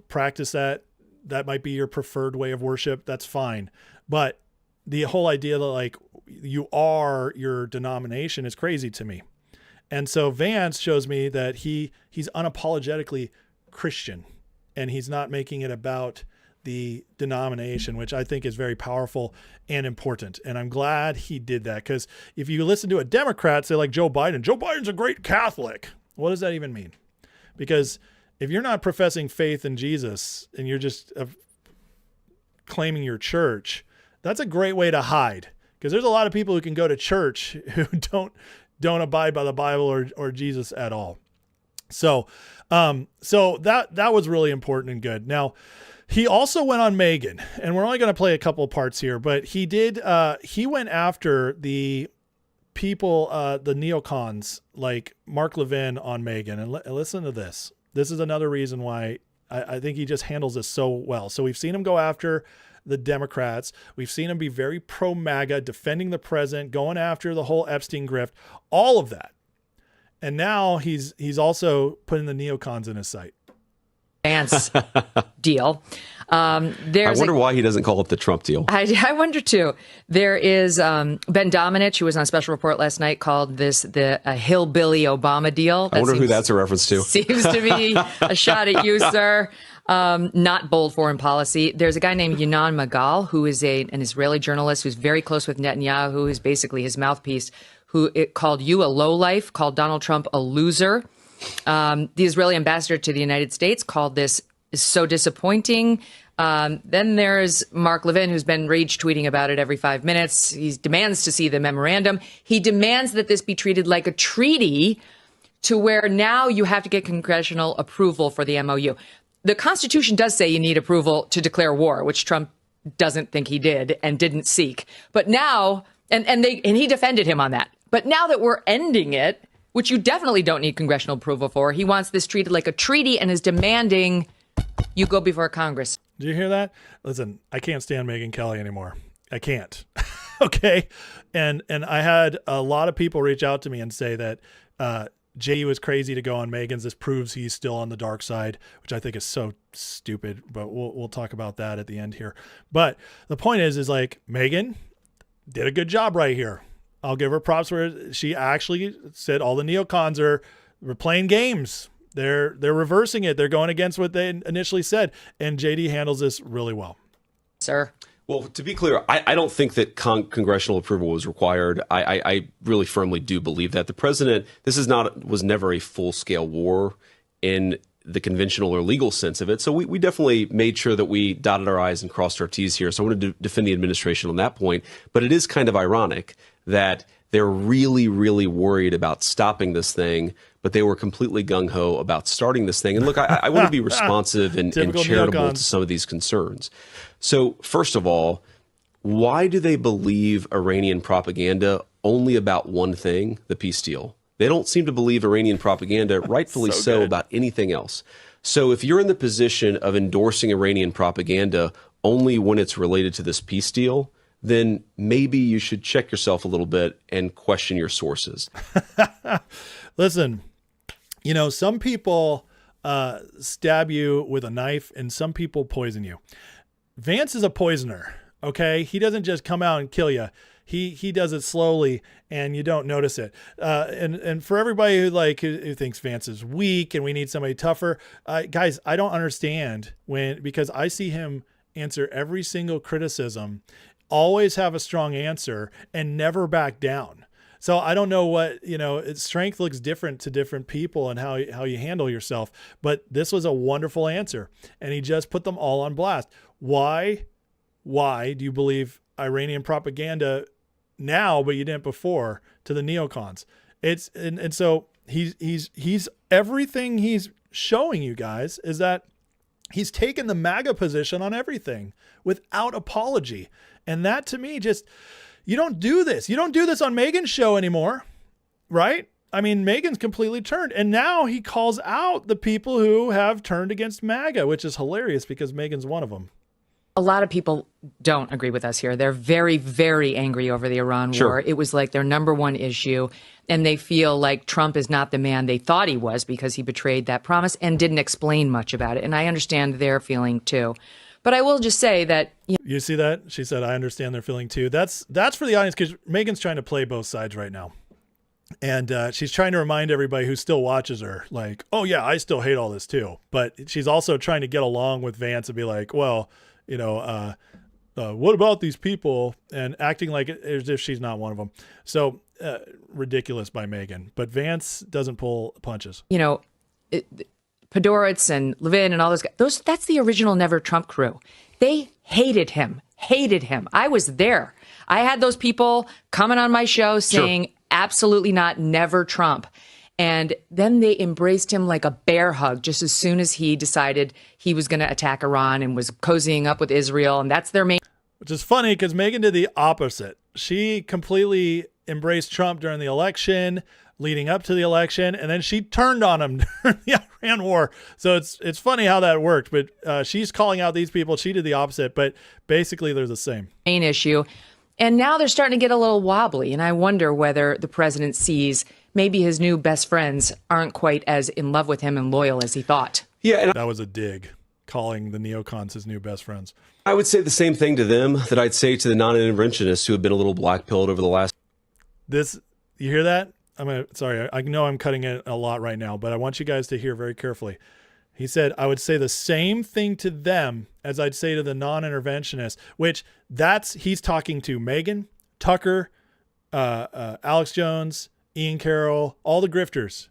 practice that. That might be your preferred way of worship. That's fine. But the whole idea that like you are your denomination is crazy to me. And so Vance shows me that he's unapologetically Christian, and he's not making it about the denomination, which I think is very powerful and important. And I'm glad he did that, because if you listen to a Democrat say like Joe Biden's a great Catholic. What does that even mean? Because if you're not professing faith in Jesus and you're just claiming your church, that's a great way to hide. Because there's a lot of people who can go to church who don't abide by the Bible or Jesus at all. So that was really important and good. Now, he also went on Megyn, and we're only going to play a couple of parts here, but he went after the people, the neocons like Mark Levin on Megyn, and listen to this. This is another reason why I think he just handles this so well. So we've seen him go after the Democrats. We've seen him be very pro-MAGA, defending the president, going after the whole Epstein grift, all of that. And now he's also putting the neocons in his sight. Vance deal. I wonder why he doesn't call it the Trump deal. I wonder too. There is Ben Domenech, who was on a special report last night, called this the hillbilly Obama deal. I wonder who that's a reference to. Seems to be a shot at you, sir. Not bold foreign policy. There's a guy named Yanan Magal, who is an Israeli journalist who's very close with Netanyahu, who is basically his mouthpiece, who called you a lowlife, called Donald Trump a loser. The Israeli ambassador to the United States called this so disappointing. Then there's Mark Levin, who's been rage tweeting about it every 5 minutes. He demands to see the memorandum. He demands that this be treated like a treaty, to where now you have to get congressional approval for the MOU. The Constitution does say you need approval to declare war, which Trump doesn't think he did and didn't seek. But now, and he defended him on that. But now that we're ending it, which you definitely don't need congressional approval for, he wants this treated like a treaty and is demanding you go before Congress. Do you hear that? Listen, I can't stand Megyn Kelly anymore. I can't. Okay. And I had a lot of people reach out to me and say that Jay was crazy to go on Meghan's. This proves he's still on the dark side, which I think is so stupid, but we'll talk about that at the end here. But the point is like Meghan did a good job right here. I'll give her props where she actually said all the neocons are playing games. They're reversing it. They're going against what they initially said. And JD handles this really well. Sir. Well, to be clear, I don't think that congressional approval was required. I really firmly do believe that the president, was never a full-scale war in the conventional or legal sense of it. So we definitely made sure that we dotted our I's and crossed our T's here. So I wanted to defend the administration on that point. But it is kind of ironic that they're really, really worried about stopping this thing, but they were completely gung-ho about starting this thing. And look, I want to be responsive and charitable to some of these concerns. So first of all, why do they believe Iranian propaganda only about one thing, the peace deal? They don't seem to believe Iranian propaganda, rightfully so, about anything else. So if you're in the position of endorsing Iranian propaganda only when it's related to this peace deal, then maybe you should check yourself a little bit and question your sources. Listen, some people stab you with a knife and some people poison you. Vance is a poisoner, okay? He doesn't just come out and kill you. He does it slowly and you don't notice it. And for everybody who thinks Vance is weak and we need somebody tougher, guys, I don't understand because I see him answer every single criticism, always have a strong answer and never back down. So I don't know what, strength looks different to different people and how you handle yourself. But this was a wonderful answer. And he just put them all on blast. Why do you believe Iranian propaganda now, but you didn't before, to the neocons? And so he's everything he's showing you guys is that he's taken the MAGA position on everything without apology. And that to me you don't do this. You don't do this on Meghan's show anymore, right? I mean, Meghan's completely turned. And now he calls out the people who have turned against MAGA, which is hilarious because Meghan's one of them. A lot of people don't agree with us here. They're very, very angry over the Iran war. It was like their number one issue. And they feel like Trump is not the man they thought he was because he betrayed that promise and didn't explain much about it. And I understand their feeling too. But I will just say that you see that she said, I understand their feeling too. That's for the audience because Meghan's trying to play both sides right now. And she's trying to remind everybody who still watches her like, oh, yeah, I still hate all this, too. But she's also trying to get along with Vance and be like, well, what about these people? And acting like as if she's not one of them. So ridiculous by Meghan. But Vance doesn't pull punches. Podhoretz and Levin and all those guys, that's the original Never Trump crew. They hated him. I was there. I had those people coming on my show saying, absolutely not, never Trump. And then they embraced him like a bear hug just as soon as he decided he was going to attack Iran and was cozying up with Israel. And that's their main. Which is funny because Meghan did the opposite. She completely embraced Trump during the election, leading up to the election, and then she turned on him during the Iran war. So it's funny how that worked. But she's calling out these people. She did the opposite. But basically, they're the same. Main issue. And now they're starting to get a little wobbly. And I wonder whether the president sees maybe his new best friends aren't quite as in love with him and loyal as he thought. Yeah, and that was a dig, calling the neocons his new best friends. I would say the same thing to them that I'd say to the non-interventionists who have been a little black-pilled over the last. You hear that? Sorry, I know I'm cutting it a lot right now, but I want you guys to hear very carefully. He said, I would say the same thing to them as I'd say to the non-interventionists, which he's talking to Meghan, Tucker, Alex Jones, Ian Carroll, all the grifters.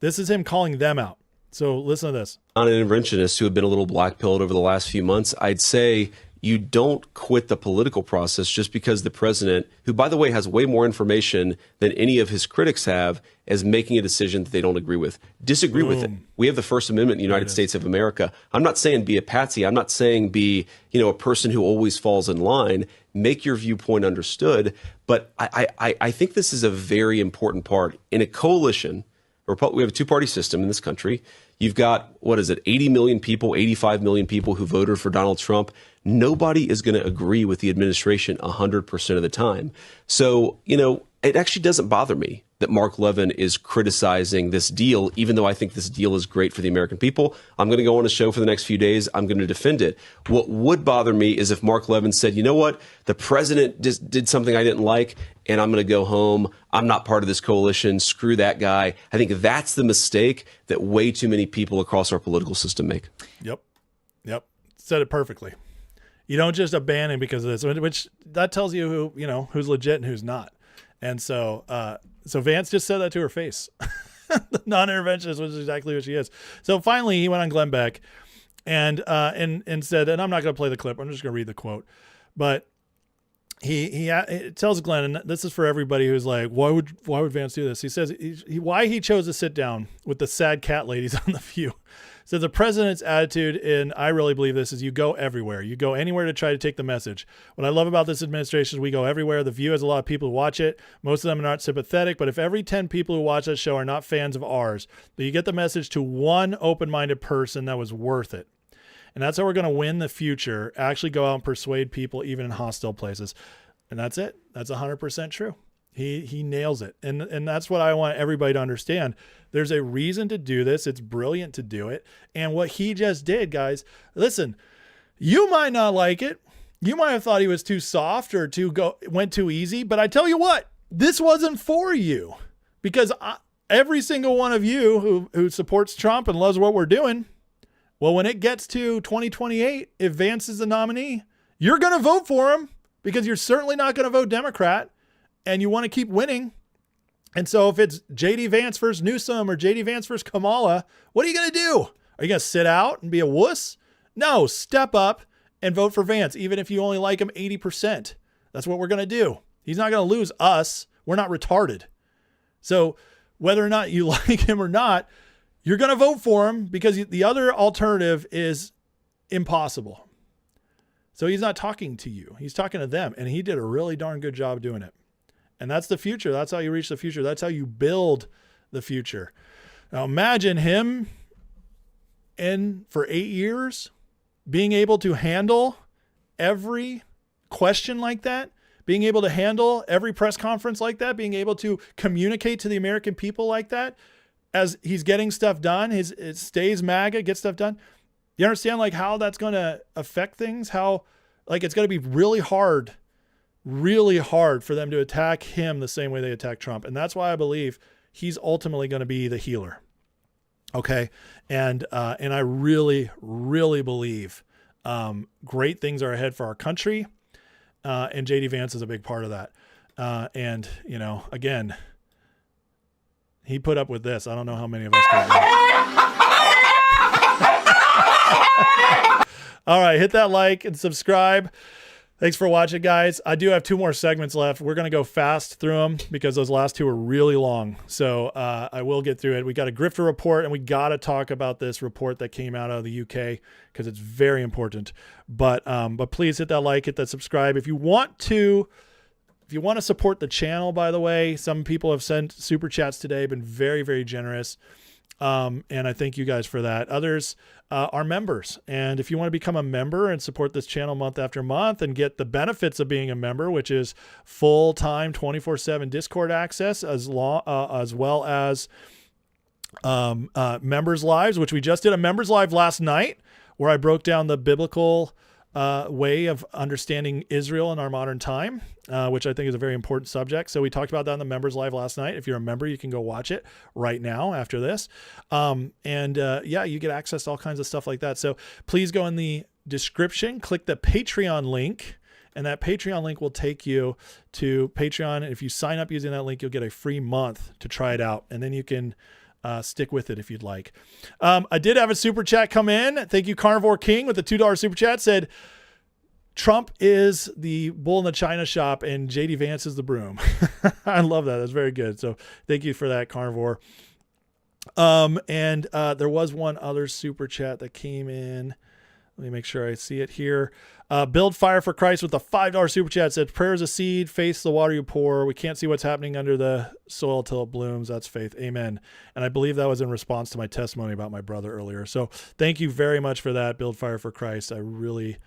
This is him calling them out. So listen to this. Non-interventionists who have been a little black-pilled over the last few months, I'd say you don't quit the political process just because the president, who, by the way, has way more information than any of his critics have, is making a decision that they don't agree with. Disagree with it. We have the First Amendment in the United States of America. I'm not saying be a patsy. I'm not saying be, a person who always falls in line. Make your viewpoint understood. But I think this is a very important part. In a coalition, we have a two-party system in this country. You've got, 80 million people, 85 million people who voted for Donald Trump. Nobody is going to agree with the administration 100% of the time. So, it actually doesn't bother me that Mark Levin is criticizing this deal, even though I think this deal is great for the American people. I'm going to go on a show for the next few days. I'm going to defend it. What would bother me is if Mark Levin said, you know what, the president just did something I didn't like, and I'm going to go home. I'm not part of this coalition. Screw that guy. I think that's the mistake that way too many people across our political system make. Yep. Said it perfectly. You don't just abandon because of this, which that tells you who's legit and who's not. And so Vance just said that to her face. The non-interventionist was exactly what she is. So finally, he went on Glenn Beck and said, and I'm not going to play the clip. I'm just going to read the quote, but he tells Glenn, and this is for everybody who's like, why would Vance do this? He says why he chose to sit down with the sad cat ladies on The View. So the president's attitude, and I really believe this, is you go everywhere. You go anywhere to try to take the message. What I love about this administration is we go everywhere. The View has a lot of people who watch it. Most of them are not sympathetic, but if every 10 people who watch that show are not fans of ours, but you get the message to one open-minded person, that was worth it. And that's how we're going to win the future, actually go out and persuade people even in hostile places. And that's it. That's 100% true. He nails it. And that's what I want everybody to understand. There's a reason to do this. It's brilliant to do it. And what he just did, guys, listen, you might not like it. You might have thought he was too soft or went too easy. But I tell you what, this wasn't for you, because every single one of you who supports Trump and loves what we're doing, well, when it gets to 2028, if Vance is the nominee, you're going to vote for him, because you're certainly not going to vote Democrat. And you want to keep winning. And so if it's J.D. Vance versus Newsom or J.D. Vance versus Kamala, what are you going to do? Are you going to sit out and be a wuss? No, step up and vote for Vance, even if you only like him 80%. That's what we're going to do. He's not going to lose us. We're not retarded. So whether or not you like him or not, you're going to vote for him, because the other alternative is impossible. So he's not talking to you. He's talking to them. And he did a really darn good job doing it. And that's the future. That's how you reach the future. That's how you build the future. Now imagine him for 8 years being able to handle every question like that, being able to handle every press conference like that, being able to communicate to the American people like that as he's getting stuff done. It stays MAGA, gets stuff done. You understand how that's going to affect things? How it's going to be really hard for them to attack him the same way they attack Trump. And that's why I believe he's ultimately going to be the healer. Okay. And I really, really believe great things are ahead for our country. And JD Vance is a big part of that. And again, he put up with this. I don't know how many of us can do. All right. Hit that like and subscribe. Thanks for watching, guys. I do have 2 more segments left. We're going to go fast through them because those last 2 are really long. So I will get through it. We got a grifter report, and we got to talk about this report that came out of the UK because it's very important. But please hit that like, hit that subscribe. If you want to support the channel, by the way, some people have sent super chats today, been very, very generous. And I thank you guys for that. Others are members. And if you want to become a member and support this channel month after month and get the benefits of being a member, which is full-time 24/7 Discord access, as well as members lives, which we just did a members live last night where I broke down the biblical way of understanding Israel in our modern time, which I think is a very important subject. So we talked about that in the members live last night. If you're a member, you can go watch it right now after this. You get access to all kinds of stuff like that. So please go in the description, click the Patreon link, and that Patreon link will take you to Patreon. If you sign up using that link, you'll get a free month to try it out. And then you can stick with it if you'd like. I did have a super chat come in. Thank you, Carnivore King, with the $2 super chat. Said Trump is the bull in the china shop and JD Vance is the broom. I love that. That's very good. So thank you for that, Carnivore. There was one other super chat that came in. Let me make sure I see it here. Build Fire for Christ with a $5 super chat said, prayer is a seed, faith the water you pour. We can't see what's happening under the soil till it blooms. That's faith. Amen. And I believe that was in response to my testimony about my brother earlier. So thank you very much for that, Build Fire for Christ. I really,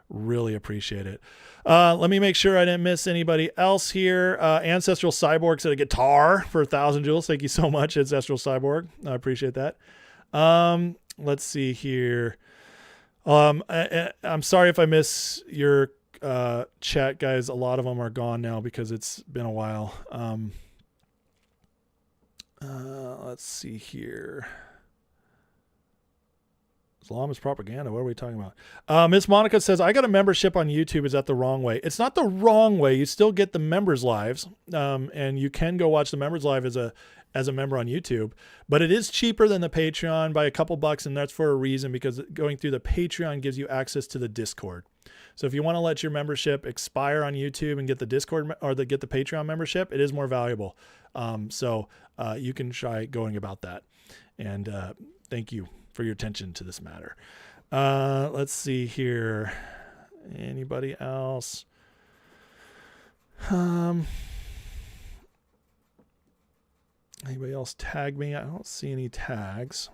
Really appreciate it. Let me make sure I didn't miss anybody else here. Ancestral Cyborg said a guitar for 1,000 joules. Thank you so much, Ancestral Cyborg. I appreciate that. Let's see here. I'm sorry if I miss your chat, guys. A lot of them are gone now because it's been a while. Let's see here. Islam is propaganda. What are we talking about? Miss Monica says, I got a membership on YouTube. Is that the wrong way? It's not the wrong way. You still get the members lives. And you can go watch the members live as a member on YouTube, but it is cheaper than the Patreon by a couple bucks. And that's for a reason, because going through the Patreon gives you access to the Discord. So if you want to let your membership expire on YouTube and get the Discord or get the Patreon membership, it is more valuable. So you can try going about that. And thank you for your attention to this matter. Let's see here. Anybody else? Anybody else tag me? I don't see any tags.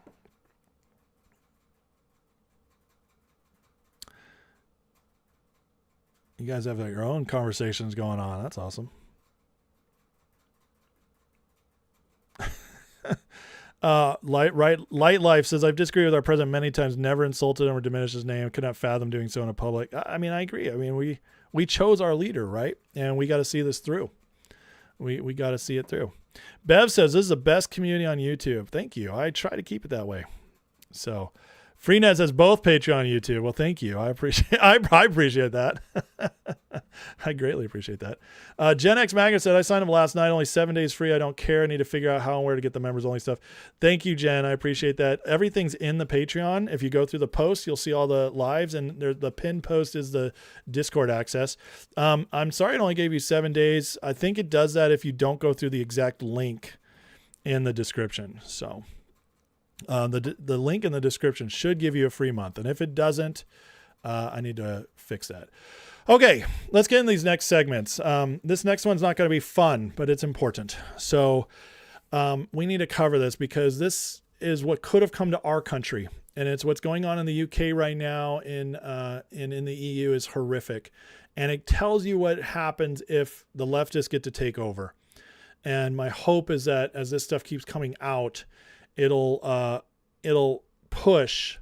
You guys have your own conversations going on. That's awesome. Light Life says, I've disagreed with our president many times, never insulted him or diminished his name, could not fathom doing so in a public. I mean, I agree. I mean, we chose our leader, right? And we got to see this through. We got to see it through. Bev says, this is the best community on YouTube. Thank you. I try to keep it that way. So Freenet says both Patreon and YouTube. Well, thank you. I appreciate that. I greatly appreciate that. Gen X Magnet said, I signed up last night, only 7 days free. I don't care. I need to figure out how and where to get the members only stuff. Thank you, Jen. I appreciate that. Everything's in the Patreon. If you go through the post, you'll see all the lives, and the pinned post is the Discord access. I'm sorry it only gave you 7 days. I think it does that if you don't go through the exact link in the description. So the link in the description should give you a free month. And if it doesn't, I need to fix that. Okay, let's get in these next segments. This next one's not going to be fun, but it's important. So we need to cover this because this is what could have come to our country. And it's what's going on in the UK right now in the EU is horrific. And it tells you what happens if the leftists get to take over. And my hope is that as this stuff keeps coming out, it'll push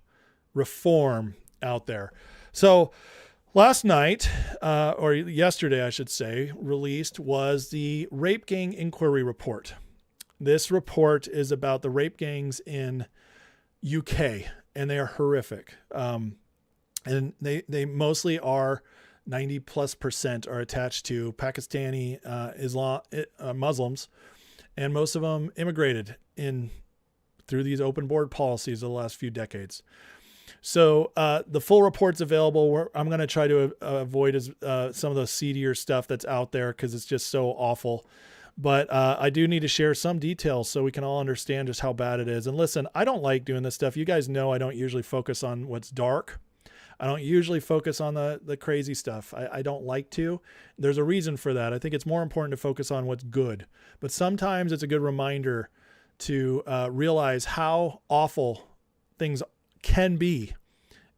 reform out there. So last night, or yesterday, I should say, released was the Rape Gang Inquiry Report. This report is about the rape gangs in UK, and they are horrific. And they mostly are 90+% are attached to Pakistani Muslims, and most of them immigrated in through these open board policies of the last few decades. So the full report's available. I'm going to try to avoid some of the seedier stuff that's out there because it's just so awful. But I do need to share some details so we can all understand just how bad it is. And listen, I don't like doing this stuff. You guys know I don't usually focus on what's dark. I don't usually focus on the crazy stuff. I don't like to. There's a reason for that. I think it's more important to focus on what's good. But sometimes it's a good reminder to realize how awful things can be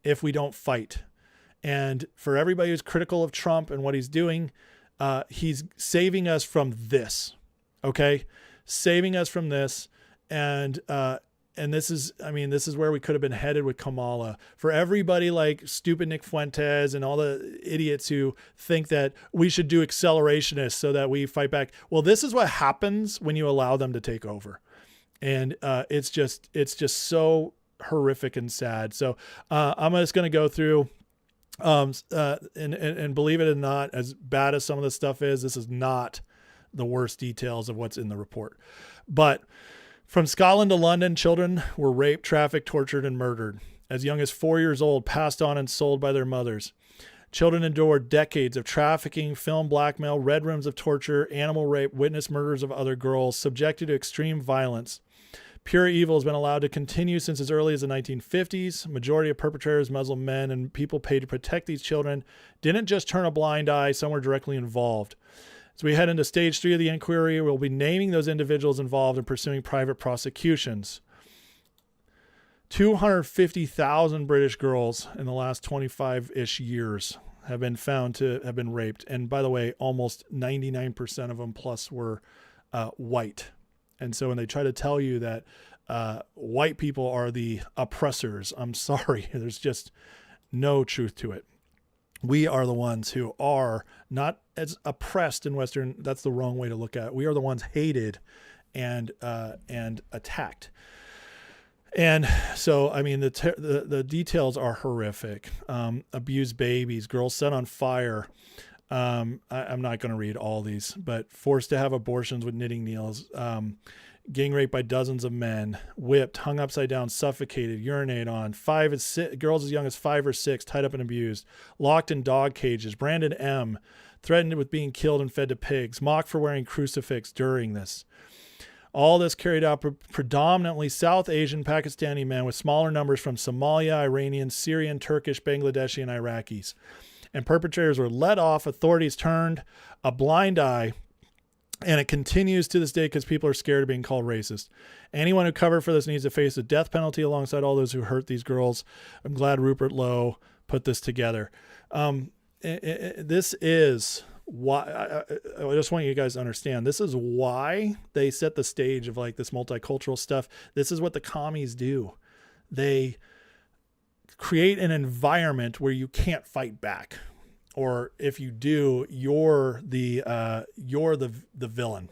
if we don't fight. And for everybody who's critical of Trump and what he's doing, he's saving us from this, okay? Saving us from this. And this is where we could have been headed with Kamala. For everybody like stupid Nick Fuentes and all the idiots who think that we should do accelerationists so that we fight back. Well, this is what happens when you allow them to take over. And it's just so horrific and sad. So I'm just going to go through and believe it or not, as bad as some of this stuff is, this is not the worst details of what's in the report. But from Scotland to London, children were raped, trafficked, tortured, and murdered. As young as 4 years old, passed on and sold by their mothers. Children endured decades of trafficking, film blackmail, red rooms of torture, animal rape, witness murders of other girls, subjected to extreme violence. Pure evil has been allowed to continue since as early as the 1950s. Majority of perpetrators, Muslim men, and people paid to protect these children didn't just turn a blind eye, some were directly involved. As we head into stage 3 of the inquiry, we'll be naming those individuals involved and pursuing private prosecutions. 250,000 British girls in the last 25-ish years have been found to have been raped. And by the way, almost 99% of them plus were white. And so when they try to tell you that white people are the oppressors, I'm sorry, there's just no truth to it. We are the ones who are not as oppressed in Western. That's the wrong way to look at it. We are the ones hated and attacked. And so, I mean, the details are horrific. Abused babies, girls set on fire. I'm not going to read all these, but forced to have abortions with knitting needles, gang raped by dozens of men, whipped, hung upside down, suffocated, urinate on, girls as young as 5 or 6, tied up and abused, locked in dog cages, Brandon M., threatened with being killed and fed to pigs, mocked for wearing crucifix during this. All this carried out predominantly South Asian, Pakistani men with smaller numbers from Somalia, Iranian, Syrian, Turkish, Bangladeshi, and Iraqis. And perpetrators were let off. Authorities turned a blind eye. And it continues to this day because people are scared of being called racist. Anyone who covered for this needs to face the death penalty alongside all those who hurt these girls. I'm glad Rupert Lowe put this together. This is why I just want you guys to understand. This is why they set the stage of like this multicultural stuff. This is what the commies do. They create an environment where you can't fight back. Or if you do, you're the villain.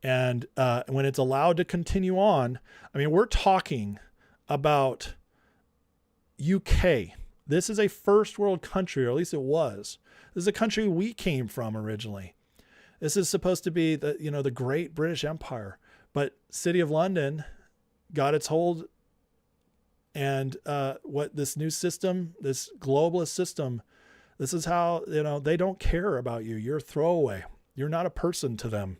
And when it's allowed to continue on, I mean, we're talking about UK. This is a first world country, or at least it was. This is a country we came from originally. This is supposed to be the great British Empire, but City of London got its hold. And what this new system, this globalist system, this is how, they don't care about you. You're a throwaway. You're not a person to them.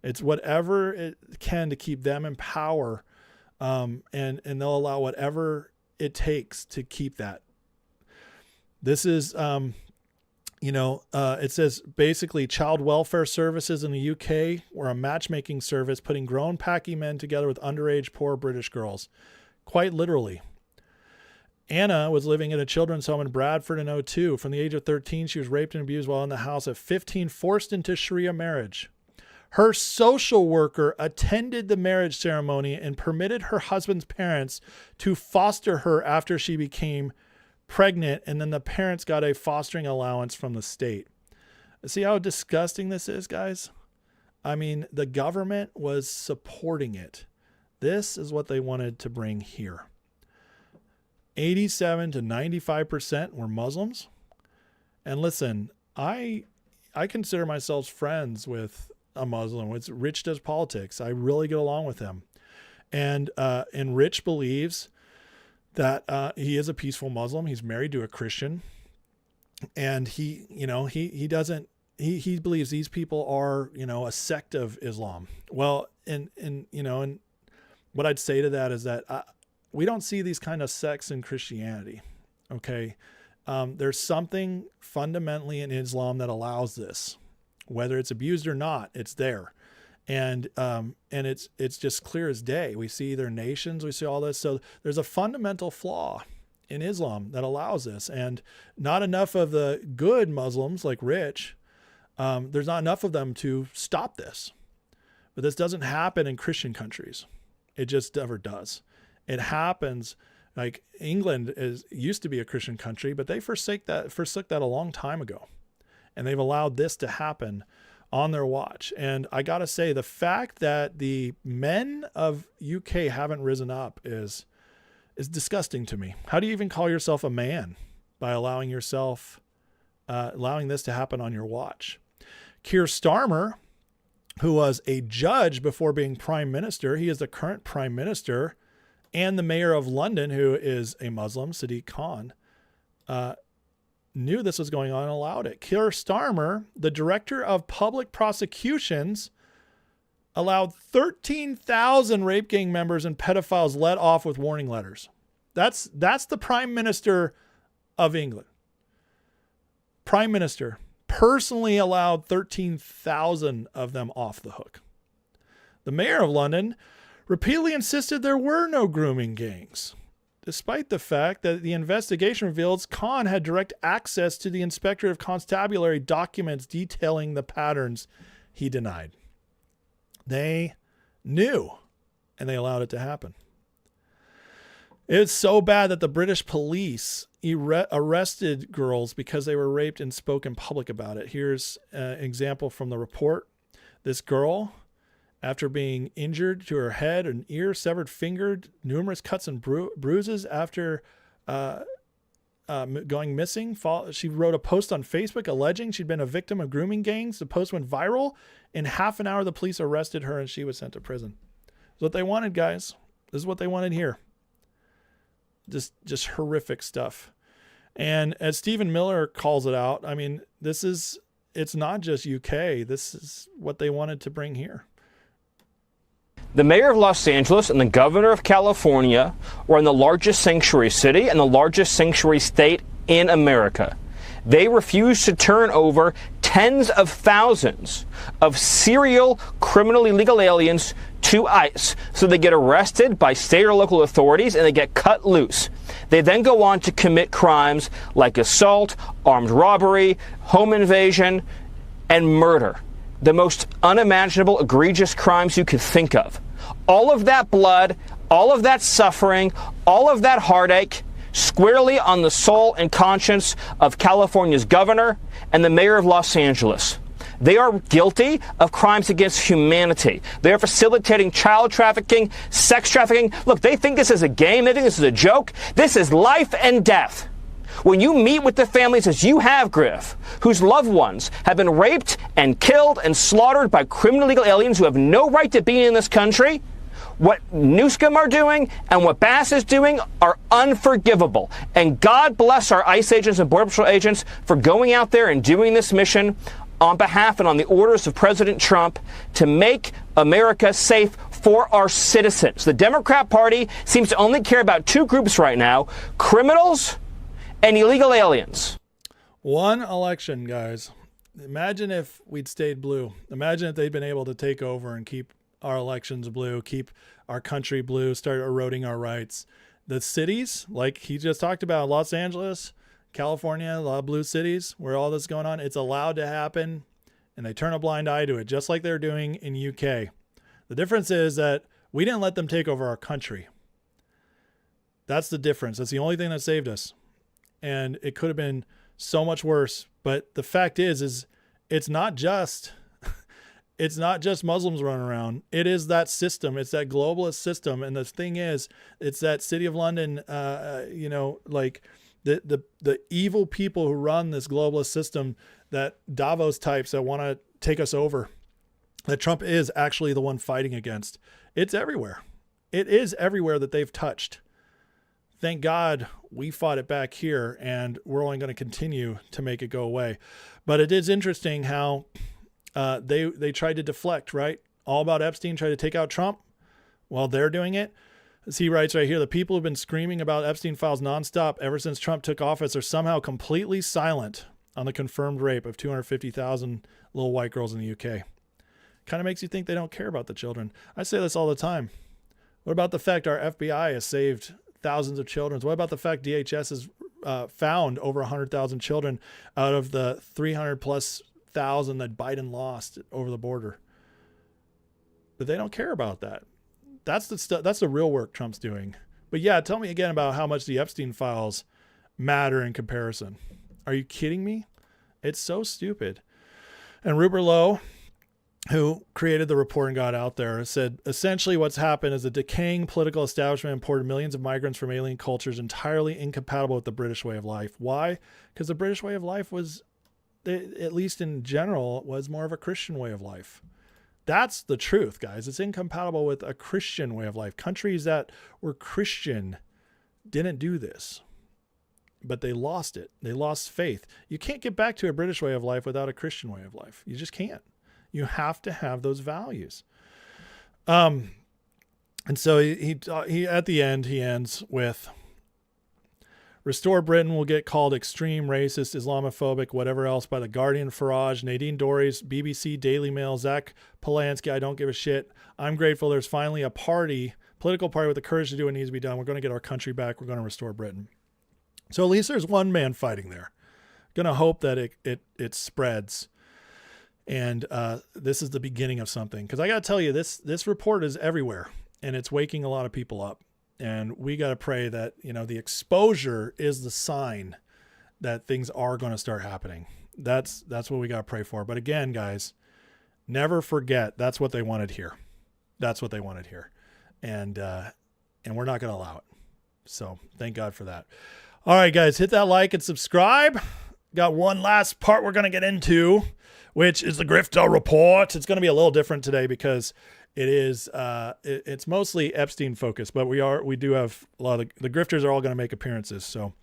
It's whatever it can to keep them in power. And they'll allow whatever it takes to keep that. This is, it says basically child welfare services in the UK were a matchmaking service, putting grown Paki men together with underage poor British girls. Quite literally. Anna was living in a children's home in Bradford in 2002. From the age of 13, she was raped and abused while in the house. At 15, forced into Sharia marriage. Her social worker attended the marriage ceremony and permitted her husband's parents to foster her after she became pregnant, and then the parents got a fostering allowance from the state. See how disgusting this is, guys? I mean, the government was supporting it. This is what they wanted to bring here. 87 to 95% were Muslims. And listen, I consider myself friends with a Muslim. Rich does politics. I really get along with him. And Rich believes that he is a peaceful Muslim. He's married to a Christian. And he believes these people are, a sect of Islam. Well, and what I'd say to that is that we don't see these kind of sects in Christianity. Okay. There's something fundamentally in Islam that allows this, whether it's abused or not, it's there. And it's just clear as day. We see their nations, we see all this. So there's a fundamental flaw in Islam that allows this, and not enough of the good Muslims like Rich. There's not enough of them to stop this, but this doesn't happen in Christian countries. It just never does. It happens like England used to be a Christian country, but they forsook that a long time ago. And they've allowed this to happen on their watch. And I got to say, the fact that the men of UK haven't risen up is disgusting to me. How do you even call yourself a man by allowing this to happen on your watch? Keir Starmer, who was a judge before being prime minister, he is the current prime minister, and the mayor of London, who is a Muslim, Sadiq Khan, knew this was going on and allowed it. Keir Starmer, the director of public prosecutions, allowed 13,000 rape gang members and pedophiles let off with warning letters. That's the prime minister of England. Prime minister personally allowed 13,000 of them off the hook. The mayor of London repeatedly insisted there were no grooming gangs. despite the fact that the investigation reveals Khan had direct access to the Inspector of Constabulary documents detailing the patterns he denied. They knew, and they allowed it to happen. It's so bad that the British police arrested girls because they were raped and spoke in public about it. Here's an example from the report. This girl, after being injured to her head and ear, severed finger, numerous cuts and bruises after going missing, she wrote a post on Facebook alleging she'd been a victim of grooming gangs. The post went viral. In half an hour, the police arrested her and she was sent to prison. That's what they wanted, guys. This is what they wanted here. Just horrific stuff. And as Stephen Miller calls it out, I mean, it's not just UK. This is what they wanted to bring here. The mayor of Los Angeles and the governor of California were in the largest sanctuary city and the largest sanctuary state in America. They refused to turn over tens of thousands of serial criminal illegal aliens to ICE. So they get arrested by state or local authorities and they get cut loose. They then go on to commit crimes like assault, armed robbery, home invasion, and murder. The most unimaginable, egregious crimes you could think of. All of that blood, all of that suffering, all of that heartache, squarely on the soul and conscience of California's governor and the mayor of Los Angeles. They are guilty of crimes against humanity. They are facilitating child trafficking, sex trafficking. Look, they think this is a game. They think this is a joke. This is life and death. When you meet with the families, as you have, Griff, whose loved ones have been raped and killed and slaughtered by criminal illegal aliens who have no right to be in this country, what Newscomb are doing and what Bass is doing are unforgivable. And God bless our ICE agents and Border Patrol agents for going out there and doing this mission on behalf and on the orders of President Trump to make America safe for our citizens. The Democrat Party seems to only care about two groups right now: criminals and illegal aliens. One election, guys. Imagine if we'd stayed blue. Imagine if they'd been able to take over and keep our elections blue, keep our country blue, start eroding our rights. The cities, like he just talked about, Los Angeles, California, a lot of blue cities where all this is going on, it's allowed to happen, and they turn a blind eye to it, just like they're doing in UK. The difference is that we didn't let them take over our country. That's the difference. That's the only thing that saved us. And it could have been so much worse. But the fact is it's not just Muslims running around. It is that system. It's that globalist system. And the thing is, it's that City of London, like the evil people who run this globalist system, that Davos types that want to take us over, that Trump is actually the one fighting against. It's everywhere. It is everywhere that they've touched. Thank God we fought it back here, and we're only going to continue to make it go away. But it is interesting how they tried to deflect, right? All about Epstein, tried to take out Trump while they're doing it. As he writes right here, the people who've been screaming about Epstein files nonstop ever since Trump took office are somehow completely silent on the confirmed rape of 250,000 little white girls in the UK. Kind of makes you think they don't care about the children. I say this all the time. What about the fact our FBI has saved thousands of children? What about the fact DHS has found over 100,000 children out of the 300+ thousand that Biden lost over the border? But they don't care about that. That's the stuff. That's the real work Trump's doing. But yeah, tell me again about how much the Epstein files matter in comparison. Are you kidding me? It's so stupid. And Rupert Lowe, who created the report and got out there, said essentially what's happened is a decaying political establishment imported millions of migrants from alien cultures entirely incompatible with the British way of life. Why? Because the British way of life was, at least in general, was more of a Christian way of life. That's the truth, guys. It's incompatible with a Christian way of life. Countries that were Christian didn't do this, but they lost it. They lost faith. You can't get back to a British way of life without a Christian way of life. You just can't. You have to have those values. And so he at the end, he ends with, Restore Britain will get called extreme, racist, Islamophobic, whatever else by The Guardian, Farage, Nadine Dorries, BBC, Daily Mail, Zach Polanski. I don't give a shit. I'm grateful there's finally a political political party with the courage to do what needs to be done. We're going to get our country back. We're going to restore Britain. So at least there's one man fighting there. Going to hope that it spreads. And this is the beginning of something. Because I got to tell you, this report is everywhere. And it's waking a lot of people up. And we got to pray that, the exposure is the sign that things are going to start happening. That's what we got to pray for. But again, guys, never forget that's what they wanted here. That's what they wanted here. And we're not going to allow it. So thank God for that. All right, guys, hit that like and subscribe. Got one last part we're going to get into, which is the Grifter Report. It's going to be a little different today because it is it's mostly Epstein focused, but we do have a lot of the grifters are all going to make appearances, so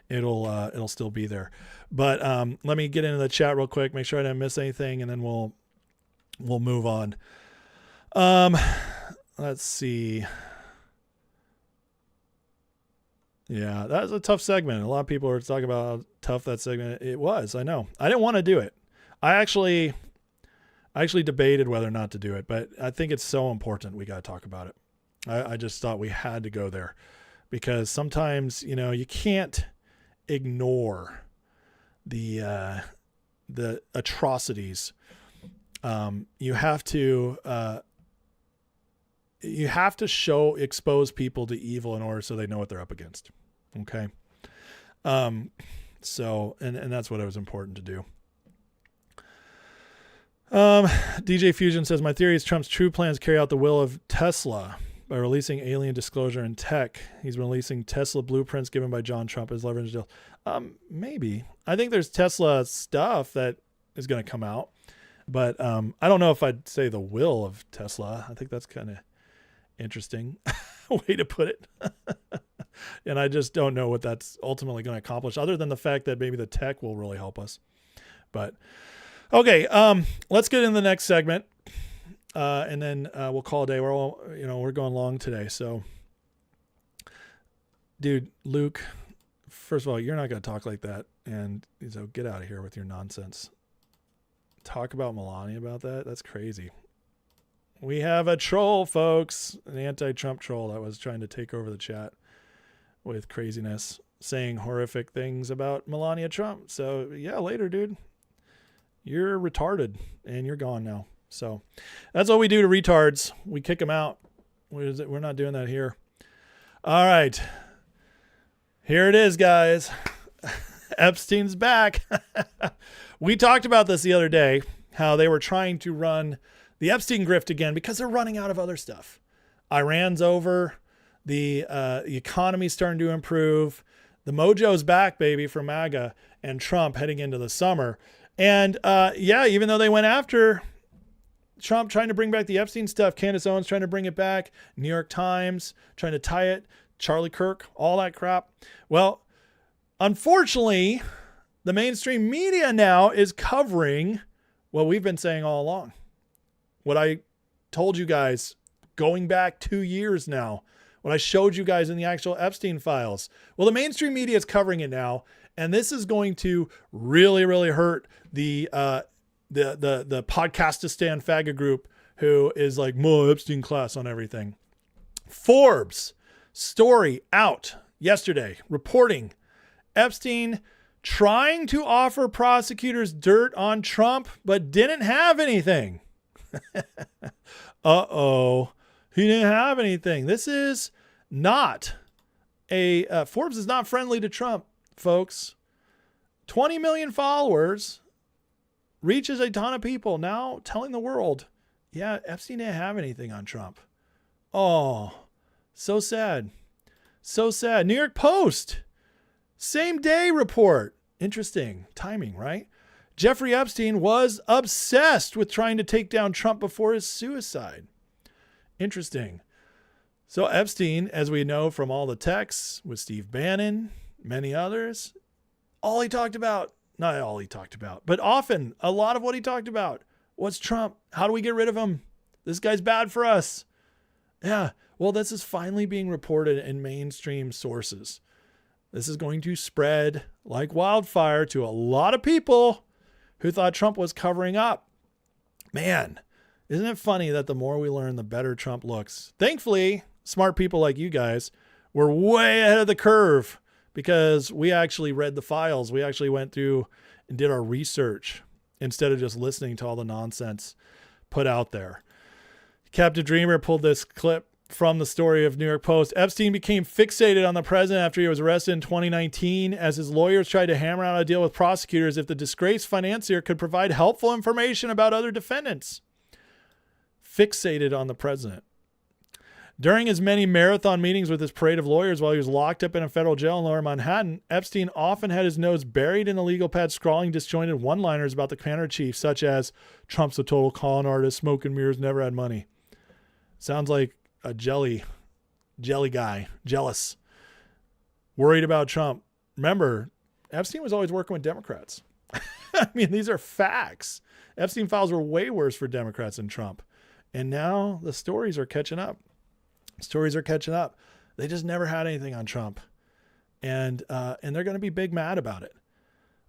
it'll still be there. But let me get into the chat real quick, make sure I didn't miss anything, and then we'll move on. Let's see. Yeah, that was a tough segment. A lot of people are talking about how tough that segment it was. I know. I didn't want to do it. I actually debated whether or not to do it, but I think it's so important we got to talk about it. I just thought we had to go there because sometimes, you can't ignore the atrocities. You have to expose people to evil in order so they know what they're up against. Okay. So that's what it was important to do. DJ Fusion says, my theory is Trump's true plans carry out the will of Tesla by releasing alien disclosure in tech. He's releasing Tesla blueprints given by John Trump as leverage deal. Maybe. I think there's Tesla stuff that is going to come out, but I don't know if I'd say the will of Tesla. I think that's kind of interesting way to put it. And I just don't know what that's ultimately going to accomplish other than the fact that maybe the tech will really help us. But okay, let's get in the next segment, and then we'll call it a day. We're going long today, so, dude, Luke, first of all, you're not going to talk like that, and so get out of here with your nonsense. Talk about Melania about that? That's crazy. We have a troll, folks, an anti-Trump troll that was trying to take over the chat with craziness, saying horrific things about Melania Trump. So yeah, later, dude. You're retarded and you're gone now. So that's what we do to retards. We kick them out. We're not doing that here. All right. Here it is, guys. Epstein's back. We talked about this the other day, how they were trying to run the Epstein grift again because they're running out of other stuff. Iran's over. The economy's starting to improve. The mojo's back, baby, for MAGA and Trump heading into the summer. And even though they went after Trump trying to bring back the Epstein stuff, Candace Owens trying to bring it back, New York Times trying to tie it, Charlie Kirk, all that crap. Well, unfortunately, the mainstream media now is covering what we've been saying all along. What I told you guys going back 2 years now, what I showed you guys in the actual Epstein files. Well, the mainstream media is covering it now. And this is going to really, really hurt the Podcastistan faggot group who is like more Epstein class on everything. Forbes story out yesterday reporting Epstein trying to offer prosecutors dirt on Trump, but didn't have anything. Uh-oh. He didn't have anything. This is not Forbes is not friendly to Trump. Folks, 20 million followers, reaches a ton of people now telling the world, yeah, Epstein didn't have anything on Trump. Oh, so sad. So sad. New York Post, same day report. Interesting timing, right? Jeffrey Epstein was obsessed with trying to take down Trump before his suicide. Interesting. So Epstein, as we know from all the texts with Steve Bannon, many others, all he talked about, not all he talked about, but often a lot of what he talked about was Trump. How do we get rid of him? This guy's bad for us. Yeah. Well, this is finally being reported in mainstream sources. This is going to spread like wildfire to a lot of people who thought Trump was covering up. Man, isn't it funny that the more we learn, the better Trump looks? Thankfully, smart people like you guys, were way ahead of the curve because we actually read the files. We actually went through and did our research instead of just listening to all the nonsense put out there. Captain Dreamer pulled this clip from the story of New York Post. Epstein became fixated on the president after he was arrested in 2019 as his lawyers tried to hammer out a deal with prosecutors if the disgraced financier could provide helpful information about other defendants. Fixated on the president. During his many marathon meetings with his parade of lawyers while he was locked up in a federal jail in Lower Manhattan, Epstein often had his nose buried in the legal pad, scrawling disjointed one-liners about the commander chief, such as, "Trump's a total con artist, smoke and mirrors, never had money." Sounds like a jelly guy, jealous, worried about Trump. Remember, Epstein was always working with Democrats. I mean, these are facts. Epstein files were way worse for Democrats than Trump. And now the stories are catching up. Stories are catching up. They just never had anything on Trump. And they're going to be big mad about it.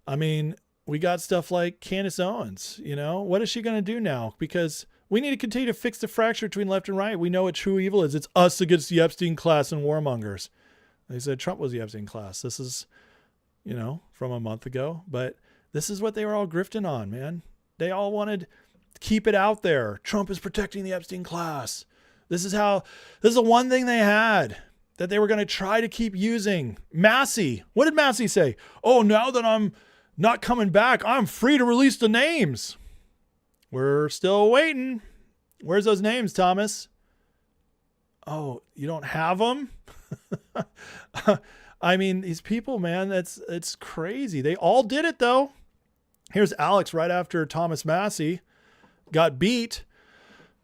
I mean, we got stuff like Candace Owens, you know, what is she going to do now? Because we need to continue to fix the fracture between left and right. We know what true evil is. It's us against the Epstein class and warmongers. They said Trump was the Epstein class. This is, you know, from a month ago, but this is what they were all grifting on, man. They all wanted to keep it out there. Trump is protecting the Epstein class. This is the one thing they had that they were going to try to keep using. Massey. What did Massey say? Oh, now that I'm not coming back, I'm free to release the names. We're still waiting. Where's those names, Thomas? Oh, you don't have them? I mean, these people, man, it's crazy. They all did it, though. Here's Alex right after Thomas Massey got beat.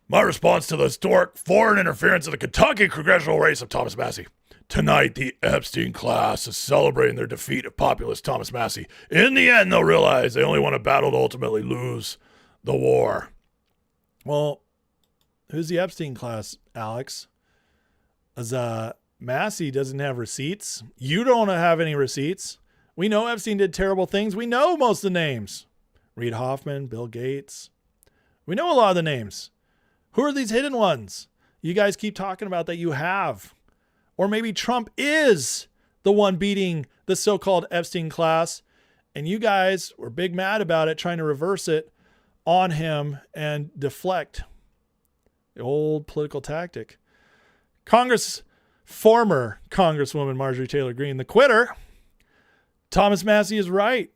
My response to the historic foreign interference in the Kentucky congressional race of Thomas Massey. Tonight, the Epstein class is celebrating their defeat of populist Thomas Massey. In the end, they'll realize they only won a battle to ultimately lose the war. Well, who's the Epstein class, Alex? As Massey doesn't have receipts. You don't have any receipts. We know Epstein did terrible things. We know most of the names. Reid Hoffman, Bill Gates. We know a lot of the names. Who are these hidden ones you guys keep talking about that you have? Or maybe Trump is the one beating the so-called Epstein class, and you guys were big mad about it, trying to reverse it on him and deflect. The old political tactic. Former Congresswoman Marjorie Taylor Greene, the quitter. Thomas Massey is right.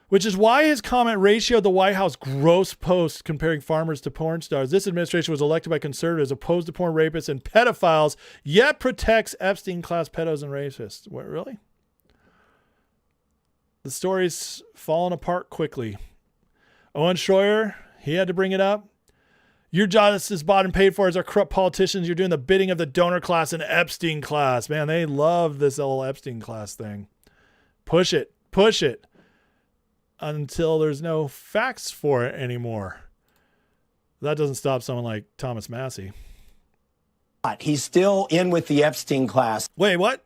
Which is why his comment ratioed the White House gross post comparing farmers to porn stars. This administration was elected by conservatives, opposed to porn rapists and pedophiles, yet protects Epstein class pedos and rapists. What, really? The story's falling apart quickly. Owen Schroyer, he had to bring it up. Your justice is bought and paid for as our corrupt politicians. You're doing the bidding of the donor class and Epstein class. Man, they love this old Epstein class thing. Push it. Push it. Until there's no facts for it anymore. That doesn't stop someone like Thomas Massey. He's still in with the Epstein class. Wait, what?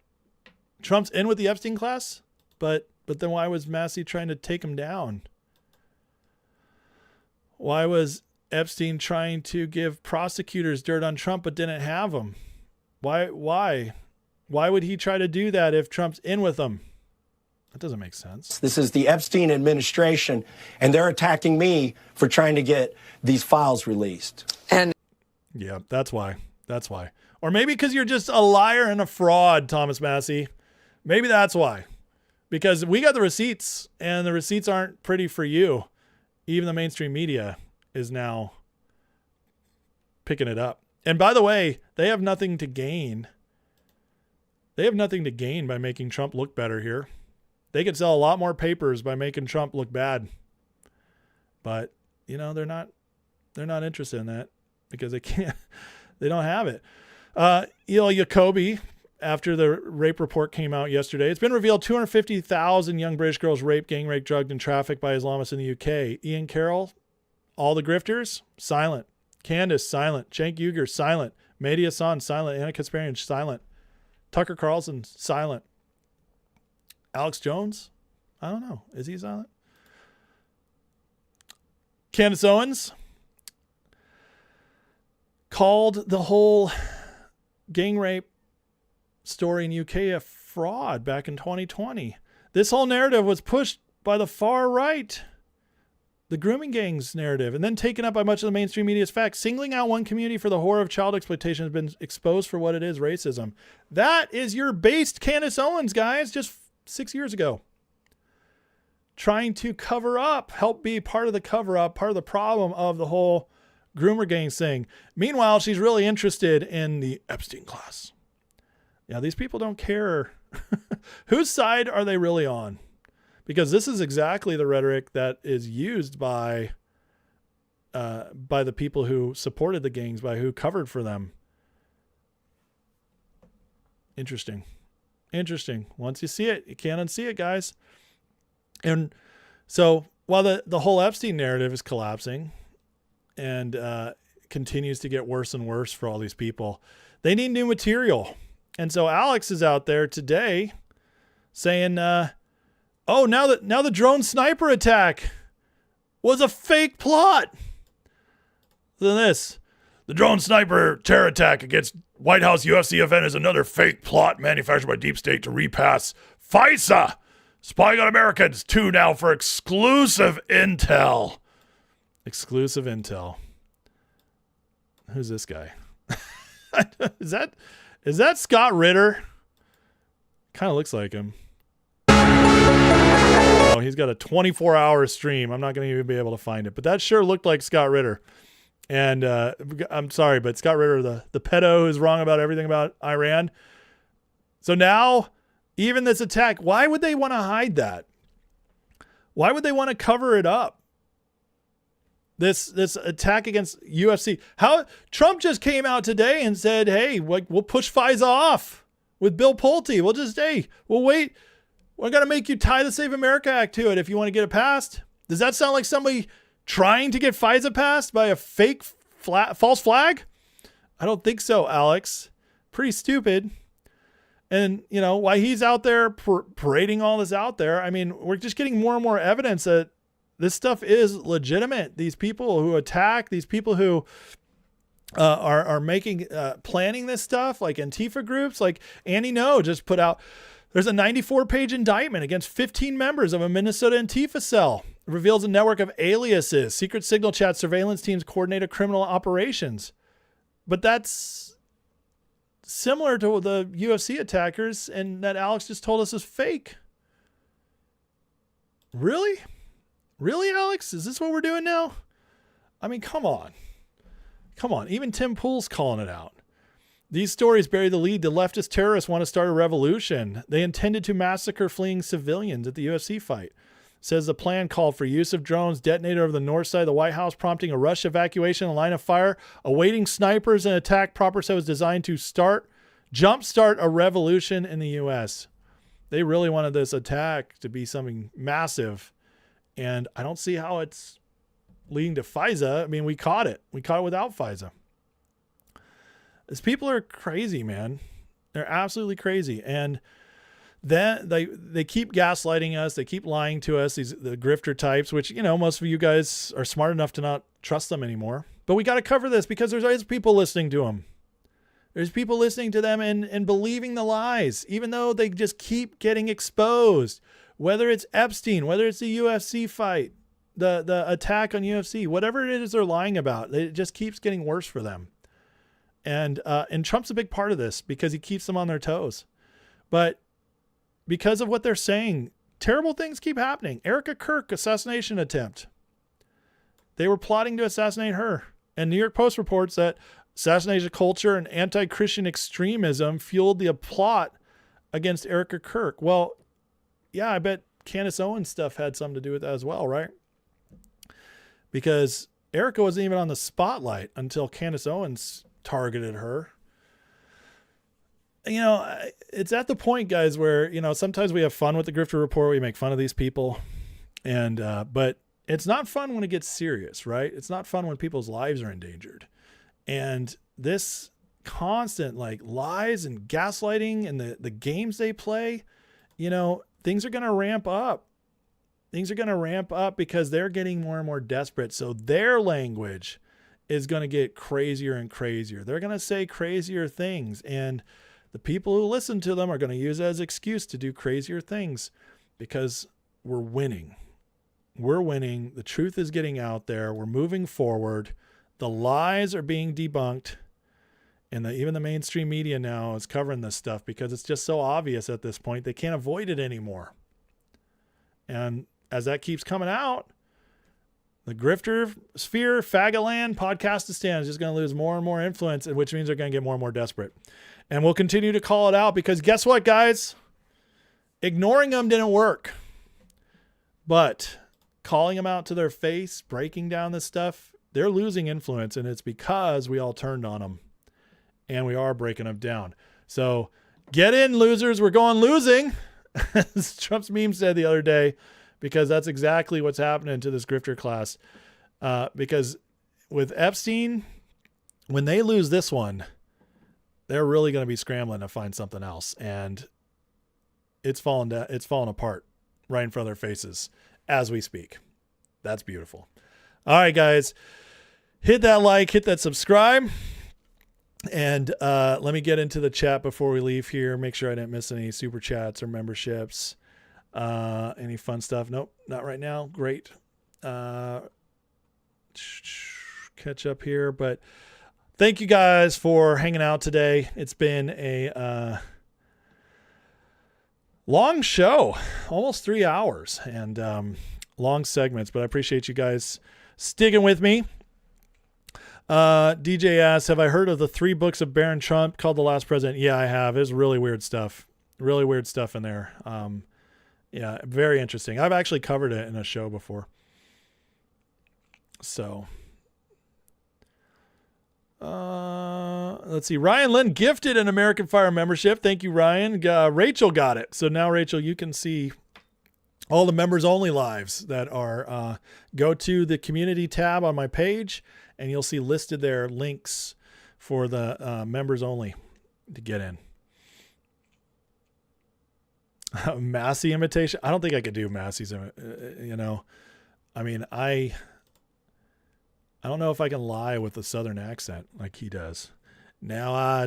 Trump's in with the Epstein class? But then why was Massey trying to take him down? Why was Epstein trying to give prosecutors dirt on Trump but didn't have them? Why would he try to do that if Trump's in with them? That doesn't make sense. This is the Epstein administration, and they're attacking me for trying to get these files released. And yeah, that's why. That's why. Or maybe because you're just a liar and a fraud, Thomas Massey. Maybe that's why. Because we got the receipts, and the receipts aren't pretty for you. Even the mainstream media is now picking it up. And by the way, they have nothing to gain. They have nothing to gain by making Trump look better here. They could sell a lot more papers by making Trump look bad. But, you know, they're not interested in that because they don't have it. Jacoby, after the rape report came out yesterday, it's been revealed 250,000 young British girls raped, gang raped, drugged, and trafficked by Islamists in the UK. Ian Carroll, all the grifters, silent. Candace, silent. Cenk Uygur, silent. Mehdi Hassan, silent. Anna Kasparian, silent. Tucker Carlson, silent. Alex Jones? I don't know. Is he silent? Candace Owens called the whole gang rape story in UK a fraud back in 2020. This whole narrative was pushed by the far right, the grooming gangs narrative, and then taken up by much of the mainstream media as fact. Singling out one community for the horror of child exploitation has been exposed for what it is, racism. That is your based Candace Owens, guys, just 6 years ago. Trying to cover up, help be part of the cover up, part of the problem of the whole groomer gangs thing. Meanwhile, she's really interested in the Epstein class. Yeah, these people don't care. Whose side are they really on? Because this is exactly the rhetoric that is used by the people who supported the gangs, by who covered for them. Interesting. Once you see it, you can't unsee it, guys. And so while the whole Epstein narrative is collapsing and continues to get worse and worse for all these people, they need new material. And so Alex is out there today saying, now the drone sniper attack was a fake plot. Listen to this. The drone sniper terror attack against White House UFC event is another fake plot manufactured by Deep State to repass FISA. Spying on Americans, 2 now for exclusive intel. Exclusive intel. Who's this guy? Is that Scott Ritter? Kind of looks like him. Oh, he's got a 24-hour stream. I'm not going to even be able to find it. But that sure looked like Scott Ritter. And I'm sorry, but Scott Ritter, the pedo who's wrong about everything about Iran. So now, even this attack, why would they want to hide that? Why would they want to cover it up? This attack against UFC. How Trump just came out today and said, hey, we'll push FISA off with Bill Pulte. We'll wait. We're going to make you tie the Save America Act to it if you want to get it passed. Does that sound like somebody trying to get FISA passed by a fake false flag? I don't think so, Alex. Pretty stupid. And, why he's out there parading all this out there, I mean, we're just getting more and more evidence that this stuff is legitimate. These people who attack, these people who are making, planning this stuff, like Antifa groups, like Annie No just put out, there's a 94-page indictment against 15 members of a Minnesota Antifa cell. It reveals a network of aliases, secret signal chat surveillance teams coordinated criminal operations. But that's similar to the UFC attackers, and that Alex just told us is fake. Really? Really, Alex? Is this what we're doing now? I mean, come on. Even Tim Pool's calling it out. These stories bury the lead. The leftist terrorists want to start a revolution. They intended to massacre fleeing civilians at the UFC fight. Says the plan called for use of drones detonated over the north side of the White House, prompting a rush evacuation and line of fire, awaiting snipers and attack. Proper set was designed to jumpstart a revolution in the U.S. They really wanted this attack to be something massive. And I don't see how it's leading to FISA. I mean, we caught it. We caught it without FISA. These people are crazy, man. They're absolutely crazy. And then they keep gaslighting us. They keep lying to us, the grifter types, which, most of you guys are smart enough to not trust them anymore. But we got to cover this because there's always people listening to them. There's people listening to them and believing the lies, even though they just keep getting exposed. Whether it's Epstein, whether it's the UFC fight, the attack on UFC, whatever it is they're lying about, it just keeps getting worse for them. And Trump's a big part of this because he keeps them on their toes. But because of what they're saying, terrible things keep happening. Erica Kirk, assassination attempt. They were plotting to assassinate her. And New York Post reports that assassination culture and anti-Christian extremism fueled the plot against Erica Kirk. Well, yeah, I bet Candace Owens stuff had something to do with that as well, right? Because Erica wasn't even on the spotlight until Candace Owens targeted her. It's at the point, guys, where, sometimes we have fun with the Grifter Report. We make fun of these people. But it's not fun when it gets serious, right? It's not fun when people's lives are endangered. And this constant lies and gaslighting and the games they play, things are going to ramp up. Things are going to ramp up because they're getting more and more desperate. So their language is going to get crazier and crazier. They're going to say crazier things, and the people who listen to them are going to use it as an excuse to do crazier things because we're winning. We're winning. The truth is getting out there. We're moving forward. The lies are being debunked. And even the mainstream media now is covering this stuff because it's just so obvious at this point. They can't avoid it anymore. And as that keeps coming out, the grifter sphere, Fagaland, Podcastistan is just going to lose more and more influence, which means they're going to get more and more desperate. And we'll continue to call it out because guess what, guys? Ignoring them didn't work. But calling them out to their face, breaking down this stuff, they're losing influence, and it's because we all turned on them. And we are breaking them down. So get in, losers. We're going losing, as Trump's meme said the other day, because that's exactly what's happening to this grifter class. Because with Epstein, when they lose this one, they're really going to be scrambling to find something else. And it's falling apart right in front of their faces as we speak. That's beautiful. All right, guys. Hit that like, hit that subscribe. And let me get into the chat before we leave here. Make sure I didn't miss any super chats or memberships. Any fun stuff? Nope, not right now. Great. Catch up here. But thank you guys for hanging out today. It's been a long show, almost 3 hours, and long segments. But I appreciate you guys sticking with me. DJ asks, have I heard of the 3 books of Barron Trump called The Last President? Yeah, I have. It's really weird stuff. Really weird stuff in there. Yeah, very interesting. I've actually covered it in a show before. So, let's see. Ryan Lynn gifted an American Fire membership. Thank you, Ryan. Rachel got it. So now, Rachel, you can see all the members only lives that are, go to the community tab on my page, and you'll see listed there links for the members only to get in. Massey imitation. I don't think I could do Massey's, I mean, I don't know if I can lie with a Southern accent like he does. Now,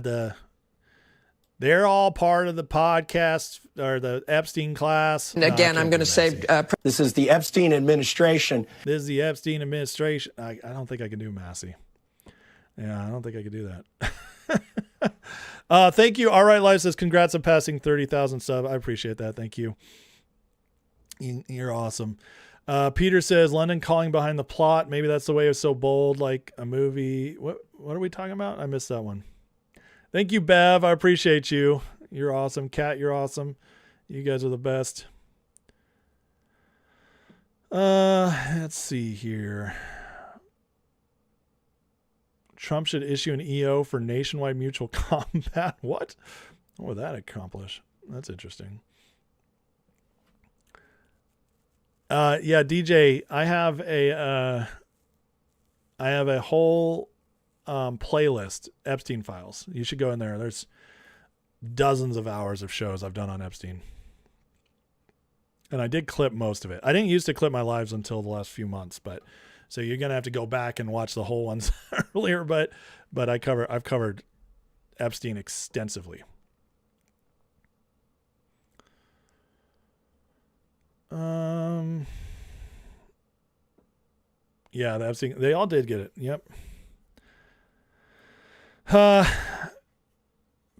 they're all part of the podcast or the Epstein class. And again, I'm going to say, this is the Epstein administration. This is the Epstein administration. I don't think I can do Massey. Yeah, I don't think I could do that. Thank you. All right, Life says, congrats on passing 30,000 subs. I appreciate that. Thank you. You're awesome. Peter says, London calling behind the plot. Maybe that's the way it was so bold, like a movie. What are we talking about? I missed that one. Thank you, Bev. I appreciate you. You're awesome. Kat, you're awesome. You guys are the best. Let's see here. Trump should issue an EO for nationwide mutual combat. What? What would that accomplish? That's interesting. Yeah, DJ, I have a whole playlist, Epstein Files. You should go in there. There's dozens of hours of shows I've done on Epstein. And I did clip most of it. I didn't used to clip my lives until the last few months, but so you're going to have to go back and watch the whole ones earlier, but I've covered Epstein extensively. Yeah, the Epstein, they all did get it. Yep.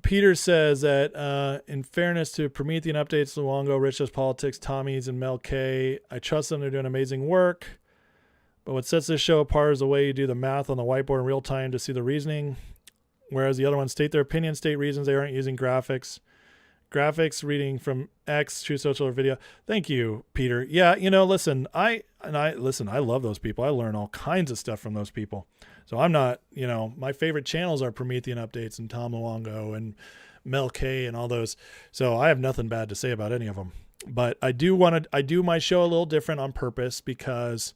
Peter says that in fairness to Promethean Updates, Luongo, Rich Does Politics, Tommy's, and Mel K, I trust them. They're doing amazing work. But what sets this show apart is the way you do the math on the whiteboard in real time to see the reasoning. Whereas the other ones state their opinion, state reasons. They aren't using graphics. Graphics reading from X, True Social, or video. Thank you, Peter. Yeah, listen, I love those people. I learn all kinds of stuff from those people. So I'm not, my favorite channels are Promethean Updates and Tom Luongo and Mel K and all those. So I have nothing bad to say about any of them. But I do my show a little different on purpose because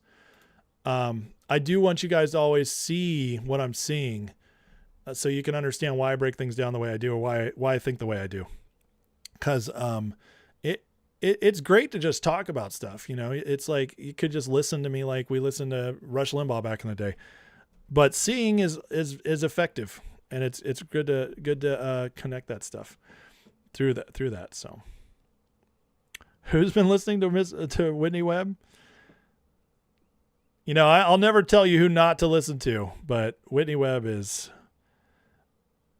I do want you guys to always see what I'm seeing so you can understand why I break things down the way I do or why I think the way I do. Because it's great to just talk about stuff. It's like you could just listen to me like we listened to Rush Limbaugh back in the day. but seeing is effective, and it's good to connect that stuff through that. So, who's been listening to Whitney Webb? You know, I'll never tell you who not to listen to, but Whitney Webb is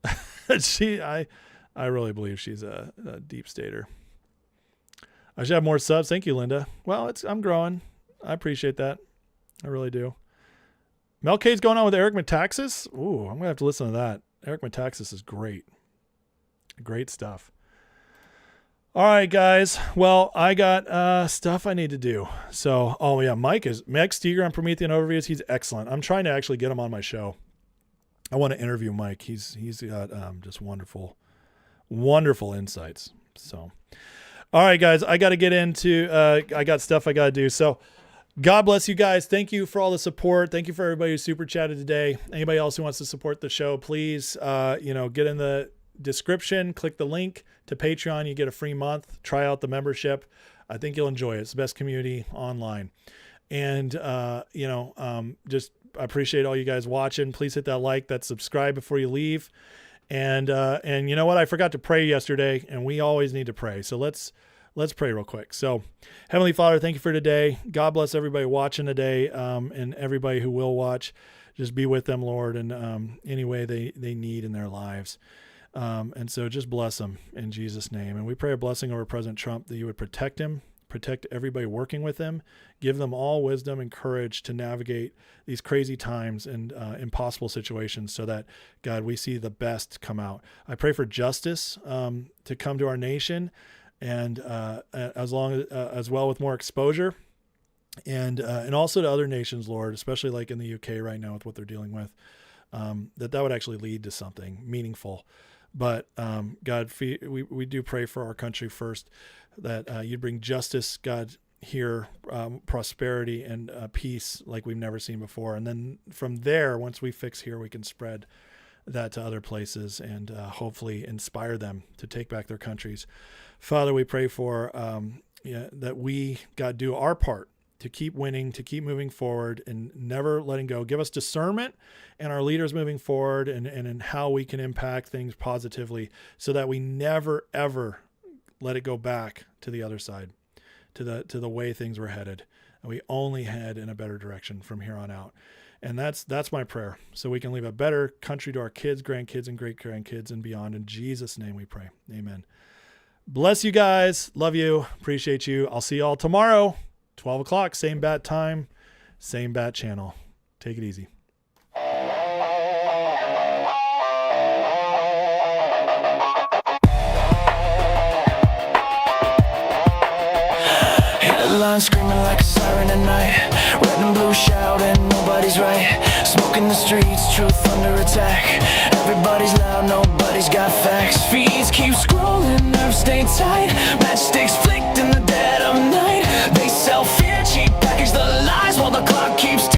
I really believe she's a deep stater. I should have more subs. Thank you, Linda. Well, I'm growing. I appreciate that. I really do. Mel K's going on with Eric Metaxas. Ooh, I'm going to have to listen to that. Eric Metaxas is great. Great stuff. All right, guys. Well, I got stuff I need to do. So, oh yeah, Mike Steger on Promethean Overviews. He's excellent. I'm trying to actually get him on my show. I want to interview Mike. He's got just wonderful insights. So, all right, guys, I got to get into, I got stuff I got to do. So God bless you guys. Thank you for all the support. Thank you for everybody who super chatted today. Anybody else who wants to support the show, please, get in the description, click the link to Patreon. You get a free month. Try out the membership. I think you'll enjoy it. It's the best community online. And, just I appreciate all you guys watching. Please hit that like, that subscribe before you leave. And you know what? I forgot to pray yesterday, and we always need to pray. So let's pray real quick. So, Heavenly Father, thank you for today. God bless everybody watching today, and everybody who will watch. Just be with them, Lord, in any way they need in their lives. And so just bless them in Jesus' name. And we pray a blessing over President Trump, that you would protect him, protect everybody working with him, give them all wisdom and courage to navigate these crazy times and impossible situations, so that, God, we see the best come out. I pray for justice to come to our nation, and as well with more exposure, and also to other nations, Lord, especially like in the UK right now with what they're dealing with, that would actually lead to something meaningful. But God, we do pray for our country first, that you'd bring justice, God, here, prosperity and peace like we've never seen before. And then from there, once we fix here, we can spread that to other places and hopefully inspire them to take back their countries. Father, we pray for that we, God, do our part to keep winning, to keep moving forward and never letting go. Give us discernment and our leaders moving forward and in how we can impact things positively, so that we never, ever let it go back to the other side, to the way things were headed. And we only head in a better direction from here on out. And that's my prayer, so we can leave a better country to our kids, grandkids, and great-grandkids and beyond. In Jesus' name we pray. Amen. Bless you guys. Love you. Appreciate you. I'll see you all tomorrow, 12 o'clock, same bat time, same bat channel. Take it easy. Headlines screaming like a siren at night. Red and blue shouting, nobody's right. Smoke in the streets, truth under attack. Everybody's loud, nobody's got facts. Feeds keep scrolling, nerves stay tight. Matchsticks flicked in the